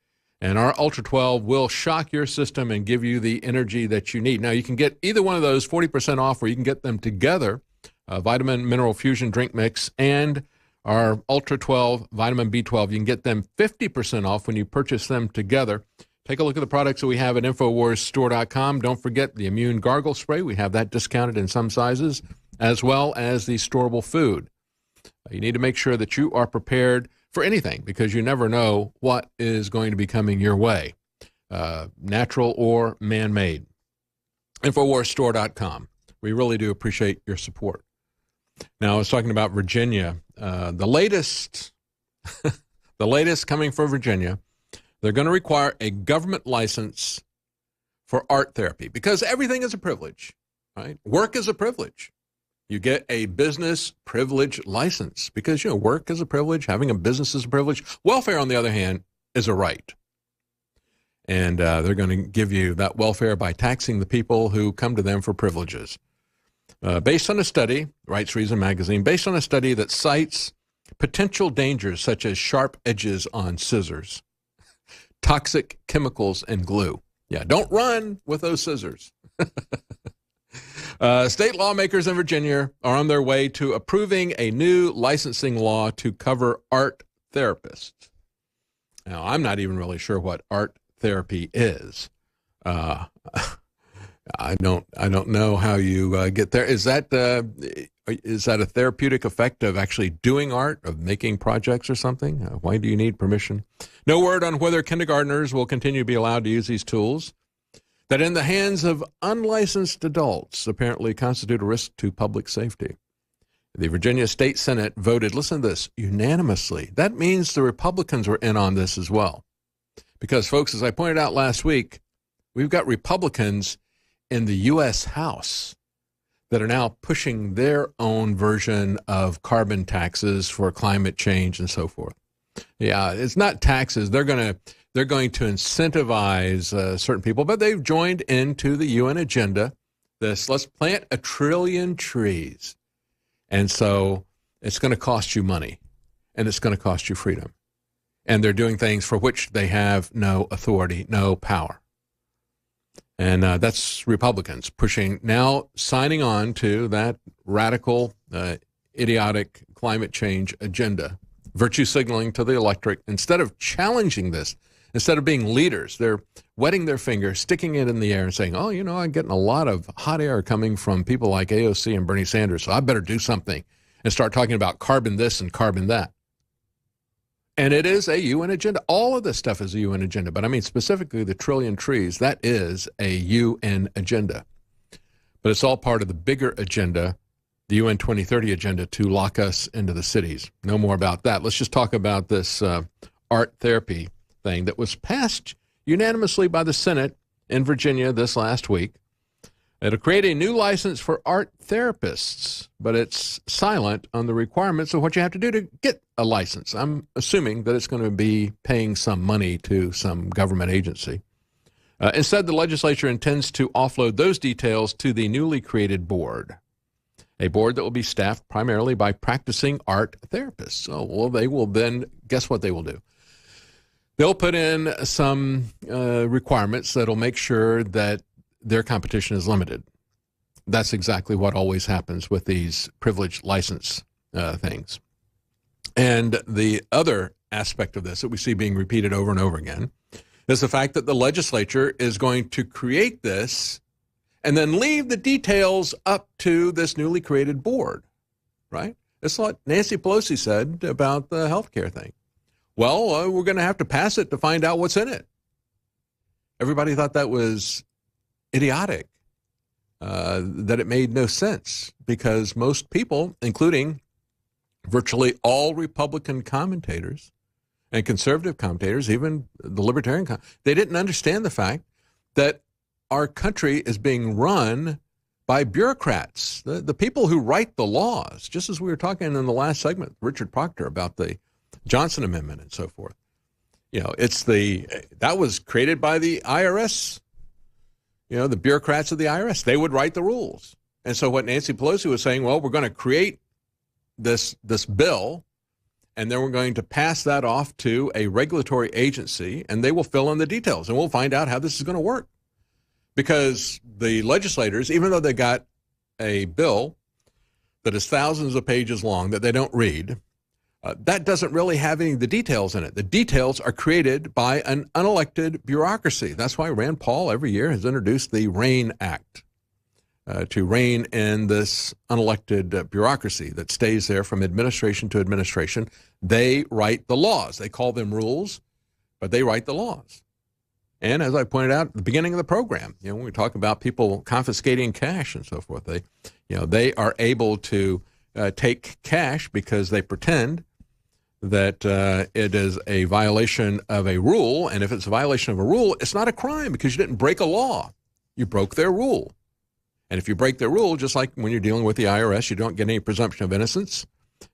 [SPEAKER 1] And our Ultra 12 will shock your system and give you the energy that you need. Now, you can get either one of those 40% off, or you can get them together, Vitamin Mineral Fusion Drink Mix and our Ultra 12 Vitamin B12. You can get them 50% off when you purchase them together. Take a look at the products that we have at InfoWarsStore.com. Don't forget the Immune Gargle Spray. We have that discounted in some sizes, as well as the storable food. You need to make sure that you are prepared for anything because you never know what is going to be coming your way, natural or man-made. InfoWarsStore.com. We really do appreciate your support. Now, I was talking about Virginia. The latest coming for Virginia, they're going to require a government license for art therapy because everything is a privilege, right? Work is a privilege. You get a business privilege license because, work is a privilege, having a business is a privilege. Welfare, on the other hand, is a right. And they're going to give you that welfare by taxing the people who come to them for privileges. Based on a study, writes Reason Magazine, based on a study that cites potential dangers such as sharp edges on scissors, toxic chemicals, and glue. Yeah, don't run with those scissors. State lawmakers in Virginia are on their way to approving a new licensing law to cover art therapists. Now, I'm not even really sure what art therapy is. I don't know how you get there. Is that a therapeutic effect of actually doing art, of making projects or something? Why do you need permission? No word on whether kindergartners will continue to be allowed to use these tools that in the hands of unlicensed adults apparently constitute a risk to public safety. The Virginia State Senate voted, listen to this, unanimously. That means the Republicans were in on this as well. Because, folks, as I pointed out last week, we've got Republicans in the U.S. House that are now pushing their own version of carbon taxes for climate change and so forth. Yeah, it's not taxes. They're going to incentivize certain people, but they've joined into the UN agenda. Let's plant 1 trillion trees. And so it's going to cost you money, and it's going to cost you freedom. And they're doing things for which they have no authority, no power. And that's Republicans pushing, now signing on to that radical, idiotic climate change agenda, virtue signaling to the electorate. Instead of challenging this, instead of being leaders, they're wetting their finger, sticking it in the air and saying, oh, I'm getting a lot of hot air coming from people like AOC and Bernie Sanders, so I better do something and start talking about carbon this and carbon that. And it is a UN agenda. All of this stuff is a UN agenda. But I mean, specifically the 1 trillion trees, that is a UN agenda. But it's all part of the bigger agenda, the UN 2030 agenda, to lock us into the cities. No more about that. Let's just talk about this art therapy thing that was passed unanimously by the Senate in Virginia this last week. It'll create a new license for art therapists, but it's silent on the requirements of what you have to do to get a license. I'm assuming that it's going to be paying some money to some government agency. Instead, the legislature intends to offload those details to the newly created board, a board that will be staffed primarily by practicing art therapists. So, well, they will then, guess what they will do? They'll put in some requirements that'll make sure that their competition is limited. That's exactly what always happens with these privileged license things. And the other aspect of this that we see being repeated over and over again is the fact that the legislature is going to create this and then leave the details up to this newly created board, right? It's what Nancy Pelosi said about the health care thing. Well, we're going to have to pass it to find out what's in it. Everybody thought that was idiotic, that it made no sense, because most people, including virtually all Republican commentators and conservative commentators, even the libertarian, they didn't understand the fact that our country is being run by bureaucrats, the people who write the laws, just as we were talking in the last segment, Richard Proctor, about the Johnson Amendment and so forth. That was created by the IRS. The bureaucrats of the IRS, they would write the rules. And so what Nancy Pelosi was saying, well, we're going to create this bill, and then we're going to pass that off to a regulatory agency, and they will fill in the details, and we'll find out how this is going to work. Because the legislators, even though they got a bill that is thousands of pages long that they don't read, that doesn't really have any of the details in it. The details are created by an unelected bureaucracy. That's why Rand Paul every year has introduced the RAIN Act, to rein in this unelected bureaucracy that stays there from administration to administration. They write the laws. They call them rules, but they write the laws. And as I pointed out at the beginning of the program, when we talk about people confiscating cash and so forth, they are able to take cash because they pretend that it is a violation of a rule. And if it's a violation of a rule, it's not a crime because you didn't break a law. You broke their rule. And if you break their rule, just like when you're dealing with the IRS, you don't get any presumption of innocence,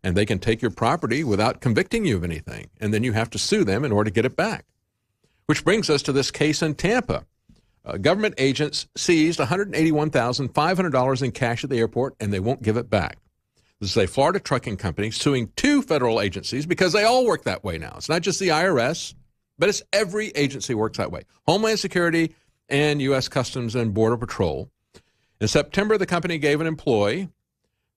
[SPEAKER 1] and they can take your property without convicting you of anything. And then you have to sue them in order to get it back. Which brings us to this case in Tampa. Government agents seized $181,500 in cash at the airport, and they won't give it back. This is a Florida trucking company suing two federal agencies because they all work that way now. It's not just the IRS, but it's every agency works that way. Homeland Security and U.S. Customs and Border Patrol. In September, the company gave an employee,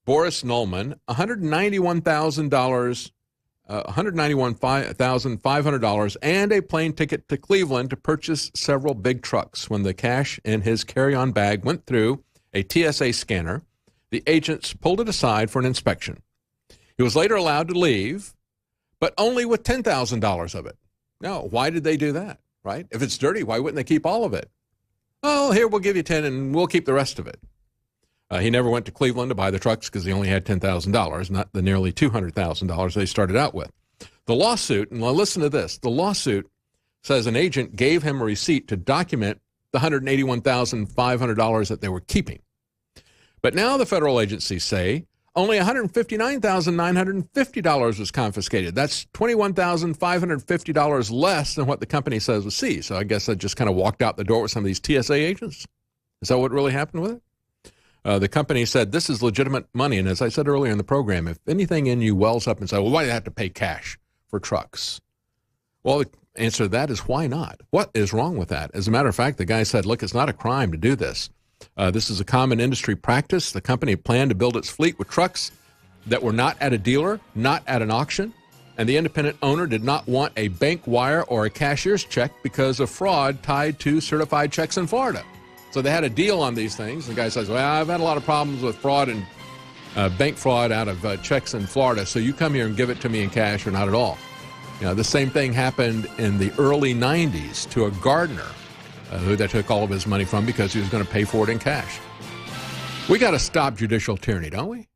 [SPEAKER 1] Boris Nullman, $191,500 and a plane ticket to Cleveland to purchase several big trucks. When the cash in his carry-on bag went through a TSA scanner, the agents pulled it aside for an inspection. He was later allowed to leave, but only with $10,000 of it. Now, why did they do that, right? If it's dirty, why wouldn't they keep all of it? Oh, here, we'll give you 10 and we'll keep the rest of it. He never went to Cleveland to buy the trucks because he only had $10,000, not the nearly $200,000 they started out with. The lawsuit, and listen to this, the lawsuit says an agent gave him a receipt to document the $181,500 that they were keeping. But now the federal agencies say only $159,950 was confiscated. That's $21,550 less than what the company says was seized. So I guess I just kind of walked out the door with some of these TSA agents. Is that what really happened with it? The company said this is legitimate money. And as I said earlier in the program, if anything in you wells up and says, well, why do you have to pay cash for trucks? Well, the answer to that is why not? What is wrong with that? As a matter of fact, the guy said, look, it's not a crime to do this. This is a common industry practice. The company planned to build its fleet with trucks that were not at a dealer, not at an auction, and the independent owner did not want a bank wire or a cashier's check because of fraud tied to certified checks in Florida. So they had a deal on these things. The guy says, well, I've had a lot of problems with fraud and bank fraud out of checks in Florida, so you come here and give it to me in cash or not at all. You know, the same thing happened in the early 90s to a gardener who they took all of his money from because he was going to pay for it in cash. We got to stop judicial tyranny, don't we?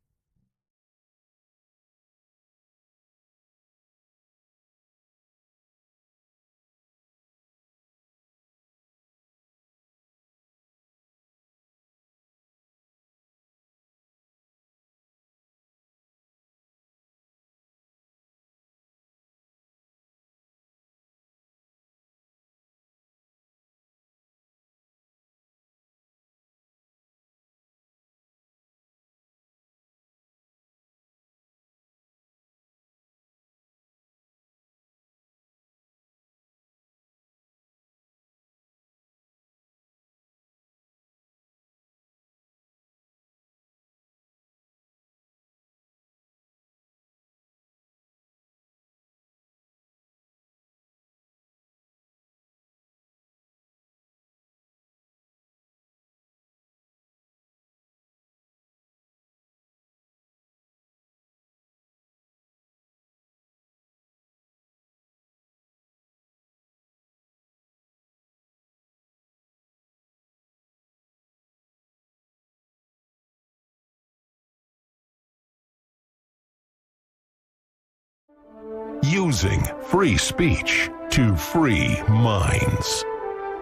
[SPEAKER 8] Using free speech to free minds.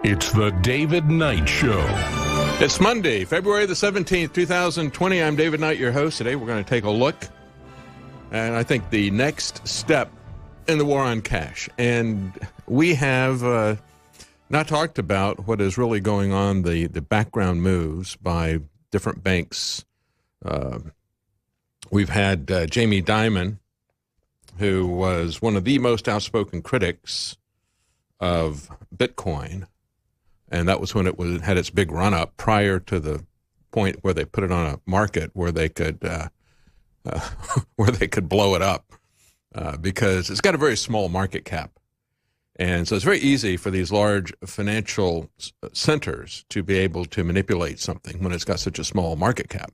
[SPEAKER 8] It's the David Knight Show.
[SPEAKER 1] It's Monday, February the 17th, 2020. I'm David Knight, your host. Today we're going to take a look and I think the next step in the war on cash. And we have not talked about what is really going on, the background moves by different banks. We've had Jamie Dimon, who was one of the most outspoken critics of Bitcoin, and that was when it had its big run-up prior to the point where they put it on a market where they could blow it up because it's got a very small market cap. And so it's very easy for these large financial centers to be able to manipulate something when it's got such a small market cap.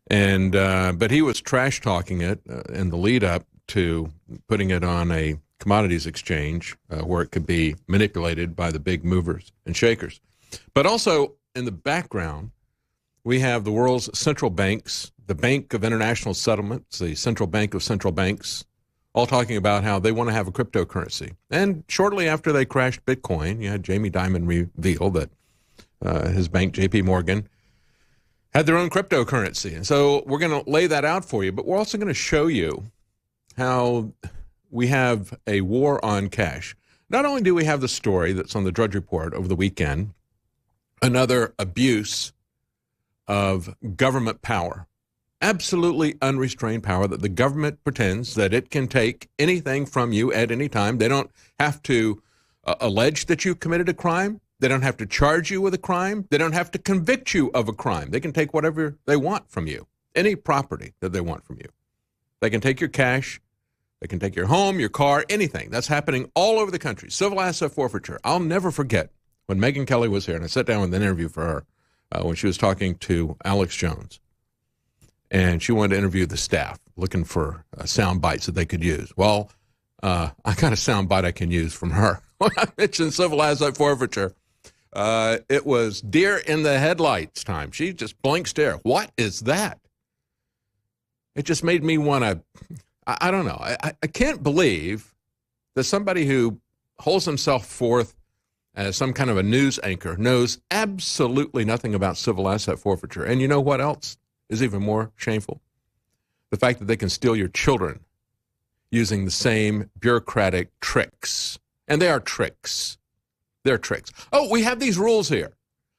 [SPEAKER 1] And but he was trash-talking it in the lead-up to putting it on a commodities exchange where it could be manipulated by the big movers and shakers. But also in the background, we have the world's central banks, the Bank of International Settlements, the Central Bank of Central Banks, all talking about how they want to have a cryptocurrency. And shortly after they crashed Bitcoin, you had Jamie Dimon reveal that his bank, JP Morgan, had their own cryptocurrency. And so we're going to lay that out for you, but we're also going to show you how we have a war on cash. Not only do we have the story that's on the Drudge Report over the weekend, another abuse of government power, absolutely unrestrained power that the government pretends that it can take anything from you at any time. They don't have to allege that you committed a crime. They don't have to charge you with a crime. They don't have to convict you of a crime. They can take whatever they want from you, any property that they want from you. They can take your cash. They can take your home, your car, anything. That's happening all over the country. Civil asset forfeiture. I'll never forget when Megyn Kelly was here, and I sat down with an interview for her when she was talking to Alex Jones. And she wanted to interview the staff, looking for sound bites that they could use. Well, I got a sound bite I can use from her. When I mentioned civil asset forfeiture, it was deer in the headlights time. She just blank stare. What is that? It just made me want to, I don't know. I can't believe that somebody who holds himself forth as some kind of a news anchor, knows absolutely nothing about civil asset forfeiture. And you know what else is even more shameful? The fact that they can steal your children using the same bureaucratic tricks. And they are tricks. They're tricks. Oh, we have these rules here.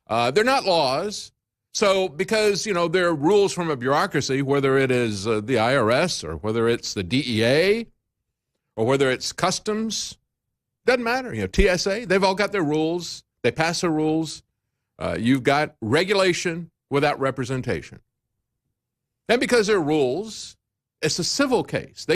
[SPEAKER 1] They're not laws. So because, there are rules from a bureaucracy, whether it is the IRS or whether it's the DEA or whether it's customs, doesn't matter. TSA, they've all got their rules. They pass their rules. You've got regulation without representation. And because they're rules, it's a civil case.